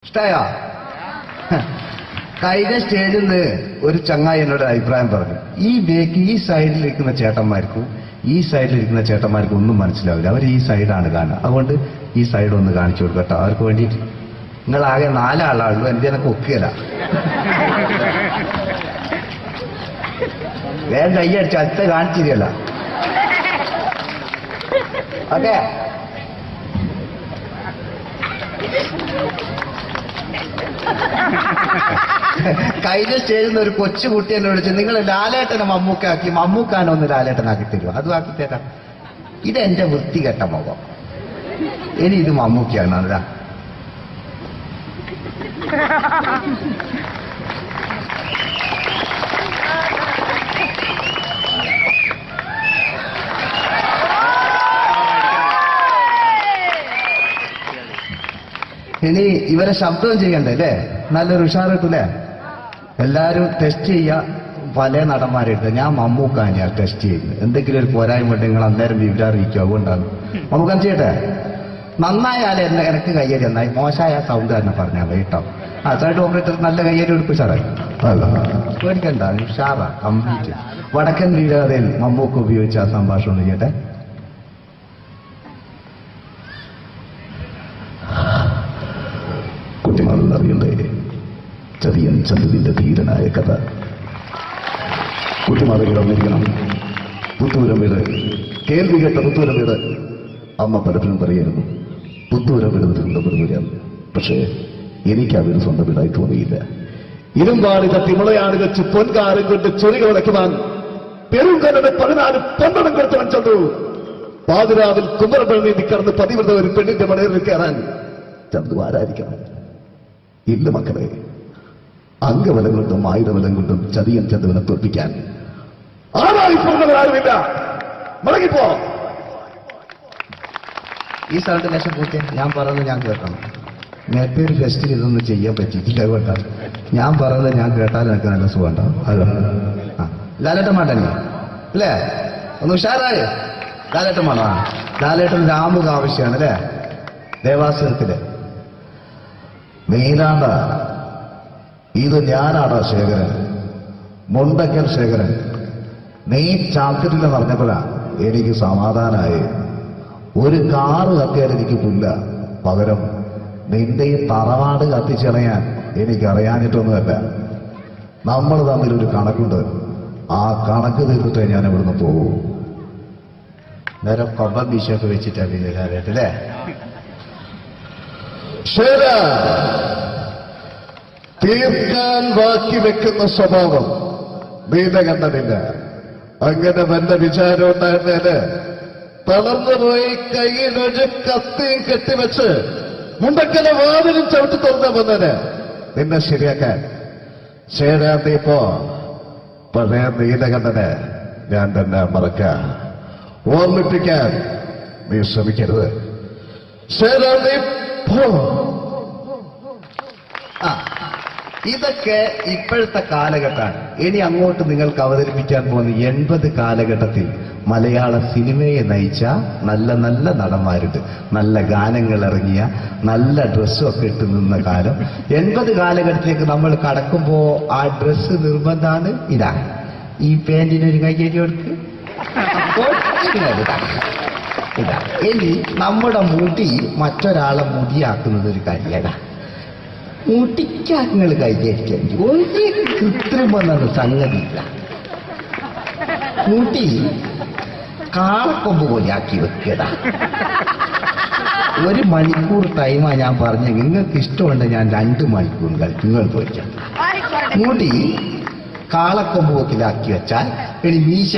ഇഷ്ടായോ? കഴിഞ്ഞ സ്റ്റേജിൽ നിന്ന് ഒരു ചങ്ങായി എന്നോട് അഭിപ്രായം പറഞ്ഞു, ഈ സൈഡിലിരിക്കുന്ന ചേട്ടന്മാർക്കും ഈ സൈഡിലിരിക്കുന്ന ചേട്ടന്മാർക്കും ഒന്നും മനസ്സിലാവില്ല, അവർ ഈ സൈഡാണ് കാണുക, അതുകൊണ്ട് ഈ സൈഡ് ഒന്ന് കാണിച്ചു കൊടുക്കട്ടോ അവർക്ക് വേണ്ടിയിട്ട്. നിങ്ങളാകെ 4 ആളാണല്ലോ, എന്റെ എനിക്ക് ഒക്കുകയില്ല. വേഗം കയ്യടിച്ച് അടുത്ത കാണിച്ചിരിക്കല്ല. ഓക്കെ, കഴിഞ്ഞ സ്റ്റേജിൽ നിന്ന് ഒരു കൊച്ചുകുട്ടി എന്നെ വിളിച്ചു, നിങ്ങൾ ലാലേട്ടനെ മമ്മൂക്കാക്കി, മമ്മൂക്കാനെ ഒന്ന് ലാലേട്ടനാക്കി തരുമോ? അതും ആക്കി തരാം. ഇതെന്റെ വൃത്തികെട്ട മുഖം, ഇനി ഇത് മമ്മൂക്കയാണ്. അതാ ഇനി ഇവരെ ശബ്ദം ചെയ്യണ്ടേ അല്ലേ? നല്ലൊരു ഉഷാറിട്ടല്ലേ? എല്ലാരും ടെസ്റ്റ് ചെയ്യാ, പല നടന്മാരെടുത്ത്. ഞാൻ മമ്മൂക്കാനെയാ ടെസ്റ്റ് ചെയ്യുന്നത്. എന്തെങ്കിലും ഒരു പോരായ്മ ഉണ്ടെങ്കിൽ നിങ്ങൾ അന്നേരം വിവരം അറിയിക്കും, അതുകൊണ്ടാണ്. മമ്മൂക്കാൻ ചെയ്യട്ടെ? നന്നായാലേ എനിക്ക് കയ്യേരി നന്നായി, മോശമായ സൗണ്ട് തന്നെ പറഞ്ഞാൽ മതി കേട്ടോ. സൈഡ് ഓപ്പറേറ്റർ നല്ല കയ്യേരി എടുക്കും സാറേ, പേടിക്കണ്ട, ഉഷാറാ കംപ്ലീറ്റ്. വടക്കൻ വീരകഥയിൽ മമ്മൂക്ക് ഉപയോഗിച്ച ആ സംഭാഷണം ചെയ്യട്ടെ. കുട്ടിമാരെന്നറിയണ്ടേ ചതിയൻ ചന്തുവിന്റെ ധീരനായ കഥ. കുട്ടിമാറുകൾ അറിഞ്ഞിരിക്കണം. പുത്തൂരം വീട്, കേൾവി കേട്ട പുത്തൂരം വീട്. അമ്മ പലപ്പോഴും പറയായിരുന്നു, പുത്തൂരം വീട് തിരുവനന്തപുരം. പക്ഷേ എനിക്ക് ആ വീട് സ്വന്തം വീടായി തോന്നിയില്ല. ഇരുമ്പാടി തട്ടി മുളയാട് വെച്ച് പൊൻകാരം കൊണ്ട് ചൊരികൾ വയ്ക്കുവാൻ പെരുങ്കരുടെ 14 പൊന്നണം കൊടുത്തവൻ ചന്തു. പാതിരാവിൽ കുമരപ്പഴ നീതി കടന്ന് പതിവ്രത ഒരു പെണ്ണിന്റെ മണയിൽ കയറാൻ ചന്തു ആരായിരിക്കണം? ഇല്ല മക്കളെ, അംഗബലം കൊണ്ടും ആയുധബലം കൊണ്ടും ചതിയൻ ചന്തുവിനെ തോൽപ്പിക്കാൻ ആരായി പറഞ്ഞവരാരുമില്ല. മടങ്ങിപ്പോ. ഈ സൗണ്ട് ലക്ഷം പൂക്കെ ഞാൻ പറയുന്നത് ഞാൻ കേൾക്കണം. നേരത്തെ ഒരു ഫെസ്റ്റിൽ ഇതൊന്നും ചെയ്യാൻ പറ്റിയിട്ടില്ല, കേട്ടാൽ ഞാൻ പറയുന്നത് ഞാൻ കേട്ടാൽ എനിക്ക് നല്ല സുഖം ഉണ്ടാവും. അല്ലോ, ആ ലാലേട്ടൻ മാട്ടനെ അല്ലേ? ഒന്ന് ഉഷാറായി ലാലേട്ടൻ മാണ. ലാലേട്ടൻ രാമുക ആവശ്യമാണ് അല്ലേ? ദേവാസുരത്തില് നീനാണ്ട ഇത് ഞാനാടാ ശേഖരൻ, മുണ്ടക്കൽ ശേഖരൻ. നീ ചാത്തിട്ടില്ല പറഞ്ഞപ്പോഴാ എനിക്ക് സമാധാനമായി. ഒരു കാറ് കത്തിയാൽ എനിക്ക് പുല്ല, പകരം നിന്റെ ഈ തറവാട് കത്തിച്ചളയാൻ എനിക്കറിയാനിട്ടൊന്നുമല്ല. നമ്മൾ തമ്മിലൊരു കണക്കുണ്ട്, ആ കണക്ക് തീർത്തിട്ടേ ഞാൻ ഇവിടുന്ന് പോകൂ. നേരെ കൊമ്പം ബീശൊക്കെ വെച്ചിട്ടാണ് ലാലേട്ടല്ലേ? ശരി, തീർക്കാൻ ബാക്കി വെക്കുന്ന സ്വഭാവം നീത കണ്ടതില്ല. അങ്ങനെ വല്ല വിചാരം ഉണ്ടായിരുന്നേല് തളർന്നുപോയി കയ്യിലൊരു കത്തിയും കെട്ടിവെച്ച് മുണ്ടക്കലെ വാതിലും ചവിട്ടി തുറന്ന വന്നേന് നിന്നെ ശരിയാക്കാൻ. ശേരാന്തിപ്പോ പഴയ നീലകണ്ഠനെ ഞാൻ തന്നെ മറക്കാൻ, ഓർമ്മിപ്പിക്കാൻ നീ ശ്രമിക്കരുത്. ശേരാന്തി ആ, ഇതൊക്കെ ഇപ്പോഴത്തെ കാലഘട്ടമാണ്. ഇനി അങ്ങോട്ട് നിങ്ങൾക്ക് അവതരിപ്പിക്കാൻ പോകുന്ന 80 കാലഘട്ടത്തിൽ മലയാള സിനിമയെ നയിച്ച നല്ല നല്ല നടന്മാരുണ്ട്. നല്ല ഗാനങ്ങൾ ഇറങ്ങിയ, നല്ല ഡ്രസ്സും ഒക്കെ ഇട്ട് നിന്ന കാലം. 80 കാലഘട്ടത്തിലേക്ക് നമ്മൾ കടക്കുമ്പോ ആ ഡ്രസ്സ് നിർബന്ധമാണ്. ഇതാ ഈ പാന്റിനൊരു കൈകേരി കൊടുക്ക്, ഇതാ. ഇനി നമ്മുടെ മുടി മറ്റൊരാളെ മുടിയാക്കുന്നത് ഒരു കാര്യമല്ല. മുടിക്കാങ്ങൾ കൈകരിക്കാൻ ഒരു കൃത്രിമെന്നത് സംഗതിയില്ല. മുടി കാളക്കൊമ്പ് പോലെ ആക്കി വെക്കടാ. 1 മണിക്കൂർ ടൈമാ ഞാൻ പറഞ്ഞ. നിങ്ങൾക്ക് ഇഷ്ടമുണ്ട് ഞാൻ 2 മണിക്കൂർ കളിക്കും. നിങ്ങൾ പോയിക്കാം. മുടി കാളക്കൊമ്പ് പോക്കിലാക്കി വെച്ചാൽ ഇനി മീശ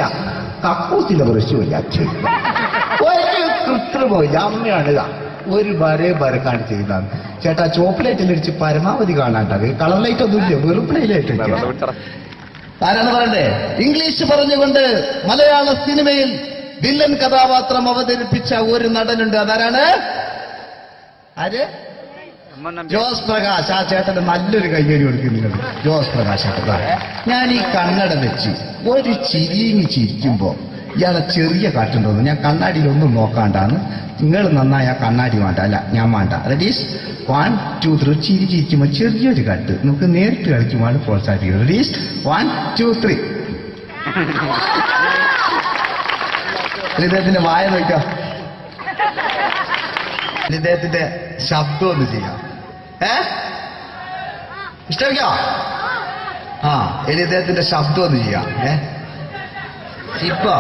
കക്കൂസിലെ ബ്രഷ് പോലെയാക്കി വെക്കും. ഒരു കൃത്രിമില്ല. അമ്മയാണ് ഒരു വരക്കാണ് ചെയ്താണ്. ചേട്ടാ ചോക്ലേറ്റിൽ അടിച്ച് പരമാവധി കാണാണ്ടാകും. കളർ ലൈറ്റ് ഒന്നും ഇല്ല, വെറും പ്ലേ ലൈറ്റ്. ആരാണ് പറയണ്ടേ? ഇംഗ്ലീഷ് പറഞ്ഞുകൊണ്ട് മലയാള സിനിമയിൽ വില്ലൻ കഥാപാത്രം അവതരിപ്പിച്ച ഒരു നടനുണ്ട്. അതാരാണ്? ആര്? ജോസ് പ്രകാശ്. ആ ചേട്ടന് നല്ലൊരു കയ്യടി കൊടുക്കുന്നുണ്ട്. ജോസ് പ്രകാശ് ചേട്ടാ, ഞാൻ ഈ കണ്ണട വെച്ച് ഒരു ചിരിങ്ങി ചിരിക്കുമ്പോ ഇയാളെ ചെറിയ കാറ്റുണ്ടോന്ന് ഞാൻ കണ്ണാടിയിലൊന്നും നോക്കാണ്ടാന്ന്. നിങ്ങൾ നന്നായി ആ കണ്ണാടി വേണ്ട, അല്ല ഞാൻ വേണ്ട. റെഡീസ് 1 2 3. ചിരി ചിരിക്കുമ്പോൾ ചെറിയൊരു കട്ട് നമുക്ക് നേരിട്ട് കളിക്കുമ്പോൾ പ്രോത്സാഹിപ്പിക്കും. റെഡീസ് 1 2 3. ഇദ്ദേഹത്തിന്റെ വായ നോക്കാം, ഇദ്ദേഹത്തിന്റെ ശബ്ദം ഒന്ന് ചെയ്യാം. ഇഷ്ടമില്ലോ? ആ, ഇനി ഇദ്ദേഹത്തിന്റെ ശബ്ദം ഒന്ന് ചെയ്യാം. ഇപ്പൊ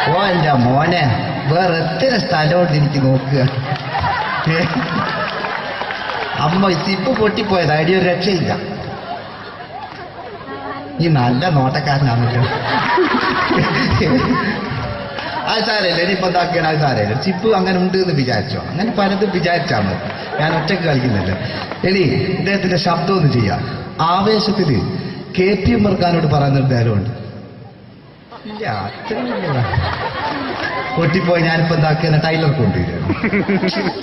ഓ എന്റെ മോനെ വേറെ എത്ര സ്ഥലമുണ്ട് എനിക്ക് നോക്കുക. അമ്മ സിപ്പ് പൊട്ടിപ്പോയത് അടിയൊരു രക്ഷയില്ല. ഈ നല്ല നോട്ടക്കാരനാണല്ലോ. അത് സാരമില്ല, ഇനിയിപ്പോ എന്താക്കിയാണ് അത് സാരമില്ല. ചിപ്പ് അങ്ങനെ ഉണ്ട് എന്ന് വിചാരിച്ചോ, അങ്ങനെ പലതും വിചാരിച്ചാൽ മതി. ഞാൻ ഒറ്റയ്ക്ക് കളിക്കുന്നില്ല. ഇനി ഇദ്ദേഹത്തിന്റെ ശബ്ദം ഒന്ന് ചെയ്യാം. ആവേശത്തില് KP ഉമ്മർഖാനോട് പറയുന്ന ഒരു ഡയലോഗുണ്ട്. ഇല്ല, അത്രയില്ല. പൊട്ടിപ്പോയി ഞാനിപ്പോ എന്താക്കിയ ടൈലർ കൊണ്ടുവരും,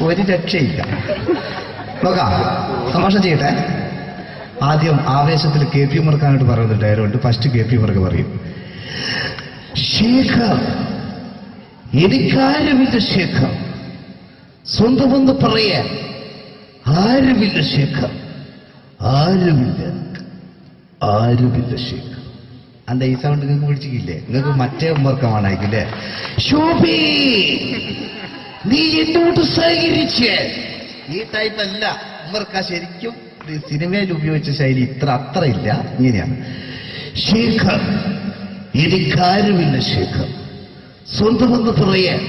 ഒരു രക്ഷയില്ല. നോക്കാം, തമാശ ചെയ്യട്ടെ. ആദ്യം ആവേശത്തിൽ KP ഉമ്മർഖാനോട് പറയുന്ന ഡയലോഗുണ്ട്. ഫസ്റ്റ് KP ഉമ്മർക്ക് പറയും, ശേഖർ എനിക്കാരുമില്ല ശേഖർ, സ്വന്തമെന്ന് പറയാൻ ആരുമില്ല ശേഖർ, ആരുമില്ല ശേഖർ. അന്ത ഈ സൗണ്ട് നിങ്ങൾക്ക് പിടിച്ചില്ലേ? നിങ്ങൾക്ക് മറ്റേ ഉമ്മർക്കമാണായിക്കില്ലേ? ശോഭി നീ എന്നോട് സഹകരിച്ച്. ഈ ടൈപ്പ് അല്ല ഉമ്മർക്ക, ശരിക്കും സിനിമയിൽ ഉപയോഗിച്ച ശൈലി അത്ര ഇല്ല. ഇങ്ങനെയാണ്, ശേഖർ എനിക്കാരുമില്ല ശേഖർ, സ്വന്തമെന്ന് പറയാൻ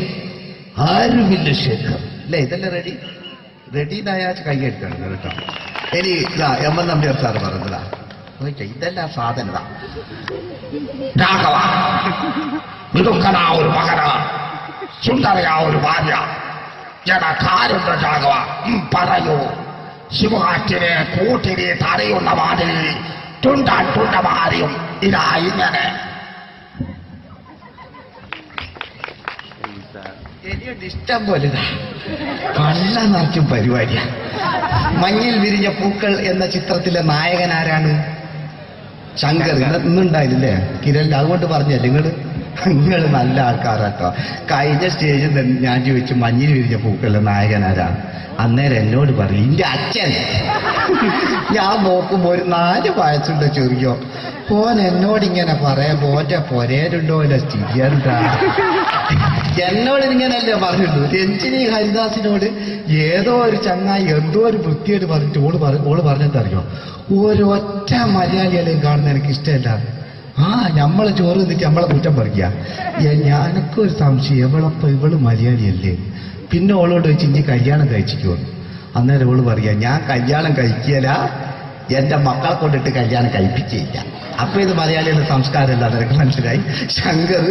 ആരുമില്ല ശേഖർ. അല്ലേ? ഇതല്ലേ റെഡി? റെഡിന്നായാ കൈയെടുക്കണം കേട്ടോ. ഇനി ഇതാ എം എൻ നമ്പ്യാർ സാറ് പറഞ്ഞതാ, ഇതെല്ലാം സാധനതാ. രാഘവ മിടുക്കനാ ഒരു മകന, സുന്ദരയാ ഒരു ഭാര്യ, ജനക്കാരുണ്ട് രാഘവ, പറയൂ. ശിവകാറ്റിനെ കൂട്ടിനെ തടയുന്ന മാതിരി തുണ്ടമാരിയും ഇതാ ഇങ്ങനെ. ഇഷ്ടം പോലെ കള്ള നാറ്റും പരിപാടിയാ. മഞ്ഞിൽ വിരിഞ്ഞ പൂക്കൾ എന്ന ചിത്രത്തിലെ നായകൻ ആരാണ്? ശങ്കർ. ഇന്നുണ്ടായില്ലേ കിരൺ? അതുകൊണ്ട് പറഞ്ഞല്ലേ നിങ്ങൾ നല്ല ആൾക്കാരാട്ടോ. കഴിഞ്ഞ സ്റ്റേജിൽ ഞാൻ ചോദിച്ചു മഞ്ഞിൽ വിരിഞ്ഞ പൂക്കളുടെ നായകൻ ആരാ? അന്നേരം എന്നോട് പറയും എന്റെ അച്ഛൻ. ഞാൻ നോക്കുമ്പോ ഒരു 4 വയസ്സുണ്ട് ചെറിയോ. പോൻ എന്നോടിങ്ങനെ പറയാൻ പോന്റെ പൊരേരുണ്ടോ ഇല്ല സ്ഥിതിയാണ്ടാ. എന്നോട് ഇങ്ങനല്ലേ പറഞ്ഞിട്ടു. രഞ്ജിനി ഹരിദാസിനോട് ഏതോ ഒരു ചങ്ങായി എന്തോ ഒരു വൃത്തിയായിട്ട് പറഞ്ഞിട്ട് ഓള് പറഞ്ഞിട്ടറിയോ, ഒരൊറ്റ മലയാളികളെയും കാണുന്ന എനിക്ക് ഇഷ്ടമല്ല. നമ്മളെ ചോറ് നിന്നിട്ട് നമ്മളെ കുറ്റം പറിക്കുക. ഞാനൊക്കൊരു സംശയം, ഇവള് മലയാളിയല്ലേ? പിന്നെ ഓളോട് വെച്ച് ഇനി കല്യാണം കഴിച്ചിക്കോ? അന്നേരം ഓള് പറയാ, ഞാൻ കല്യാണം കഴിക്കല, എന്റെ മക്കളെ കൊണ്ടിട്ട് കല്യാണം കഴിപ്പിച്ചില്ല. അപ്പൊ ഇത് മലയാളിയുടെ സംസ്കാരമല്ല, അതെനിക്ക് മനസ്സിലായി. ശങ്കർ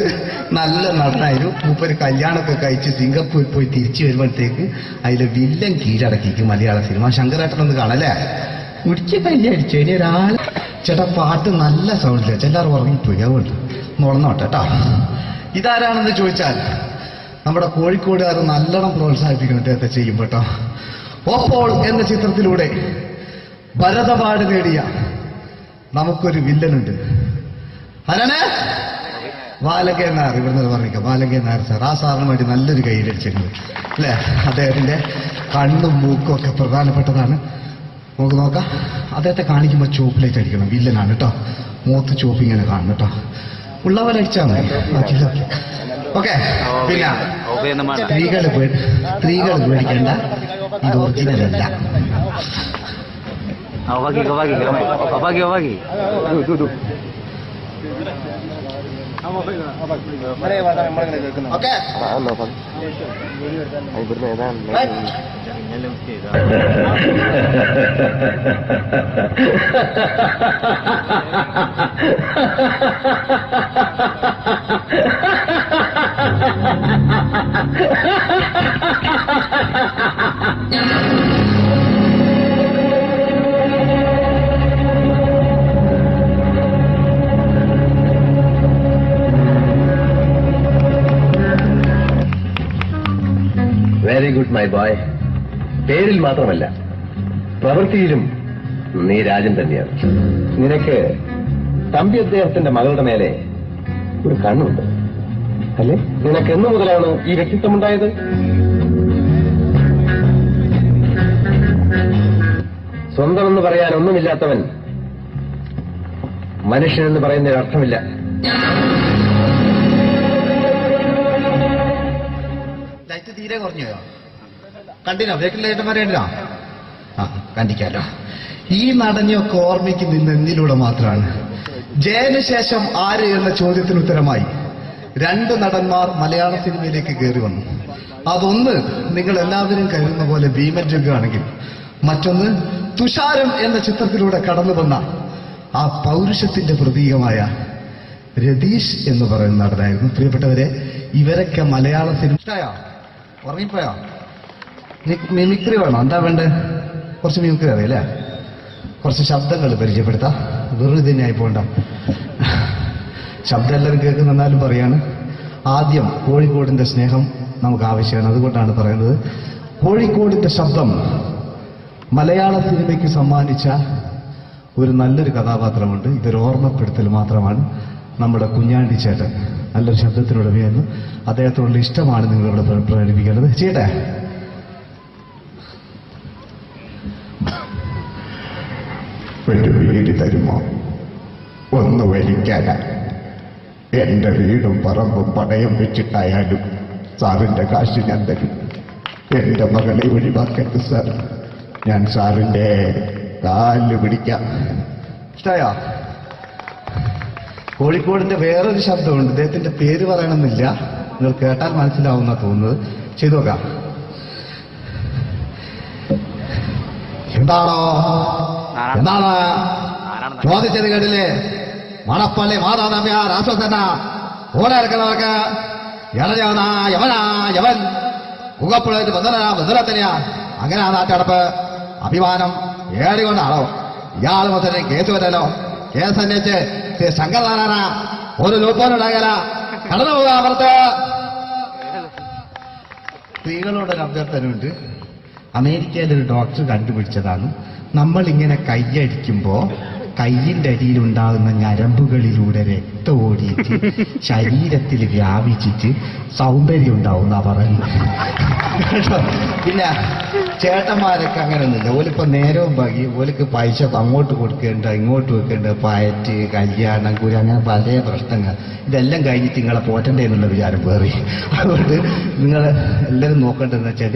നല്ല നടനായിരുന്നു. മൂപ്പര് കല്യാണമൊക്കെ കഴിച്ച് സിംഗപ്പൂരിൽ പോയി തിരിച്ചു വരുമ്പോഴത്തേക്ക് അതിലെ വില്ലൻ കീഴടക്കിക്കും മലയാള സിനിമ. ശങ്കരേട്ടനൊന്ന് കാണല്ലേ? ഉടിച്ച് കല്യാണിച്ചു. ഇനി ഒരാൾ ചേട്ടാ പാട്ട് നല്ല സൗണ്ടില്ല, എല്ലാവരും ഉറങ്ങിപ്പോയി, അതുകൊണ്ട് നുണന്നോട്ടെ കേട്ടോ. ഇതാരാണെന്ന് ചോദിച്ചാൽ നമ്മുടെ കോഴിക്കോടുകാർ നല്ലോണം പ്രോത്സാഹിപ്പിക്കണം ഇദ്ദേഹത്തെ ചെയ്യും കേട്ടോ. ഓപ്പോൾ എന്ന ചിത്രത്തിലൂടെ ഭരത് അവാർഡ് നേടിയ നമുക്കൊരു വില്ലനുണ്ട്. ആരാണ്? ബാലകൻ നായർ. ഇവിടുന്ന് പറഞ്ഞിരിക്കാം, ബാലകൻ നായർ സാർ. ആ സാറിന് വേണ്ടി നല്ലൊരു കയ്യിലടിച്ചിട്ടുണ്ട് അല്ലേ? അദ്ദേഹത്തിന്റെ കണ്ണും മൂക്കും ഒക്കെ പ്രധാനപ്പെട്ടതാണ്. നമുക്ക് നോക്കാം. അദ്ദേഹത്തെ കാണിക്കുമ്പോൾ ചോപ്പ് ലൈറ്റ് അടിക്കണം. വില്ലനാണ് കേട്ടോ. മൂത്ത് ചോപ്പ് ഇങ്ങനെ കാണണം കേട്ടോ. ഉള്ളവരടിച്ചാൽ മതി. ഓക്കെ. പിന്നെ സ്ത്രീകൾ പേടിക്കേണ്ട, ഇത് ഒറിജിനലല്ല. Okay. Very good my boy. പേരിൽ മാത്രമല്ല പ്രവൃത്തിയിലും നീ രാജൻ തന്നെയാണ്. നിനക്ക് തമ്പി അദ്ദേഹത്തിന്റെ മകളുടെ മേലെ ഒരു കണ്ണുണ്ട് അല്ലേ? നിനക്ക് എന്നു മുതലാണ് ഈ വ്യക്തിത്വമുണ്ടായത്? സ്വന്തമെന്ന് പറയാൻ ഒന്നുമില്ലാത്തവൻ മനുഷ്യനെന്ന് പറയുന്നതിന് അർത്ഥമില്ല. ലൈറ്റ് തീരെ കുറഞ്ഞോ? കണ്ടിനോ? ബ്രേക്കിൽ ലൈറ്റന്മാരെ കണ്ടിനോ? ആ, കണ്ടിക്കാലോ. ഈ നടഞ്ഞൊക്കെ ഓർമ്മിക്ക് നിന്ന് എന്തിലൂടെ മാത്രമാണ്. ജയന് ശേഷം ആര് എന്ന ചോദ്യത്തിന് ഉത്തരമായി 2 നടന്മാർ മലയാള സിനിമയിലേക്ക് കയറി വന്നു. അതൊന്ന് നിങ്ങൾ എല്ലാവരും കരുതുന്ന പോലെ ഭീമൻ രംഗാണെങ്കിൽ, മറ്റൊന്ന് തുഷാരം എന്ന ചിത്രത്തിലൂടെ കടന്നു വന്ന ആ പൗരുഷത്തിന്റെ പ്രതീകമായ രതീഷ് എന്ന് പറയുന്ന നടനായിരുന്നു. പ്രിയപ്പെട്ടവരെ, ഇവരൊക്കെ മലയാള സിനിമ ഇഷ്ടമായോ? ഉറങ്ങിപ്പോയോ? മിമിക്രി വേണോ? എന്താ വേണ്ടേ? കുറച്ച് മിമിക്രി അറിയില്ലേ? കുറച്ച് ശബ്ദങ്ങൾ പരിചയപ്പെടുത്താം. വെറുതെ ആയി പോണ്ട. ശബ്ദം എല്ലാവരും കേൾക്കുന്നെന്നാലും പറയാണ്. ആദ്യം കോഴിക്കോടിന്റെ സ്നേഹം നമുക്ക് ആവശ്യമാണ്. അതുകൊണ്ടാണ് പറയുന്നത്. കോഴിക്കോടിന്റെ ശബ്ദം മലയാള സിനിമയ്ക്ക് സമ്മാനിച്ച ഒരു നല്ലൊരു കഥാപാത്രമുണ്ട്. ഇതൊരു ഓർമ്മപ്പെടുത്തൽ മാത്രമാണ്. നമ്മുടെ കുഞ്ഞാണ്ടി ചേട്ടൻ നല്ലൊരു ശബ്ദത്തിനുടമയായിരുന്നു. അദ്ദേഹത്തോടുള്ള ഇഷ്ടമാണ് നിങ്ങളിവിടെ പ്രകടിപ്പിക്കേണ്ടത്. ചെയ്യട്ടെ. ഒരു വീട് തരുമോ? ഒന്ന് വലിക്കാനാ. എന്റെ വീടും പറമ്പും പണയം വെച്ചിട്ടായാലും സാറിന്റെ കാശ് ഞാൻ തരും. എന്റെ മകളെ ഒഴിവാക്കരുത് സാർ. ഞാൻ സാറിന്റെ കാല് പിടിക്കാം. ഇഷ്ടമായോ? കോഴിക്കോടിന്റെ വേറൊരു ശബ്ദമുണ്ട്. അദ്ദേഹത്തിന്റെ പേര് പറയണമെന്നില്ല, നിങ്ങൾ കേട്ടാൽ മനസ്സിലാവുന്ന തോന്നുന്നത്. ചെയ്തു നോക്കാം. എന്താണോ എന്താണ് ചോദിച്ചത് കേട്ടില്ലേ? മണപ്പള്ളി മാതാനമ്യാർ ആശ്വസന ഓടെ ഇറക്കുന്നവർക്ക് ഇളയവനാ യവനാ യവൻ മുഖപ്പുഴത്ത് ബദലത്തനെയാ. അങ്ങനെ ആ നാട്ടടപ്പ് അഭിമാനം ഏടികൊണ്ടാണോ? ഇയാൾ മുതൽ കേസ് വരല്ലോ. കേസ് അന്വേഷിച്ച് ശങ്കരനാരായണ ഒരു ലൂപ്പോനുണ്ടാകല കടന്നു പോകാൻ അപ്പുറത്ത്. സ്ത്രീകളോടൊരു അഭ്യർത്ഥനയുണ്ട്. അമേരിക്കയിലൊരു ഡോക്ടർ കണ്ടുപിടിച്ചതാണ്, നമ്മളിങ്ങനെ കൈയടിക്കുമ്പോ കയ്യിന്റെ അടിയിലുണ്ടാകുന്ന ഞരമ്പുകളിലൂടെ രക്തം ഓടിയിട്ട് ശരീരത്തിൽ വ്യാപിച്ചിട്ട് സൗന്ദര്യം ഉണ്ടാവും എന്നാ പറയുന്നത്. പിന്നെ ചേട്ടന്മാരൊക്കെ അങ്ങനെയൊന്നുമില്ല. ഓലിപ്പോ നേരവും ബാക്കി ഓലിക്ക് പൈസ അങ്ങോട്ട് കൊടുക്കേണ്ട ഇങ്ങോട്ട് വെക്കേണ്ട, പയറ്റ് കല്യാണം കുരി അങ്ങനെ പല പ്രശ്നങ്ങൾ. ഇതെല്ലാം കഴിഞ്ഞിട്ട് നിങ്ങളെ പോറ്റണ്ടേ എന്നുള്ള വിചാരം വേറി. അതുകൊണ്ട് നിങ്ങൾ എല്ലാവരും നോക്കേണ്ടതെന്ന് വെച്ചാൽ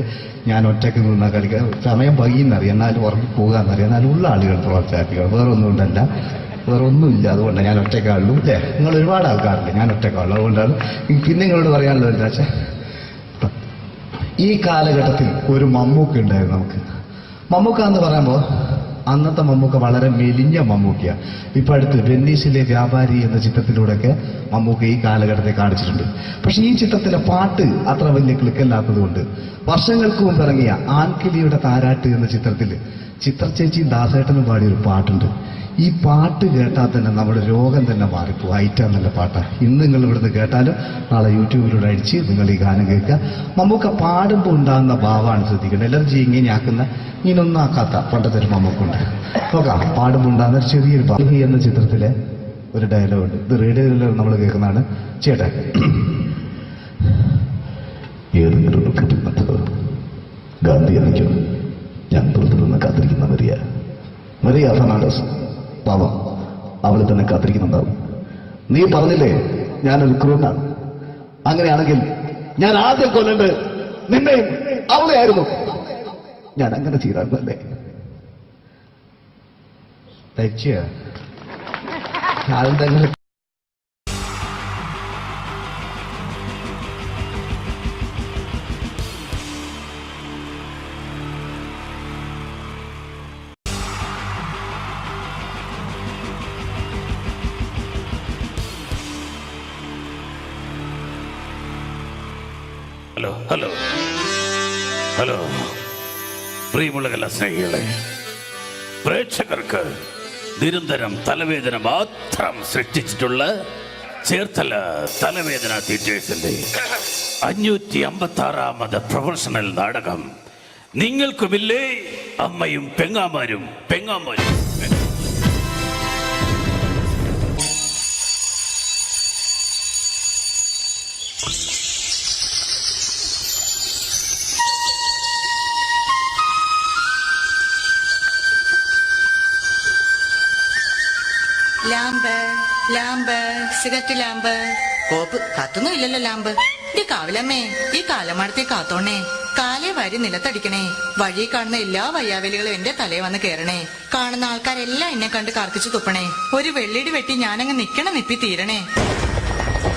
ഞാൻ ഒറ്റയ്ക്ക് നിന്നാ കളിക്കുക. സമയം വൈകുന്നറിയാം, എന്നാലും ഉറങ്ങി പോകാന്നറിയാം, എന്നാലും ഉള്ള ആളുകൾ പ്രോത്സാഹിപ്പിക്കണം. വേറെ ഒന്നും ഉണ്ടല്ല, വേറെ ഒന്നുമില്ല. അതുകൊണ്ടാണ് ഞാൻ ഒറ്റക്കാളുള്ളൂ. അല്ലേ? നിങ്ങൾ ഒരുപാട് ആൾക്കാരില്ല, ഞാൻ ഒറ്റക്കാളുള്ളൂ. അതുകൊണ്ടാണ്. പിന്നെ നിങ്ങളോട് പറയാനുള്ളത് എന്താ വെച്ചാൽ, ഈ കാലഘട്ടത്തിൽ ഒരു മമ്മൂക്ക ഉണ്ടായിരുന്നു നമുക്ക്. മമ്മൂക്ക എന്ന് പറയുമ്പോൾ അന്നത്തെ മമ്മൂക്ക വളരെ മെലിഞ്ഞ മമ്മൂക്കയാണ്. ഇപ്പൊ അടുത്ത് വെന്നീസിലെ വ്യാപാരി എന്ന ചിത്രത്തിലൂടെയൊക്കെ മമ്മൂക്ക ഈ കാലഘട്ടത്തെ കാണിച്ചിട്ടുണ്ട്. പക്ഷെ ഈ ചിത്രത്തിലെ പാട്ട് അത്ര വലിയ ക്ലിക്കല്ലാത്തത് കൊണ്ട് വർഷങ്ങൾക്ക് മുമ്പ് ഇറങ്ങിയ ആൺകിളിയുടെ താരാട്ട് എന്ന ചിത്രത്തിൽ ചിത്രചേച്ചിയും ദാസേട്ടനും പാടിയൊരു പാട്ടുണ്ട്. ഈ പാട്ട് കേട്ടാൽ തന്നെ നമ്മുടെ രോഗം തന്നെ മാറിപ്പോകും. ഐറ്റാൻ നല്ല പാട്ടാണ്. ഇന്ന് നിങ്ങൾ ഇവിടുന്ന് കേട്ടാലും നാളെ യൂട്യൂബിലൂടെ അടിച്ച് നിങ്ങൾ ഈ ഗാനം കേൾക്കുക. മമ്മൂക്ക പാടുമ്പോൾ ഉണ്ടാകുന്ന ഭാവമാണ് ശ്രദ്ധിക്കുന്നത്. എലർജി ഇങ്ങനെ ആക്കുന്ന ഇങ്ങനൊന്നും ആക്കാത്ത പണ്ടത്തെ ഒരു മമ്മൂക്കുണ്ട്. നോക്കാം. പാടുമ്പോൾ ഉണ്ടാകുന്ന ചെറിയൊരു ഭാവി എന്ന ചിത്രത്തിലെ ഒരു ഡയലോഗുണ്ട്. ഇത് റേഡിയോയിൽ നമ്മൾ കേൾക്കുന്നതാണ്. ചേട്ടാ, ഏതെങ്കിലും കിട്ടുന്നത് ഗാന്ധി എനിക്കും ഞാൻ പുറത്തുനിന്ന് കാത്തിരിക്കുന്ന മരിയ ഫെർണാണ്ടസ് പാവം, അവളെ തന്നെ കാത്തിരിക്കുന്നുണ്ടാവും. നീ പറഞ്ഞില്ലേ ഞാനൊരു ക്രൂരനാണ്. അങ്ങനെയാണെങ്കിൽ ഞാൻ ആദ്യം കൊല്ലേണ്ടത് നിന്നെയും അവളെ ആയിരുന്നു. ഞാൻ അങ്ങനെ ചെയ്തായിരുന്നല്ലേ? അതെന്തെങ്കിലും ഹലോ ഹലോ ഹലോ പ്രിയമുള്ള കലാസ്നേഹികളെ, പ്രേക്ഷകർക്ക് നിരന്തരം തലവേദന മാത്രം സൃഷ്ടിച്ചിട്ടുള്ള ചേർത്തല തലവേദന തിയേറ്റേഴ്സിന്റെ 556ാമത് പ്രൊഫഷണൽ നാടകം നിങ്ങൾക്കുമില്ലേ അമ്മയും പെങ്ങാമാരും. ലാമ്പ് ലാമ്പ് സിഗരറ്റ് ലാമ്പ് കോപ്പ് കത്തുന്നും ഇല്ലല്ലോ ലാമ്പ്. എന്റെ കാവിലമ്മേ, ഈ കാലമാടത്തെ കാത്തോണേ. കാലേ വാരി നിലത്തടിക്കണേ. വഴി കാണുന്ന എല്ലാ വയ്യാവലികളും എന്റെ തലയെ വന്ന് കേറണേ. കാണുന്ന ആൾക്കാരെല്ലാം എന്നെ കണ്ട് കർക്കിച്ചു തുപ്പണേ. ഒരു വെള്ളിടി വെട്ടി ഞാനങ്ങ് നിപ്പി തീരണേ.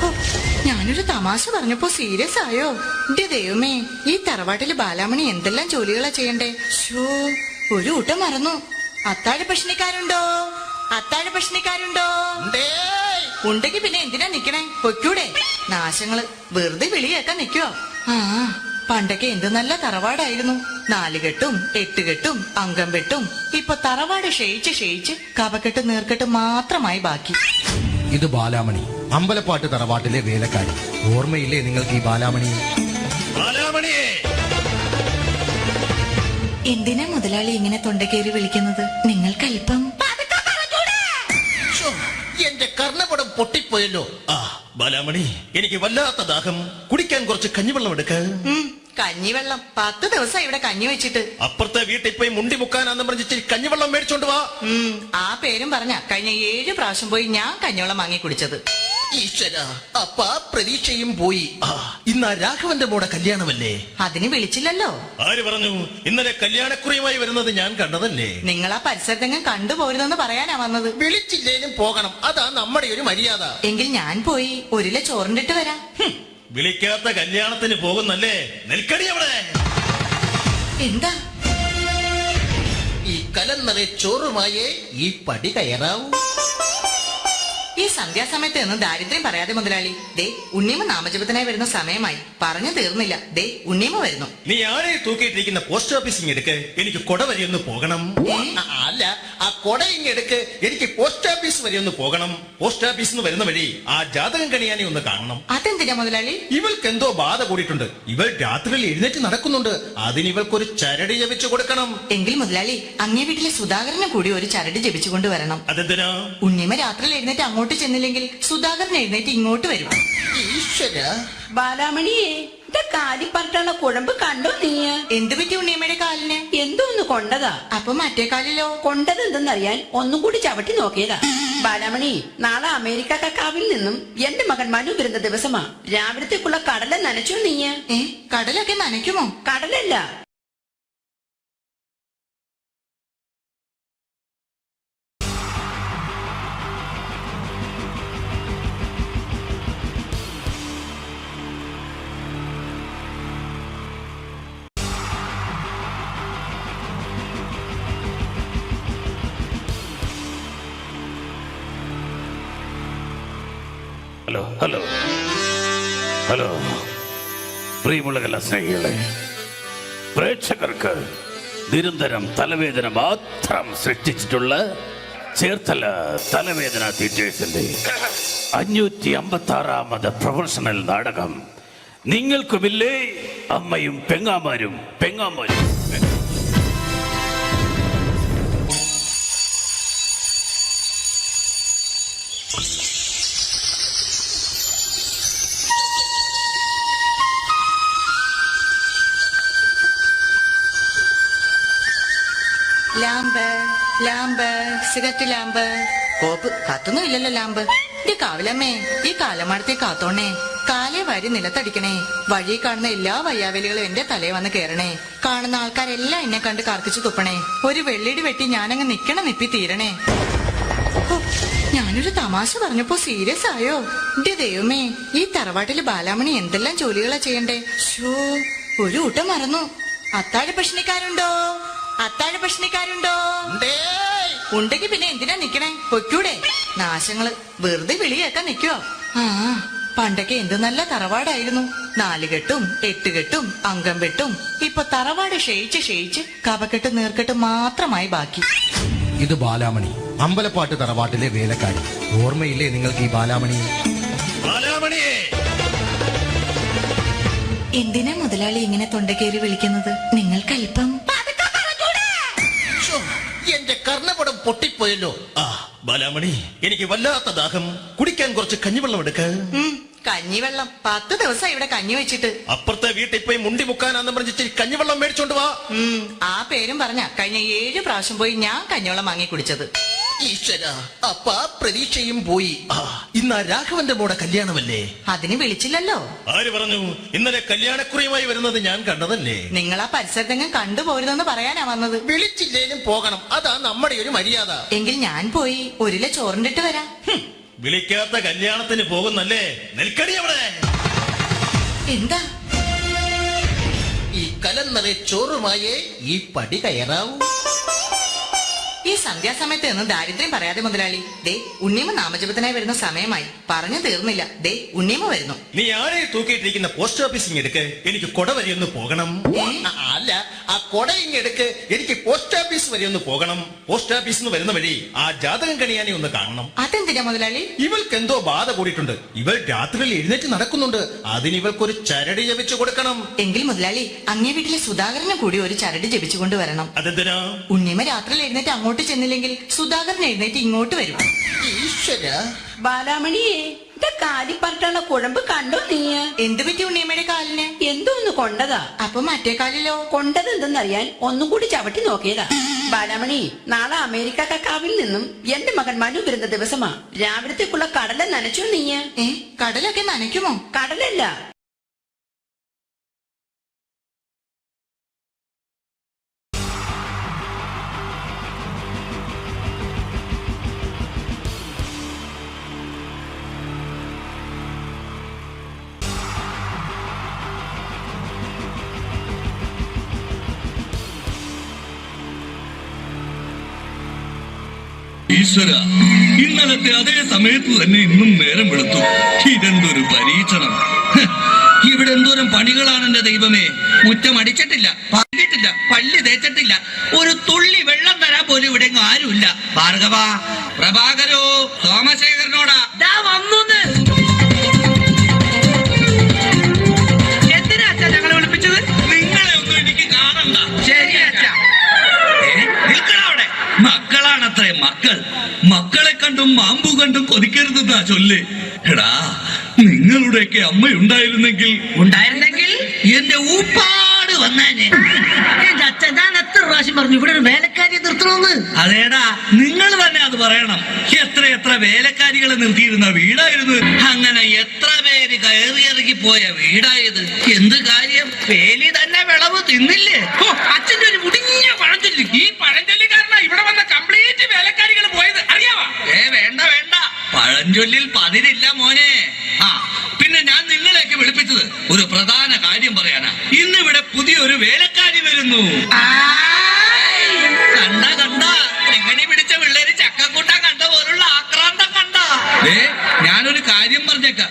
ഹോ, ഞാനൊരു തമാശ പറഞ്ഞപ്പോ സീരിയസ് ആയോ? എന്റെ ദൈവമേ, ഈ തറവാട്ടില് ബാലാമണി എന്തെല്ലാം ജോലികളാ ചെയ്യണ്ടേ. ഷോ, ഒരു ഊട്ടം മറന്നു. അത്താഴ ഭക്ഷണിക്കാരുണ്ടോ? അത്താഴ ഭക്ഷണിക്കാരുണ്ടോ? ഉണ്ടെങ്കി പിന്നെ എന്തിനാ നിക്കണേ? പൊയ്ക്കൂടെ? നാശങ്ങള് വെറുതെ വിളിയേക്കാൻ നിക്കോ? ആ, പണ്ടൊക്കെ എന്ത് നല്ല തറവാടായിരുന്നു. 4 കെട്ടും 8 കെട്ടും അംഗം വെട്ടും. ഇപ്പൊ തറവാട് ക്ഷയിച്ച് കപക്കെട്ടും നീർക്കെട്ടും മാത്രമായി ബാക്കി. ഇത് ബാലാമണി, അമ്പലപ്പാട്ട് തറവാട്ടിലെ വേലക്കാരി. ഓർമ്മയില്ലേ നിങ്ങൾക്ക് ഈ ബാലാമണി? എന്തിനാ മുതലാളി ഇങ്ങനെ തൊണ്ടക്കേറി വിളിക്കുന്നത്? നിങ്ങൾക്കല്പം എന്റെ കർണപടം പൊട്ടിപ്പോയല്ലോ. ആ ബാലാമണി, എനിക്ക് വല്ലാത്ത ദാഹം. കുടിക്കാൻ കുറച്ച് കഞ്ഞിവെള്ളം എടുക്ക. കഞ്ഞിവെള്ളം 10 ദിവസം ഇവിടെ കഞ്ഞി വെച്ചിട്ട്. അപ്പുറത്തെ വീട്ടിൽ പോയി മുണ്ടി മുക്കാനാന്ന് പറഞ്ഞിട്ട് കഞ്ഞിവെള്ളം മേടിച്ചോണ്ട് വാ. ആ പേരും പറഞ്ഞ കഴിഞ്ഞ 7 പ്രാവശ്യം പോയി ഞാൻ കഞ്ഞിവെള്ളം വാങ്ങി കുടിച്ചത്. ഈശ്വര, അപ്പ പ്രതീക്ഷയും പോയി. ഇന്ന് ആ രാഘവന്റെ മോടെ കല്യാണമല്ലേ? അതിന് വിളിച്ചില്ലല്ലോ. ആര് പറഞ്ഞു? ഇന്നലെ കല്യാണക്കുറിയുമായി വരുന്നത് ഞാൻ കണ്ടതല്ലേ. നിങ്ങൾ ആ പരിസരത്തെങ്ങും കണ്ടുപോരുതെന്ന് പറയാനാ വന്നത്. വിളിച്ചില്ലേലും പോകണം, അതാ നമ്മുടെ ഒരു മര്യാദ. എങ്കിൽ ഞാൻ പോയി 1 കിലോ ചോറിണ്ടിട്ട് വരാം. വിളിക്കാത്ത കല്യാണത്തിന് പോകുന്നല്ലേ? നിൽക്കടി അവിടെ. എന്താ? ഈ കലന്നറെ ചോറുമായേ ഈ പടി കയറാവൂ. ഈ സന്ധ്യാസമയത്ത് നിന്ന് ദാരിദ്ര്യം പറയാതെ മുതലാളി. ദേ, ഉണ്ണിയമ്മ നാമജപത്തിനായി വരുന്ന സമയമായി. പറഞ്ഞു തീർന്നില്ല. ദേ, ഉണ്ണിയമ്മ വരുന്നു. നീ ആരെ തൂക്കിയിട്ടിരിക്കുന്ന പോസ്റ്റ് ഓഫീസിങ് എടുക്ക്, എനിക്ക് കൊട വരെ ഒന്ന് പോകണം. അല്ല, ആ കൊട ഇങ്ങെടുക്ക്, എനിക്ക് പോസ്റ്റ് ഓഫീസ് വരെ ഒന്ന് പോകണം. പോസ്റ്റ് ഓഫീസിൽ വരുന്ന വഴി ആ ജാതകം കണിയാനെ ഒന്ന് കാണണം. അതെന്തിനാ മുതലാളി? ഇവൾക്ക് എന്തോ ബാധ കൂടിയിട്ടുണ്ട്. ഇവൾ രാത്രിയിൽ എഴുന്നേറ്റ് നടക്കുന്നുണ്ട്. അതിന് ഇവൾക്കൊരു ചരട് ജപിച്ചു കൊടുക്കണം. എങ്കിൽ മുതലാളി, അങ്ങേ വീട്ടിലെ സുധാകരനെ കൂടി ഒരു ചരട് ജപിച്ചുകൊണ്ട് വരണം. അതെന്തിനാ? ഉണ്ണിയമ്മ രാത്രിയിൽ എഴുന്നേറ്റ് അങ്ങോട്ട് ചെന്നില്ലെങ്കിൽ സുധാകരൻ എഴുന്നേറ്റ് ഇങ്ങോട്ട് വരും. ഈശ്വര. ബാലാമണിയെ, കാലിപ്പറട്ടുള്ള കുഴമ്പ് കണ്ടോ നീ? എന്ത് പറ്റി ഉണ്ണിയമ്മയുടെ കാലിന്? എന്തോന്ന് കൊണ്ടതാ. അപ്പൊ മറ്റേ കാലിലോ? കൊണ്ടത് എന്തെന്നറിയാൻ ഒന്നും കൂടി ചവിട്ടി നോക്കിയതാ. ബാലാമണി, നാളെ അമേരിക്ക കക്കാവിൽ നിന്നും എന്റെ മകൻ മനു വരുന്ന ദിവസമാ. രാവിലത്തേക്കുള്ള കടല നനച്ചോ നീ? കടലൊക്കെ നനയ്ക്കുമോ? കടലല്ല, ഹലോ ഹലോ ഹലോ പ്രിയമുള്ള കലാസ്നേഹികളെ, പ്രേക്ഷകർക്ക് നിരന്തരം തലവേദന മാത്രം സൃഷ്ടിച്ചിട്ടുള്ള ചേർത്തല തലവേദന തിയേറ്റേഴ്സിന്റെ 556ാമത് പ്രൊഫഷണൽ നാടകം നിങ്ങൾക്കുമില്ലേ അമ്മയും പെങ്ങാമാരും. ലാമ്പ് ലാമ്പ് സിഗരറ്റ് ലാമ്പ് കോപ്പ് കത്തുന്നും ഇല്ലല്ലോ ലാമ്പ്. എന്റെ കാവിലമ്മേ, ഈ കാലമാടത്തെ കാത്തോണേ. കാലേ വാരി നിലത്തടിക്കണേ. വഴി കാണുന്ന എല്ലാ വയ്യാവലികളും എന്റെ തലയെ വന്ന് കേറണേ. കാണുന്ന ആൾക്കാരെല്ലാം എന്നെ കണ്ട് കർക്കിച്ചു തുപ്പണേ. ഒരു വെള്ളിടി വെട്ടി ഞാനങ്ങ് നിപ്പി തീരണേ. ഹോ, ഞാനൊരു തമാശ പറഞ്ഞപ്പോ സീരിയസ് ആയോ? എന്റെ ദൈവമേ, ഈ തറവാട്ടില് ബാലാമണി എന്തെല്ലാം ജോലികളാ ചെയ്യണ്ടേ. ഷോ, ഒരു ഊട്ടം മറന്നു. അത്താഴ ഭക്ഷണിക്കാരുണ്ടോ? അത്താഴ ഭക്ഷണിക്കാരുണ്ടോ? ഉണ്ടെങ്കി പിന്നെ എന്തിനാ നിക്കണേ? പൊയ്ക്കൂടെ? നാശങ്ങള് വെറുതെ വിളിയേക്കാൻ നിക്കോ? ആ, പണ്ടൊക്കെ എന്ത് നല്ല തറവാടായിരുന്നു. 4 കെട്ടും 8 കെട്ടും അംഗം വെട്ടും. ഇപ്പൊ തറവാട് ക്ഷയിച്ച് കപക്കെട്ടും നീർക്കെട്ടും മാത്രമായി ബാക്കി. ഇത് ബാലാമണി, അമ്പലപ്പാട്ട് തറവാട്ടിലെ വേലക്കാരി. ഓർമ്മയില്ലേ നിങ്ങൾക്ക് ഈ ബാലാമണി? എന്തിനാ മുതലാളി ഇങ്ങനെ തൊണ്ടക്കേറി വിളിക്കുന്നത്? നിങ്ങൾക്കല്പം എന്റെ കർണപടം പൊട്ടിപ്പോയല്ലോ. ആ ബാലാമണി, എനിക്ക് വല്ലാത്ത ദാഹം. കുടിക്കാൻ കുറച്ച് കഞ്ഞിവെള്ളം എടുക്ക. കഞ്ഞിവെള്ളം 10 ദിവസം ഇവിടെ കഞ്ഞി വെച്ചിട്ട്. അപ്പുറത്തെ വീട്ടിൽ പോയി മുണ്ടി മുക്കാനാന്ന് പറഞ്ഞിട്ട് കഞ്ഞിവെള്ളം മേടിച്ചോണ്ട് വാ. ആ പേരും പറഞ്ഞ കഴിഞ്ഞ 7 പ്രാവശ്യം പോയി ഞാൻ കഞ്ഞിവെള്ളം വാങ്ങി കുടിച്ചത്. ഈശ്വര, അപ്പ ആ പ്രതീക്ഷയും പോയി. ഇന്ന് ആ രാഘവന്റെ മോടെ കല്യാണമല്ലേ? അതിന് വിളിച്ചില്ലല്ലോ. ആര് പറഞ്ഞു? ഇന്നലെ കല്യാണക്കുറിയുമായി വരുന്നത് ഞാൻ കണ്ടതല്ലേ. നിങ്ങൾ ആ പരിസരത്തെങ്ങും കണ്ടുപോരുതെന്ന് പറയാനാ വന്നത്. വിളിച്ചില്ലേലും പോകണം, അതാ നമ്മുടെ ഒരു മര്യാദ. എങ്കിൽ ഞാൻ പോയി ഒരു ചോറിണ്ടിട്ട് വരാം. വിളിക്കാത്ത കല്യാണത്തിന് പോകുന്നല്ലേ? നിൽക്കടി അവിടെ. എന്താ? ഈ കലന്നറെ ചോറുമായേ ഈ പടി കയറാവൂ. ഈ സന്ധ്യാസമയത്ത് നിന്ന് ദാരിദ്ര്യം പറയാതെ മുതലാളി. ദേ ഉണ്ണിയമ്മ നാമജപത്തിനായി വരുന്ന സമയമായി. പറഞ്ഞു തീർന്നില്ല. ദേ ഉണ്ണിയമ്മ വരുന്നു. നീ ആരെ തൂക്കിയിട്ടിരിക്കുന്ന പോസ്റ്റ് ഓഫീസിങ് എടുക്ക്, എനിക്ക് കൊട വരെ ഒന്ന് പോകണം. അല്ല, ആ കൊട ഇങ്ങെടുക്ക്, എനിക്ക് പോസ്റ്റ് ഓഫീസ് വരെ ഒന്ന് പോകണം. പോസ്റ്റ് ഓഫീസിൽ നിന്ന് വരുന്ന വഴി ആ ജാതകം കണിയാനെ ഒന്ന് കാണണം. അതെന്തിനാ മുതലാളി? ഇവൾക്ക് എന്തോ ബാധ കൂടിയിട്ടുണ്ട്. ഇവൾ രാത്രിയിൽ എഴുന്നേറ്റ് നടക്കുന്നുണ്ട്. അതിന് ഇവൾക്കൊരു ചരട് ജപിച്ചു കൊടുക്കണം. എങ്കിൽ മുതലാളി അങ്ങേ വീട്ടിലെ സുധാകരനെ കൂടി ഒരു ചരട് ജപിച്ചുകൊണ്ട് വരണം. അതെന്തിനാ? ഉണ്ണിയമ്മ രാത്രിയിൽ എഴുന്നേറ്റ് അങ്ങോട്ട് ചെന്നില്ലെങ്കിൽ സുധാകരൻ എഴുന്നേറ്റ് ഇങ്ങോട്ട് വരും. ഈശ്വര. ബാലാമണിയെ കാലി പറഞ്ഞുള്ള കുഴമ്പ് കണ്ടോ നീ? എന്ത് പറ്റി ഉണ്ണിയമ്മയുടെ കാലിന്? എന്തോന്ന് കൊണ്ടതാ? അപ്പൊ മറ്റേ കാലിലോ? കൊണ്ടത് എന്തെന്നറിയാൻ ഒന്നും കൂടി ചവിട്ടി നോക്കിയതാ. ബാലാമണി, നാളെ അമേരിക്കക്കാവിൽ നിന്നും എന്റെ മകൻ മനു വരുന്ന ദിവസമാ. രാവിലത്തേക്കുള്ള കടല നനച്ചോ നീ? കടലൊക്കെ നനയ്ക്കുമോ? കടലല്ല, ഈശ്വര, ഇന്നലത്തെ അതേ സമയത്ത് തന്നെ ഇന്നും നേരം വെളുത്തു. ഇതെന്തൊരു പരീക്ഷണം! ഇവിടെ എന്തോരം പണികളാണ് എന്റെ ദൈവമേ. മുറ്റം അടിച്ചിട്ടില്ല, പറഞ്ഞിട്ടില്ല, പള്ളി തേച്ചിട്ടില്ല, ഒരു തുള്ളി വെള്ളം തരാൻ പോലും ഇവിടെ ആരുമില്ല. ഭാർഗവ, പ്രഭാകരോ, സോമശേഖരനോടാ വന്നോന്ന്. എന്തിനാ അച്ഛാ ഞങ്ങളെ വിളിപ്പിച്ചത്? നിങ്ങളെ ഒന്നും എനിക്ക് കാണണ്ട. ശരി അച്ഛാ. നിൽക്കണവിടെ. മക്കളാണത്രേ മക്കൾ. മക്കളെ കണ്ടും മാമ്പു കണ്ടും കൊതിക്കരുതെന്നാ ചൊല്ല്. എടാ, നിങ്ങളുടെയൊക്കെ അമ്മയുണ്ടായിരുന്നെങ്കിൽ എന്റെ ഊപ്പാട് വന്നേനെ. അച്ഛൻ ഞാൻ എത്ര പ്രാവശ്യം പറഞ്ഞു ഇവിടെ ഒരു വേലക്കാരിയെ നിർത്തണമെന്ന്. അതേടാ, നിങ്ങൾ തന്നെ അത് പറയണം. എത്ര വേലക്കാരികളെ നിർത്തിയിരുന്ന വീടായിരുന്നു. അങ്ങനെ എത്ര പേര് കയറിയിറങ്ങി പോയ വീടായത്. എന്ത് കാര്യം? വേലി തന്നെ വിളവ് തിന്നില്ലേ? അച്ഛന്റെ ഒരു മുടിഞ്ഞ പഴഞ്ചൊല്ലി. ഈ പഴഞ്ചൊല്ലി കാരണം ഇവിടെ വന്ന കംപ്ലീറ്റ് വേലക്കാരികൾ പോയത് അറിയാവാ? വേണ്ട, പഴഞ്ചൊല്ലിൽ പതിരില്ല മോനെ. പിന്നെ ഞാൻ നിങ്ങളെയൊക്കെ വിളിപ്പിച്ചത് ഒരു പ്രധാന കാര്യം പറയാനാ. ഇന്നിവിടെ പുതിയൊരു വേലക്കാരി വരുന്നു. കണ്ട എങ്ങനെ പിടിച്ച പിള്ളേര് ചക്കക്കൂട്ടം കണ്ട പോലുള്ള ആക്രാന്തം കണ്ട. ഞാനൊരു കാര്യം പറഞ്ഞേക്കാം.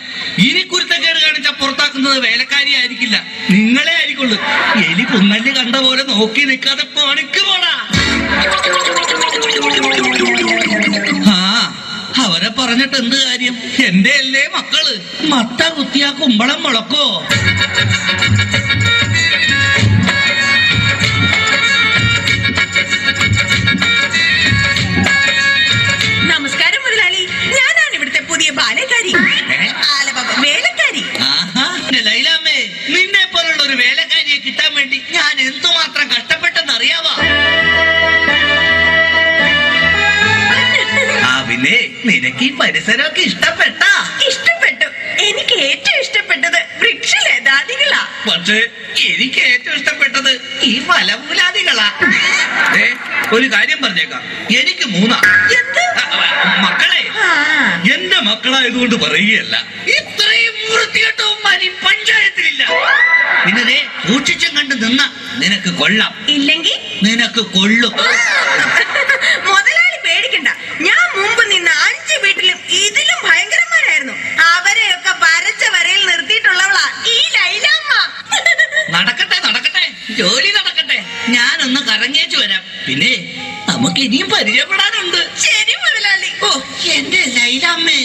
ഇനി കുരുത്തക്കേട് കാണിച്ച പുറത്താക്കുന്നത് വേലക്കാരി ആയിരിക്കില്ല, നിങ്ങളെ ആയിരിക്കുള്ളൂ. എലി കുന്നല് കണ്ട പോലെ നോക്കി നിൽക്കാതെ പണിക്ക് പോടാ. അവരെ പറഞ്ഞിട്ട് എന്ത് കാര്യം? എന്റെ അല്ലേ മക്കള്. മട്ട കുത്തിയാ കുമ്പളം മുളക്കോ? നമസ്കാരം മുതലാളി, ഞാനാണ് ഇവിടുത്തെ പുതിയ ബാലക്കാരി. വേലക്കാരി. ലൈലാമ്മേ, നിന്നെ പോലുള്ള ഒരു വേലക്കാരിയെ കിട്ടാൻ വേണ്ടി ഞാൻ എന്തുമാത്രം കഷ്ടപ്പെട്ടെന്നറിയാവാ? പിന്നെ നിനക്ക് ഈ പരിസരമൊക്കെ ഇഷ്ടപ്പെട്ടു. എനിക്ക് ഏറ്റവും ഇഷ്ടപ്പെട്ടത് വൃക്ഷലതാദികളാ. പക്ഷേ എനിക്ക് ഏറ്റവും ഇഷ്ടപ്പെട്ടത് ഈ ഫലമൂലാദികളാ. ഒരു കാര്യം പറഞ്ഞേക്കാം, എനിക്ക് 3 മക്കളെ. എന്റെ മക്കളായതുകൊണ്ട് പറയുകയല്ല, ഇത്രയും വൃത്തികെട്ടവും പഞ്ചായത്തിലില്ല. പിന്നെ സൂക്ഷിച്ചും കണ്ട് നിന്ന നിനക്ക് കൊള്ളാം, ഇല്ലെങ്കിൽ നിനക്ക് കൊള്ളും. മുതലാളി പേടിക്കണ്ട, ഞാൻ മുമ്പ് നിന്ന 5 വീട്ടിലും ഇതിലും ഭയങ്കരന്മാരായിരുന്നു. അവരെയൊക്കെ വരച്ച വരയിൽ നിർത്തിയിട്ടുള്ളവളാ ഈ ലൈലാമ്മ. നടക്കട്ടെ, ജോലി നടക്കട്ടെ. ഞാനൊന്ന് കറങ്ങിയേച്ചു വരാം. പിന്നെ നമുക്ക് ഇനിയും പരിചയപ്പെടാനുണ്ട്. ശരി മുതലാളി. ഓ, എന്റെ ലൈലാമ്മേ.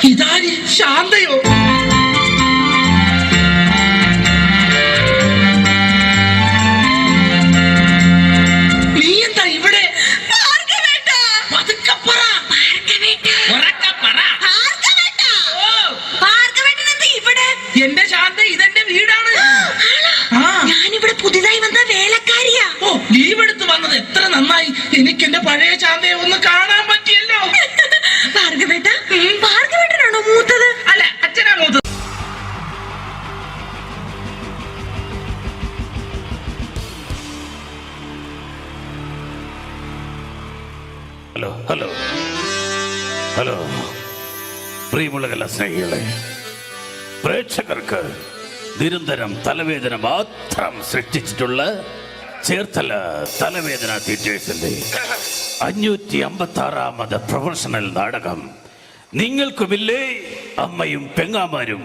ഇതാര്? ശാന്തയോ? നീ എന്താ ഇവിടെ? എന്റെ ശാന്ത ഇതെന്റെ വീടാണ്. ഞാനിവിടെ പുതിയതായി വന്ന വേലക്കാരിയാ. ഓ, ലീവ് എടുത്ത് വന്നത് എത്ര നന്നായി. എനിക്ക് എന്റെ പഴയ ശാന്തയെ ഒന്ന് കാണാൻ പറ്റിയല്ലോ. ഭാർഗവേട്ടനാണോ മൂത്തത്? അല്ല, അച്ഛനാ മൂത്തത്. ഹലോ ഹലോ ഹലോ പ്രിയമുള്ള കലാസ്നേഹികളെ, പ്രേക്ഷകർക്ക് നിരന്തരം തലവേദന മാത്രം സൃഷ്ടിച്ചിട്ടുള്ള ചേർത്തല തലവേദന തിയേറ്റേഴ്സിന്റെ 556ാമത് പ്രൊഫഷണൽ നാടകം നിങ്ങൾക്കുമില്ലേ അമ്മയും പെങ്ങാമാരും.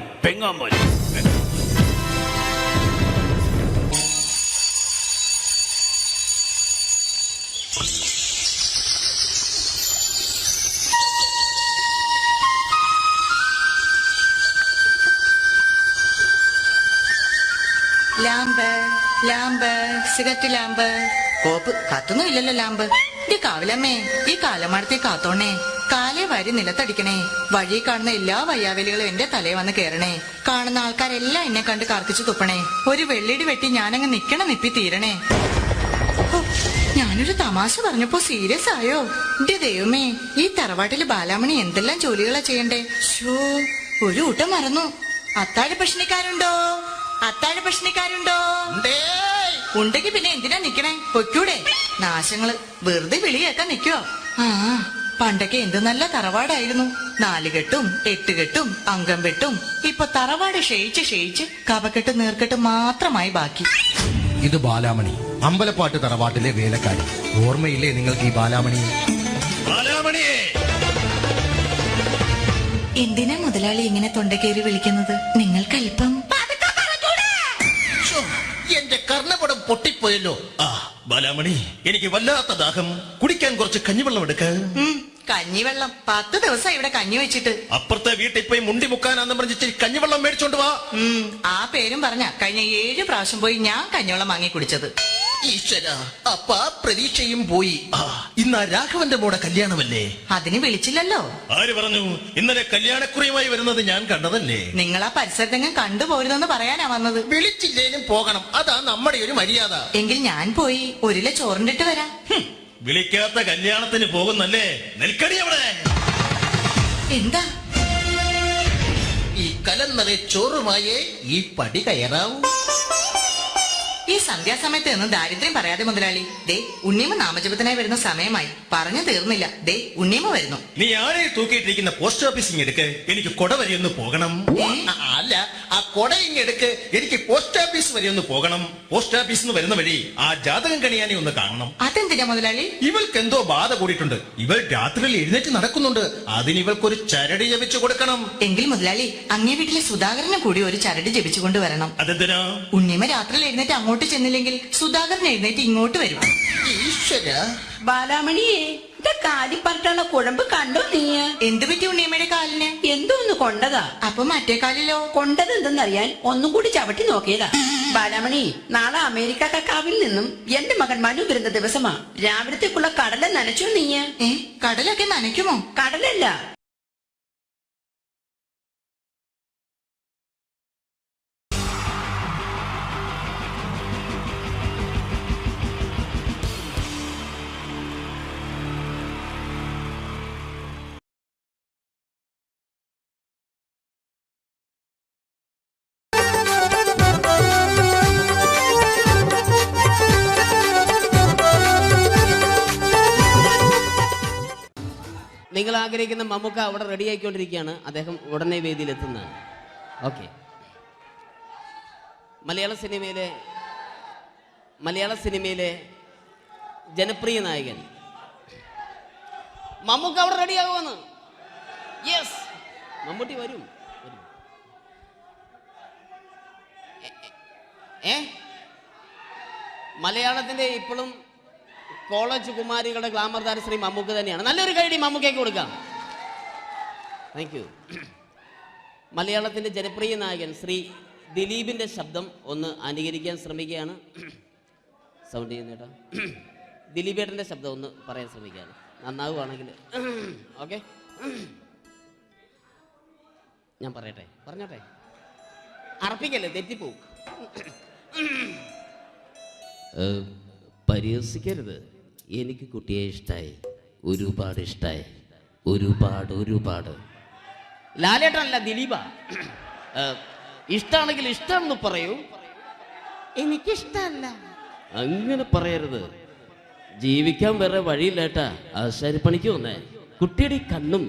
ലാമ്പ് സിഗരറ്റ് ലാമ്പ് കോപ്പ് കത്തുന്നും ഇല്ലല്ലോ ലാമ്പ്. ഈ കാവിലമ്മേ, ഈ കാലമാടത്തെ കാത്തോണേ, കാലേ വാരി നിലത്തടിക്കണേ, വഴി കാണുന്ന എല്ലാ വയ്യാവലികളും എന്റെ തലയെ വന്ന് കേറണേ, കാണുന്ന ആൾക്കാരെല്ലാം എന്നെ കണ്ട് കർക്കിച്ചു തുപ്പണേ, ഒരു വെള്ളിടി വെട്ടി ഞാനങ്ങ് നിപ്പി തീരണേ. ഞാനൊരു തമാശ പറഞ്ഞപ്പോ സീരിയസ് ആയോ? എന്റെ ദൈവമേ, ഈ തറവാട്ടില് ബാലാമണി എന്തെല്ലാം ജോലികളാ ചെയ്യണ്ടേ. ഷോ, ഒരു ഊട്ടം മറന്നു. അത്താഴ പ്രശ്നക്കാരുണ്ടോ? ഉണ്ടെങ്കിൽ പിന്നെ എന്തിനാ നിക്കണേ? പൊയ്ക്കൂടെ? നാശങ്ങള് വെറുതെ വിളി കേൾക്കാൻ നിക്കുവോ? പണ്ടൊക്കെ എന്ത് നല്ല തറവാടായിരുന്നു. 4 കെട്ടും 8 കെട്ടും അംഗം വെട്ടും. ഇപ്പൊ തറവാട് ക്ഷയിച്ച് കപക്കെട്ടും നീർക്കെട്ടും മാത്രമായി ബാക്കി. ഇത് ബാലാമണി, അമ്പലപ്പാട്ട് തറവാട്ടിലെ വേലക്കാരി. ഓർമ്മയില്ലേ നിങ്ങൾക്ക് ഈ ബാലാമണി? എന്തിനാ മുതലാളി ഇങ്ങനെ തൊണ്ടക്കേറി വിളിക്കുന്നത്? നിങ്ങൾക്കല്പം എന്റെ കർണപടം പൊട്ടിപ്പോയല്ലോ. ബാലാമണി, എനിക്ക് വല്ലാത്ത ദാഹം. കുടിക്കാൻ കുറച്ച് കഞ്ഞിവെള്ളം എടുക്ക. കഞ്ഞിവെള്ളം 10 ദിവസം ഇവിടെ കഞ്ഞി വെച്ചിട്ട്. അപ്പുറത്തെ വീട്ടിൽ പോയി മുണ്ടി മുക്കാനാന്ന് പറഞ്ഞിട്ട് കഞ്ഞിവെള്ളം മേടിച്ചോണ്ട് വാ. ആ പേരും പറഞ്ഞ കഴിഞ്ഞ 7 പ്രാവശ്യം പോയി ഞാൻ കഞ്ഞിവെള്ളം വാങ്ങി കുടിച്ചത്. ഈശ്വര, അപ്പ പ്രതീക്ഷയും പോയി. ഇന്ന് രാഘവന്റെ മോടെ കല്യാണമല്ലേ? അതിന് വിളിച്ചില്ലല്ലോ. ആര് പറഞ്ഞു? ഇന്നലെ കല്യാണക്കുറിയുമായി വരുന്നത് ഞാൻ കണ്ടതല്ലേ. നിങ്ങൾ ആ പരിസരത്തെങ്ങും കണ്ടുപോരുതെന്ന് പറയാനാ വന്നത്. വിളിച്ചില്ലേലും പോകണം, അതാ നമ്മുടെ ഒരു മര്യാദ. എങ്കിൽ ഞാൻ പോയി 1 കിലോ ചോറിണ്ടിട്ട് വരാം. വിളിക്കാത്ത കല്യാണത്തിന് പോകുന്നല്ലേ? നിൽക്കടി അവിടെ. എന്താ? ഈ കലന്നറെ ചോറുമായേ ഈ പടി കയറാവൂ. ഈ സന്ധ്യാസമയത്ത് നിന്ന് ദാരിദ്ര്യം പറയാതെ മുതലാളി. ദേ, ഉണ്ണിയമ്മ നാമജപത്തിനായി വരുന്ന സമയമായി. പറഞ്ഞു തീർന്നില്ല. ദേ, ഉണ്ണിയമ്മ വരുന്നു. നീ ആരെ തൂക്കിയിട്ടിരിക്കുന്ന പോസ്റ്റ് ഓഫീസിങ് എടുക്ക്, എനിക്ക് കൊട വരെ ഒന്ന് പോകണം. അല്ല, ആ കൊട ഇങ്ങെടുക്ക്, എനിക്ക് പോസ്റ്റ് ഓഫീസ് വരെ ഒന്ന് പോകണം. പോസ്റ്റ് ഓഫീസിൽ നിന്ന് വരുന്ന വഴി ആ ജാതകം കണിയാനെ ഒന്ന് കാണണം. അതെന്തിനാ മുതലാളി? ഇവൾക്ക് എന്തോ ബാധ കൂടിയിട്ടുണ്ട്. ഇവൾ രാത്രിയിൽ എഴുന്നേറ്റ് നടക്കുന്നുണ്ട്. അതിന് ഇവൾക്കൊരു ചരട് ജപിച്ചു കൊടുക്കണം. എങ്കിൽ മുതലാളി, അങ്ങേ വീട്ടിലെ സുധാകരനെ കൂടി ഒരു ചരട് ജപിച്ചു കൊണ്ടുവരണം. അതെന്തിനാ? ഉണ്ണിയമ്മ രാത്രിയിൽ എഴുന്നേറ്റ് അങ്ങോട്ട് ചെന്നില്ലെങ്കിൽ സുധാകരൻ എഴുന്നേറ്റ് ഇങ്ങോട്ട് വരും. ഈശ്വര. ബാലാമണിയെ, കാലിപ്പറട്ടുള്ള കുഴമ്പ് കണ്ടോ നീ? എന്ത് പറ്റി ഉണ്ണിയമ്മയുടെ കാലിന്? എന്തോന്ന് കൊണ്ടതാ? അപ്പൊ മറ്റേ കാലിലോ? കൊണ്ടത് എന്തെന്നറിയാൻ ഒന്നും കൂടി ചവിട്ടി നോക്കിയതാ. ബാലാമണി, നാളെ അമേരിക്കക്കാവിൽ നിന്നും എന്റെ മകൻ മനു വരുന്ന ദിവസമാ. രാവിലത്തേക്കുള്ള കടല നനച്ചോ നീ? കടലൊക്കെ നനയ്ക്കുമോ? കടലല്ല, നിങ്ങൾ ആഗ്രഹിക്കുന്ന മമ്മൂക്ക അവിടെ റെഡി ആയിക്കൊണ്ടിരിക്കുകയാണ്. അദ്ദേഹം ഉടനെ വേദിയിലെത്തുന്നതാണ്. ഓക്കെ. മലയാള സിനിമയിലെ ജനപ്രിയ നായകൻ മമ്മൂക്ക അവിടെ റെഡിയാകുമെന്ന്. യെസ്, മമ്മൂട്ടി വരും. മലയാളത്തിന്റെ ഇപ്പോഴും കോളേജ് കുമാരികളുടെ ഗ്ലാമർ താരം ശ്രീ മമ്മൂക്ക തന്നെയാണ്. നല്ലൊരു കൈഡി മമ്മൂക്കയ്ക്ക് കൊടുക്കാം. Thank you. മലയാളത്തിന്റെ ജനപ്രിയ നായകൻ ശ്രീ ദിലീപിന്റെ ശബ്ദം ഒന്ന് അനുകരിക്കാൻ ശ്രമിക്കുകയാണ്. സൗണ്ട് ചെയ്യുന്നേട്ടാ. ദിലീപേട്ടന്റെ ശബ്ദം ഒന്ന് പറയാൻ ശ്രമിക്കുകയാണ്. നന്നാവുകയാണെങ്കിൽ ഓക്കെ. ഞാൻ പറഞ്ഞോട്ടെ. അർപ്പിക്കല്ലേ, തെറ്റിപ്പോവും. പരിഹസിക്കരുത്, എനിക്ക് കുട്ടിയെ ഇഷ്ടമായി, ഒരുപാട് ഇഷ്ടമായി, ഒരുപാട്. ലാലേട്ടനല്ല, ദിലീപ. ഇഷ്ടമാണെങ്കിൽ ഇഷ്ടമെന്ന് പറയൂ, എനിക്കിഷ്ടമല്ല അങ്ങനെ പറയരുത്. ജീവിക്കാൻ വേറെ വഴിയില്ലേട്ടാ. ആശാരിപ്പണിക്ക് വന്നേ. കുട്ടിയുടെ ഈ കണ്ണും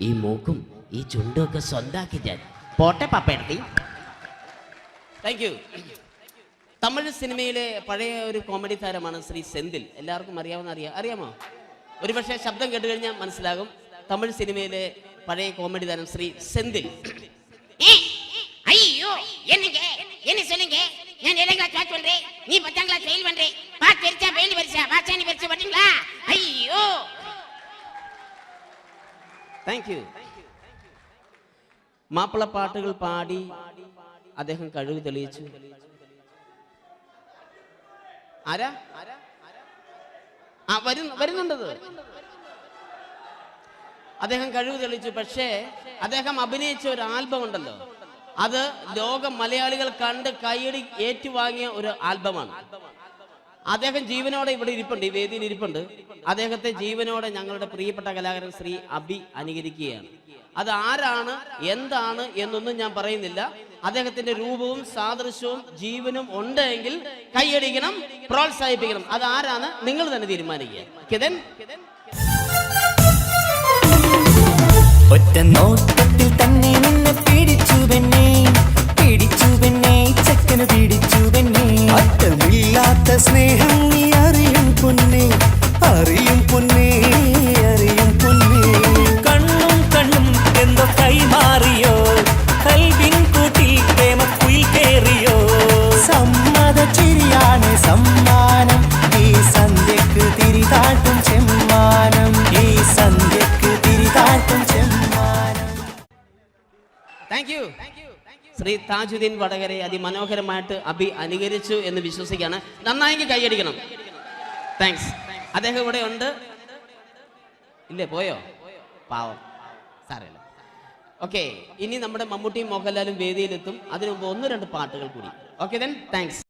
ഈ മൂക്കും ഈ ചുണ്ടും ഒക്കെ സ്വന്താക്കി ഞാൻ. പോട്ടെ പാപ്പയെടുത്തി. Thank you. തമിഴ് സിനിമയിലെ പഴയ ഒരു കോമഡി താരമാണ് ശ്രീ സെന്തിൽ. എല്ലാവർക്കും അറിയാമോ? ഒരുപക്ഷെ ശബ്ദം കേട്ട് കഴിഞ്ഞാൽ മനസ്സിലാകും. തമിഴ് സിനിമയിലെ പഴയ കോമഡി താരം ശ്രീ സെന്തിൽ. ஐயோ என்னங்க என்ன சொல்லுங்க, நான் 7ாம் கிளாஸ் பாஸ் பண்றேன், நீ 10ஆம் கிளாஸ் ஃபெயில் பண்றே, பாஸ் தெரிச்சா ஃபெயில் பரிசா பாசானி பரிசா வரீங்களா? ஐயோ. Thank you. മാപ്പിള പാട്ടുകൾ പാടി അദ്ദേഹം കഴിവ് തെളിയിച്ചു. ആരാ വരുന്നുണ്ടത്? അദ്ദേഹം കഴിവ് തെളിയിച്ചു. പക്ഷേ അദ്ദേഹം അഭിനയിച്ച ഒരു ആൽബം ഉണ്ടല്ലോ, അത് ലോക മലയാളികൾ കണ്ട് കൈയടി ഏറ്റുവാങ്ങിയ ഒരു ആൽബമാണ്. അദ്ദേഹം ജീവനോടെ ഇവിടെ ഇരിപ്പുണ്ട്, ഈ വേദിയിൽ ഇരിപ്പുണ്ട്. അദ്ദേഹത്തെ ജീവനോടെ ഞങ്ങളുടെ പ്രിയപ്പെട്ട കലാകാരൻ ശ്രീ അബി അനുകരിക്കുകയാണ്. അത് ആരാണ് എന്താണ് എന്നൊന്നും ഞാൻ പറയുന്നില്ല. അദ്ദേഹത്തിന്റെ രൂപവും സാദൃശ്യവും ജീവനും ഉണ്ടെങ്കിൽ കൈയടിക്കണം, പ്രോത്സാഹിപ്പിക്കണം. അത് ആരാണ് നിങ്ങൾ തന്നെ തീരുമാനിക്കുക. കിതൻ ഒറ്റ നോട്ടത്തിൽ തന്നെ നിന്നെ പിടിച്ചു പെണ്ണേ ചക്കന് പിടിച്ചു പെണ്ണേ. അറ്റമില്ലാത്ത സ്നേഹം നീ അറിയും പൊന്നേ. കണ്ണും എന്തോ കൈമാറിയോ, കൽവിൻ കൂട്ടിൽ പ്രേമക്കുയിൽ കേറിയോ. സമ്മത ചിരിയാണ് സമ്മാനം, ഈ സന്ധ്യക്ക് തിരിതാട്ടും ചെമ്മാനം. Thank you. ശ്രീ താജുദ്ദീൻ വടകരെ അതിമനോഹരമായിട്ട് അബി അനുകരിച്ചു എന്ന് വിശ്വസിക്കുകയാണ്. നന്നായെങ്കിൽ കൈയടിക്കണം. താങ്ക്സ്. അദ്ദേഹം ഇവിടെ ഉണ്ട്. ഇല്ലേ, പോയോ? പാവം, സാരമില്ല. ഓക്കെ, ഇനി നമ്മുടെ മമ്മൂട്ടിയും മോഹൻലാലും വേദിയിലെത്തും. അതിനു മുമ്പ് 1-2 പാട്ടുകൾ കൂടി. Okay then, thanks.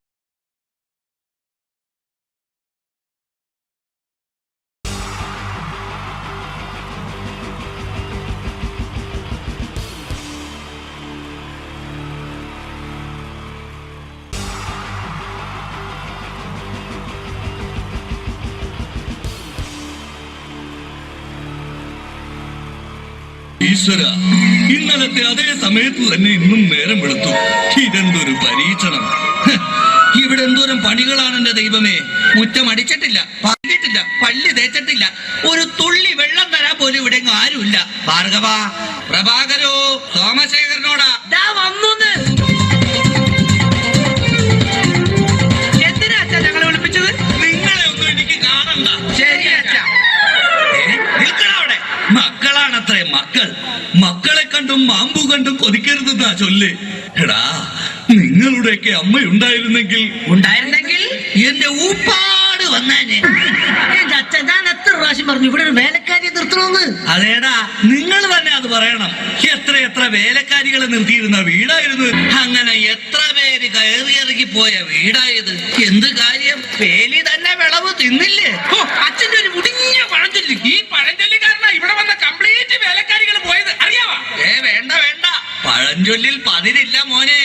ഈശ്വര, ഇന്നലത്തെ അതേ സമയത്ത് തന്നെ ഇന്നും നേരം വെളുത്തു. ഇതെന്തൊരു പരീക്ഷണം! ഇവിടെ എന്തോരം പണികളാണ് എന്റെ ദൈവമേ. മുറ്റം അടിച്ചിട്ടില്ല, പറഞ്ഞിട്ടില്ല, പള്ളി തേച്ചിട്ടില്ല, ഒരു തുള്ളി വെള്ളം തരാൻ പോലും ഇവിടെ ആരുമില്ല. ഭാർഗവ, പ്രഭാകരോ, സോമശേഖരനോടാ എന്തിനാ ഞങ്ങളെ വിളിപ്പിച്ചത്? നിങ്ങളെ ഒന്നും എനിക്ക് കാണണ്ട. ശരിയാച്ചാ. നിൽക്കണവിടെ. മക്കളാണത്രേ മക്കളെ കണ്ടും മാമ്പു കണ്ടും കൊതിക്കരുതെന്നാ ചൊല്ല്. എടാ, നിങ്ങളുടെയൊക്കെ അമ്മയുണ്ടായിരുന്നെങ്കിൽ എന്റെ ഊപ്പാട് വന്നേനെ. അച്ഛൻ ഞാൻ എത്ര പ്രാവശ്യം പറഞ്ഞു ഇവിടെ ഒരു വേലക്കാരിയെ നിർത്തണമെന്ന്. അതേടാ, നിങ്ങൾ തന്നെ അത് പറയണം. എത്ര വേലക്കാരികളെ നിർത്തിയിരുന്ന വീടായിരുന്നു. അങ്ങനെ എത്ര പേര് കയറിയിറങ്ങി പോയ വീടായത്. എന്ത് കാര്യം, വേലി തന്നെ വിളവ് തിന്നില്ലേ? അച്ഛന്റെ ഒരു മുടിഞ്ഞ പഴഞ്ചൊല്ലി. ഈ പഴഞ്ചൊല്ലിക്കാരനാ ഇവിടെ വന്ന കംപ്ലീറ്റ് വേലക്കാരികൾ പോയത്, അറിയാവാ? വേണ്ട, പഴഞ്ചൊല്ലിൽ പതിരില്ല മോനെ.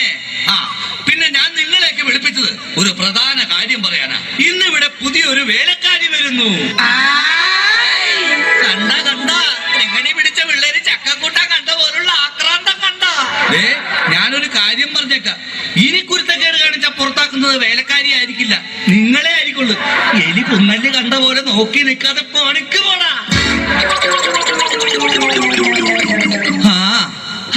പിന്നെ ഞാൻ നിങ്ങളെയൊക്കെ വിളിപ്പിച്ചത് ഒരു പ്രധാന കാര്യം പറയാനാ. ഇന്നിവിടെ പുതിയൊരു വേലക്കാരി വരുന്നു. കണ്ട എങ്ങനെ പിടിച്ച പിള്ളേര് ചക്കക്കൂട്ടാൻ കണ്ട പോലുള്ള ആക്രാന്തം കണ്ട. ഞാനൊരു കാര്യം പറഞ്ഞേക്കാം, ഇനി കുരുത്തക്കേട് കാണിച്ച പുറത്താക്കുന്നത് വേലക്കാരി ആയിരിക്കില്ല, നിങ്ങളെ ആയിരിക്കുള്ളൂ. എലി പുന്നല് കണ്ട പോലെ നോക്കി നിൽക്കാതെ പണിക്ക് പോടാ.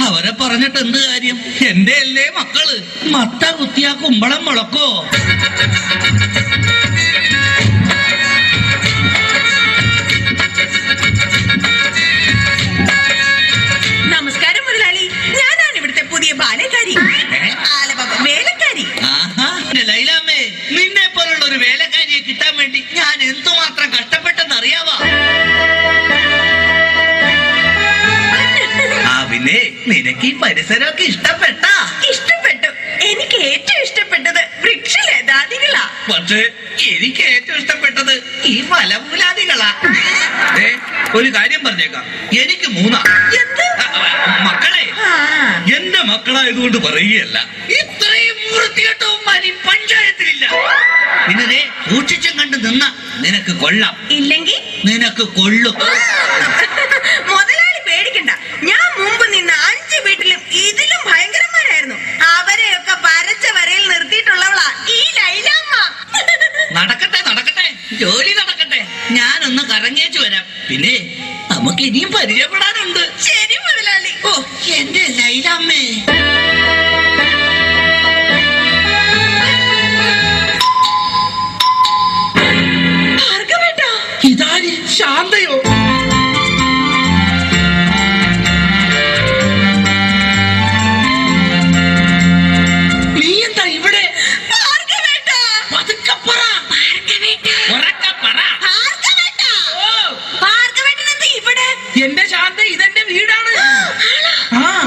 അവരെ പറഞ്ഞിട്ട് എന്ത് കാര്യം? എന്റെ അല്ലേ മക്കള്. മത്ത കുത്തിയാ കുമ്പളം മുളക്കോ? നമസ്കാരം മുതലാളി, ഞാനാണ് ഇവിടുത്തെ പുതിയ ബാലക്കാരി, വേലക്കാരി. ലൈലാമ്മേ, നിന്നെ പോലുള്ള ഒരു വേലക്കാരിയെ കിട്ടാൻ വേണ്ടി ഞാൻ എന്തുമാത്രം കഷ്ടപ്പെട്ടെന്ന് അറിയാവാ? പിന്നെ നിനക്ക് ഈ പരിസരമൊക്കെ ഇഷ്ടപ്പെട്ടു. പക്ഷേ എനിക്ക് ഏറ്റവും ഇഷ്ടപ്പെട്ടത് ഈ മലമൂലാദികളാ. ഒരു കാര്യം പറഞ്ഞേക്കാം, എനിക്ക് 3 മക്കളെ. എന്റെ മക്കളായതുകൊണ്ട് പറയുകയല്ല, ഇത്രയും വൃത്തികെട്ടവന്മാർ ഈ പഞ്ചായത്തിലില്ല. പിന്നെ സൂക്ഷിച്ചും കണ്ട് നിന്ന നിനക്ക് കൊള്ളാം, ഇല്ലെങ്കിൽ നിനക്ക് കൊള്ളും. മുതലാളി പേടിക്കണ്ട, ഞാൻ മുമ്പ് നിന്ന 5 വീട്ടിലും ഇതിലും ഭയങ്കരന്മാരായിരുന്നു. അവരെയൊക്കെ വരച്ച വരയിൽ നിർത്തിയിട്ടുള്ളവളാ ഈ ലൈലാമ്മ. നടക്കട്ടെ നടക്കട്ടെ, ജോലി നടക്കട്ടെ. ഞാനൊന്ന് കറങ്ങിയേച്ചു വരാം. പിന്നെ നമുക്ക് ഇനിയും പരിചയപ്പെടാനുണ്ട്. ശരി മുതലാളി. ഓ എന്റെ ലൈലാമ്മേ. ഇതാര്? ശാന്തയോ? നീ എന്താ ഇവിടെ? എന്റെ ശാന്ത, ഇതെന്റെ വീടാണ്.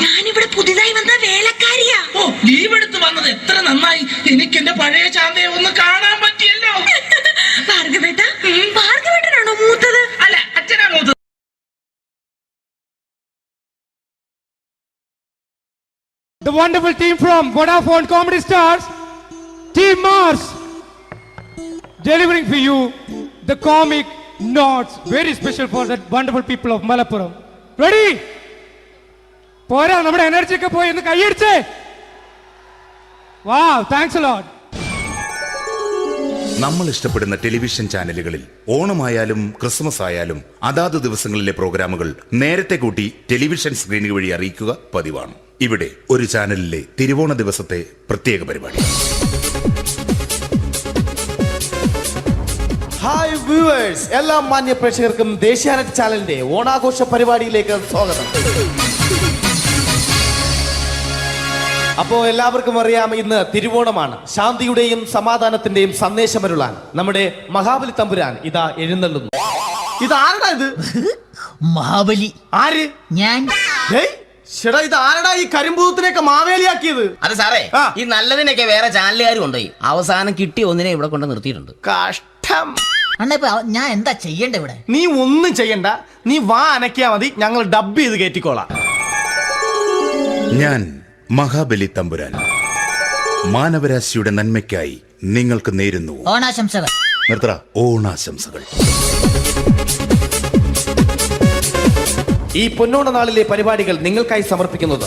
ഞാനിവിടെ പുതിയതായി വന്ന വേലക്കാരിയാ. ഓ, ലീവ് എടുത്ത് വന്നത് എത്ര നന്നായി. എനിക്ക് എന്റെ പഴയ ശാന്തയെ ഒന്ന് കാണാൻ പറ്റിയല്ലോ. ഭാർഗവേട്ടനാണോ മൂത്തത്? അല്ല, അച്ഛനാ മൂത്തത്. The wonderful team from Vodafone Comedy Stars, Team Mars, delivering for you the comic notes, very special for the wonderful people of Malappuram. Ready? പോരാ, നമ്മുടെ എനർജി ഒക്കെ പോയി ഒന്ന് കൈയടിച്ചേ. Wow, thanks a lot. നമ്മൾ ഇഷ്ടപ്പെടുന്ന ടെലിവിഷൻ ചാനലുകളിൽ ഓണമായാലും ക്രിസ്മസ് ആയാലും അതാത് ദിവസങ്ങളിലെ പ്രോഗ്രാമുകൾ നേരത്തെ കൂട്ടി ടെലിവിഷൻ സ്ക്രീനുകൾ വഴി അറിയിക്കുക പതിവാണ്. ഇവിടെ ഒരു ചാനലിലെ തിരുവോണ ദിവസത്തെ പ്രത്യേക പരിപാടി. ഹായ് വ്യൂവേഴ്സ്, എല്ലാ മാന്യ പ്രേക്ഷകർക്കും ദേശീയാനെറ്റ് ചാനലിന്റെ ഓണാഘോഷ പരിപാടിയിലേക്ക് സ്വാഗതം. അപ്പോ എല്ലാവർക്കും അറിയാം, ഇന്ന് തിരുവോണമാണ്. ശാന്തിയുടെയും സമാധാനത്തിന്റെയും സന്ദേശമരുളാൻ നമ്മുടെ മഹാബലി തമ്പുരാൻ ഇതാ എഴുന്നള്ളുന്നു. ഇതാരടാ ഇത്? മഹാബലി. ആര്? ഞാൻ. ചേട്ടാ, ഇത് ആരടാ ഈ കരിമ്പൂത്തിനെയൊക്കെ മാവേലിയാക്കിയത്? അത് സാറേ, ഈ നല്ലതിനൊക്കെ വേറെ ചാനലുകാർ കൊണ്ടുപോയി അവസാനം കിട്ടി ഒന്നിനെ ഇവിടെ കൊണ്ട് നിർത്തിയിട്ടുണ്ട്. കഷ്ടം. അണ്ണാ, ഞാൻ എന്താ ചെയ്യണ്ടേ ഇവിടെ? നീ ഒന്നും ചെയ്യണ്ട, നീ വാ അനക്കിയാ മതി, ഞങ്ങൾ ഡബ് ചെയ്ത് കയറ്റിക്കോളാം. ഞാൻ മഹാബലി തമ്പുരാൻ മാനവരാശിയുടെ നന്മയ്ക്കായി നിങ്ങൾക്ക് നേരുന്നു ഓണാശംസകൾ. നിർത്തറ, ഓണാശംസകൾ. ഈ പൊന്നോണ നാളിലെ പരിപാടികൾ നിങ്ങൾക്കായി സമർപ്പിക്കുന്നത്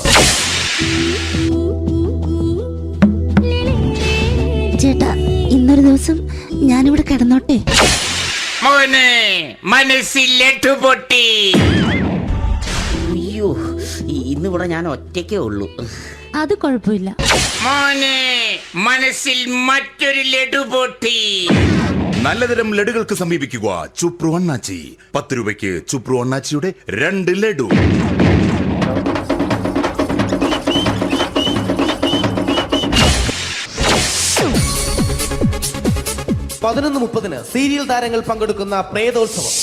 ചേട്ടാ, ഇന്നൊരു ദിവസം ഞാനിവിടെ കിടന്നോട്ടെ? മോനെ മനസ്സിലെട്ടു പൊട്ടി. അയ്യോ, ഇന്നിവിടെ ഞാൻ ഒറ്റയ്ക്കേ ഉള്ളൂ. അത് കുഴപ്പമില്ല. മോനെ മനസ്സിൽ മറ്റൊരു ലഡു പൊട്ടി. നല്ലതരം ലഡുകൾക്ക് സമീപിക്കുക ചുപ്രു അണ്ണാച്ചി. 10 രൂപയ്ക്ക് ചുപ്രു അണ്ണാച്ചിയുടെ 2 ലഡു. (11:30) സീരിയൽ താരങ്ങൾ പങ്കെടുക്കുന്ന പ്രേതോത്സവം.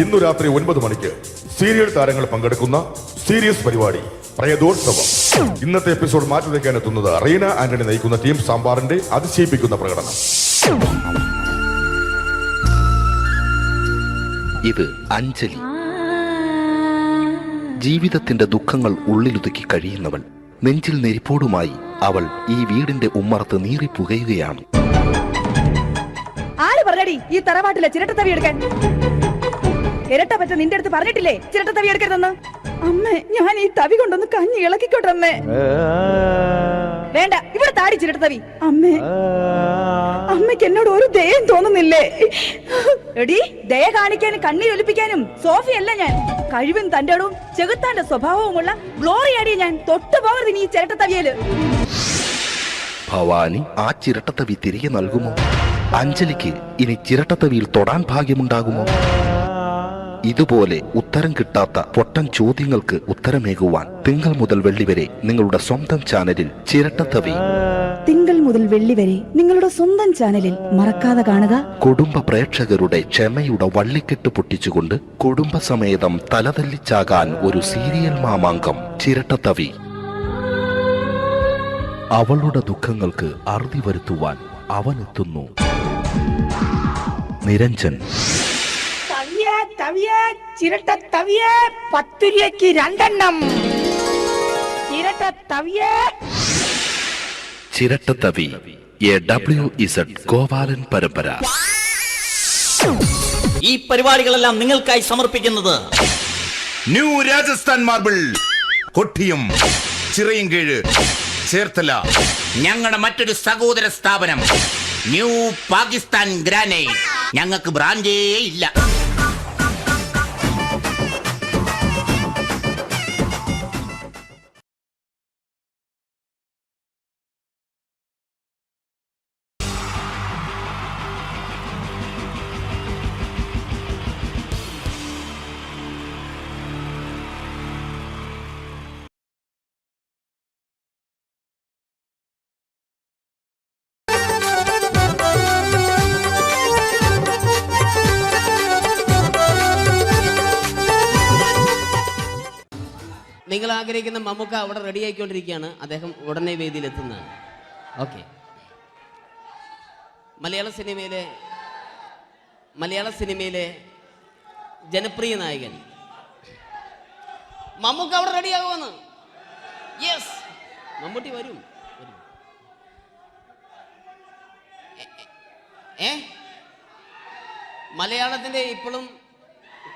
ഇന്നു രാത്രി 9 മണിക്ക് സീരിയൽ താരങ്ങൾ പങ്കെടുക്കുന്ന സീരിയസ് പരിപാടി പ്രേതോത്സവം. ഇന്നത്തെ എപ്പിസോഡ് മാറ്റി വയ്ക്കാൻ എത്തുന്നത് റീന ആന്റണി നയിക്കുന്ന ടീം സാമ്പാറിന്റെ അതിശയിപ്പിക്കുന്ന പ്രകടനം. ഇത് അഞ്ജലി. ജീവിതത്തിന്റെ ദുഃഖങ്ങൾ ഉള്ളിലൊതുക്കി കഴിയുന്നവൾ. നെഞ്ചിൽ നെരിപ്പോടുമായി അവൾ ഈ വീടിന്റെ ഉമ്മറത്ത് നീറി പുകയുകയാണ്. ആര് പറഞ്ഞടി ഈ തറവാട്ടിലെ ചിരട്ടത്തവി എടുക്കാൻ? ഇരട്ട പറ്റ നിന്റെ അടുത്ത് പറഞ്ഞിട്ടില്ലേ ചിരട്ടത്തവി എടുക്കരുതെന്ന്? അമ്മേ, ഞാൻ ഈ തവി കൊണ്ടൊന്ന് കഞ്ഞി ഇളക്കിക്കോട്ടെ അമ്മേ. വേണ്ട, ഇവിടെ താടി ചിരട്ടത്തവി. അമ്മേ, അമ്മയ്ക്ക് എന്നോട് ഒരു ദയം തോന്നുന്നില്ലേ? എടി, ദയ കാണിക്കാനും കണ്ണീരൊലിപ്പിക്കാനും സോഫിയല്ല ഞാൻ. കഴിവും തന്റെടവും ചെകുത്താന്റെ സ്വഭാവവുമുള്ള ഗ്ലോറിയാടിയ ഞാൻ. തൊട്ടു പോകരുത് നീ ചിരട്ടത്തവിയല്. ഭവാനി ആ ചിരട്ടത്തവി തിരികെ നൽകുമോ? അഞ്ജലിക്ക് ഇനി ചിരട്ടത്തവിയിൽ തൊടാൻ ഭാഗ്യമുണ്ടാകുമോ? ഇതുപോലെ ഉത്തരം കിട്ടാത്ത പൊട്ടൻ ചോദ്യങ്ങൾക്ക് ഉത്തരമേകുവാൻ തിങ്കൾ മുതൽ വെള്ളി വരെ നിങ്ങളുടെ സ്വന്തം ചാനലിൽ ചിരട്ടത്തവി. തിങ്കൾ മുതൽ വെള്ളി വരെ നിങ്ങളുടെ സ്വന്തം ചാനലിൽ മറക്കാതെ കാണുക. കുടുംബ പ്രേക്ഷകരുടെ ക്ഷമയുടെ വള്ളിക്കെട്ട് പൊട്ടിച്ചുകൊണ്ട് കുടുംബസമേതം തലതല്ലിച്ചാകാൻ ഒരു സീരിയൽ മാമാങ്കം ചിരട്ടത്തവി. അവളുടെ ദുഃഖങ്ങൾക്ക് അറുതി വരുത്തുവാൻ അവനെത്തുന്നു. നിരഞ്ജൻ. ചിരട്ടത്തവിയെ 10 രൂപയ്ക്ക് 2 എണ്ണം. ചിരട്ടത്തവി WZ ഗോപാലൻ പരമ്പര. ഈ പരിപാടികളെല്ലാം നിങ്ങൾക്കായി സമർപ്പിക്കുന്നത് ന്യൂ രാജസ്ഥാൻ മാർബിൾ, കൊട്ടിയം, ചിറയൻകീഴ്, ചേർത്തല. ഞങ്ങളുടെ മറ്റൊരു സഹോദര സ്ഥാപനം ന്യൂ പാകിസ്ഥാൻ ഗ്രാനൈറ്റ്. ഞങ്ങൾക്ക് ബ്രാൻഡേ ഇല്ല. നിങ്ങൾ ആഗ്രഹിക്കുന്ന മമ്മൂക്ക അവിടെ റെഡി ആയിക്കൊണ്ടിരിക്കുകയാണ്. അദ്ദേഹം ഉടനെ വേദിയിൽ എത്തുന്നതാണ്. ഓക്കെ. മലയാള സിനിമയിലെ ജനപ്രിയ നായകൻ മമ്മൂക്ക അവിടെ റെഡി ആകുമെന്ന്. യെസ്, മമ്മൂട്ടി വരും. മലയാളത്തിന്റെ ഇപ്പോഴും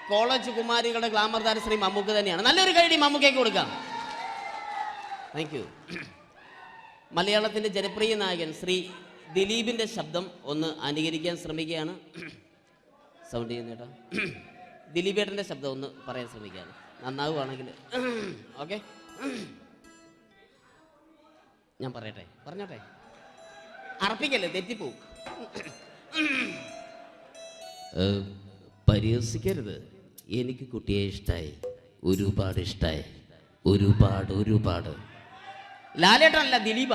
കോളേജ് കുമാരികളുടെ ഗ്ലാമർ താരം ശ്രീ മമ്മൂക്ക തന്നെയാണ്. നല്ലൊരു കൈഡി മമ്മൂക്കയ്ക്ക് കൊടുക്കാം. Thank you. മലയാളത്തിന്റെ ജനപ്രിയ നായകൻ ശ്രീ ദിലീപിന്റെ ശബ്ദം ഒന്ന് അനുകരിക്കാൻ ശ്രമിക്കുകയാണ്. സൗണ്ട് ചെയ്യുന്നേട്ടാ. ദിലീപേട്ടന്റെ ശബ്ദം ഒന്ന് പറയാൻ ശ്രമിക്കുകയാണ്. നന്നാവുകയാണെങ്കിൽ ഓക്കെ. ഞാൻ പറഞ്ഞോട്ടെ. അറപ്പിക്കല്ലേ, തെറ്റിപ്പോവും. പരിഹസിക്കരുത്. എനിക്ക് കുട്ടിയെ ഇഷ്ടമായി, ഒരുപാട് ഇഷ്ടമായി, ഒരുപാട്. ലാലേട്ടനല്ല, ദിലീപ.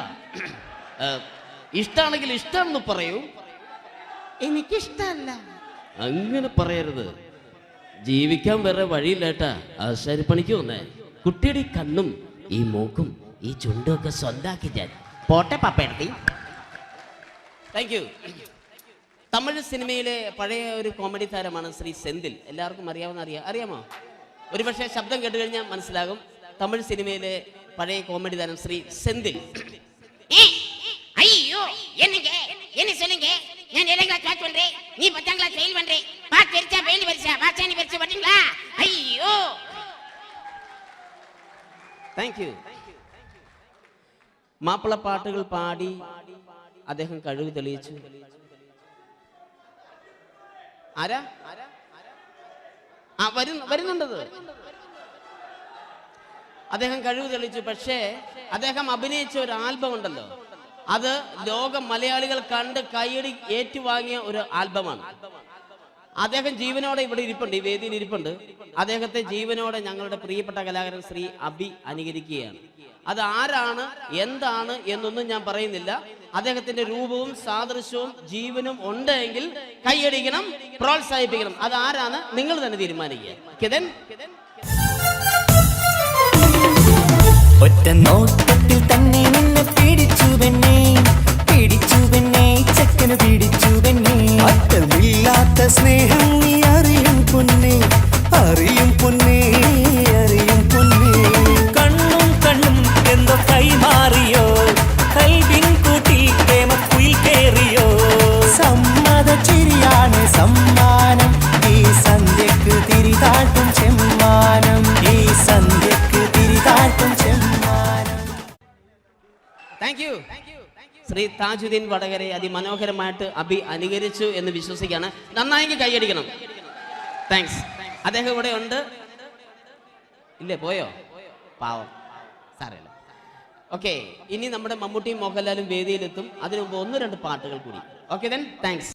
ഇഷ്ടമാണെങ്കിൽ ഇഷ്ടമെന്ന് പറയൂ, എനിക്കിഷ്ടമല്ല അങ്ങനെ പറയരുത്. ജീവിക്കാൻ വേറെ വഴിയില്ലേട്ടാ. ആശാരിപ്പണിക്ക് വന്നേ. കുട്ടിയുടെ ഈ കണ്ണും ഈ മൂക്കും ഈ ചുണ്ടും ഒക്കെ സ്വന്താക്കി ഞാൻ പോട്ടെ പപ്പയെടുത്തി. Thank you. തമിഴ് സിനിമയിലെ പഴയ ഒരു കോമഡി താരമാണ് ശ്രീ സെന്തിൽ. എല്ലാവർക്കും അറിയാമോ? ഒരുപക്ഷെ ശബ്ദം കേട്ട് കഴിഞ്ഞാൽ മനസ്സിലാകും. തമിഴ് സിനിമയിലെ പഴയ കോമഡി താരം ശ്രീ സെന്തിൽ. ஐயோ என்னங்க என்ன சொல்லுங்க நான் 7th கிளாஸ் பாஸ் பண்றேன் நீ 10th கிளாஸ் ஃபெயில் பண்றே பாஸ் தெரிச்சா ஃபெயில் வரிசா பாஸானி வரிசா வரீங்களா ஐயோ താങ്ക് യു. മാപ്പിള പാട്ടുകൾ പാടി അദ്ദേഹം കഴിവ് തെളിയിച്ചു. ആരാ വരുന്നുണ്ടത്. അദ്ദേഹം കഴിവ് തെളിയിച്ചു. പക്ഷേ അദ്ദേഹം അഭിനയിച്ച ഒരു ആൽബം ഉണ്ടല്ലോ, അത് ലോക മലയാളികൾ കണ്ട് കൈയടി ഏറ്റുവാങ്ങിയ ഒരു ആൽബമാണ്. അദ്ദേഹം ജീവനോടെ ഇവിടെ ഇരിപ്പുണ്ട്, ഈ വേദിയിൽ ഇരിപ്പുണ്ട്. അദ്ദേഹത്തെ ജീവനോടെ ഞങ്ങളുടെ പ്രിയപ്പെട്ട കലാകാരൻ ശ്രീ അബി അനുകരിക്കുകയാണ്. അത് ആരാണ് എന്താണ് എന്നൊന്നും ഞാൻ പറയുന്നില്ല. അദ്ദേഹത്തിന്റെ രൂപവും സാദൃശ്യവും ജീവനും ഉണ്ടെങ്കിൽ കൈയടിക്കണം, പ്രോത്സാഹിപ്പിക്കണം. അത് ആരാണ് നിങ്ങൾ തന്നെ തീരുമാനിക്കുക. കിതൻ ഒറ്റ നോട്ടത്തിൽ തന്നെ നിന്നെ പിടിച്ചു പെണ്ണേ ചക്കന് പിടിച്ചു പെണ്ണേ. അറ്റമില്ലാത്ത സ്നേഹം നീ അറിയും പൊന്നേ കണ്ണും എന്തോ കൈമാറിയോ കൽവിൻ കൂട്ടിൽ പ്രേമക്കുയിൽ കേറിയോ. സമ്മത ചിരിയാണ് സമ്മാനം ഈ സന്ധ്യക്ക് തിരിതാട്ടും ചെമ്മാനം താങ്ക് യു. ശ്രീ താജുദ്ദീൻ വടകരെ അതിമനോഹരമായിട്ട് അബി അനുകരിച്ചു എന്ന് വിശ്വസിക്കുകയാണ്. നന്നായെങ്കിൽ കൈയടിക്കണം. താങ്ക്സ്. അദ്ദേഹം ഇവിടെ ഉണ്ട്. ഇല്ലേ, പോയോ? പാവം, സാരമില്ല. ഓക്കെ, ഇനി നമ്മുടെ മമ്മൂട്ടിയും മോഹൻലാലും വേദിയിലെത്തും. അതിനു മുമ്പ് 1-2 പാട്ടുകൾ കൂടി. Okay then, thanks.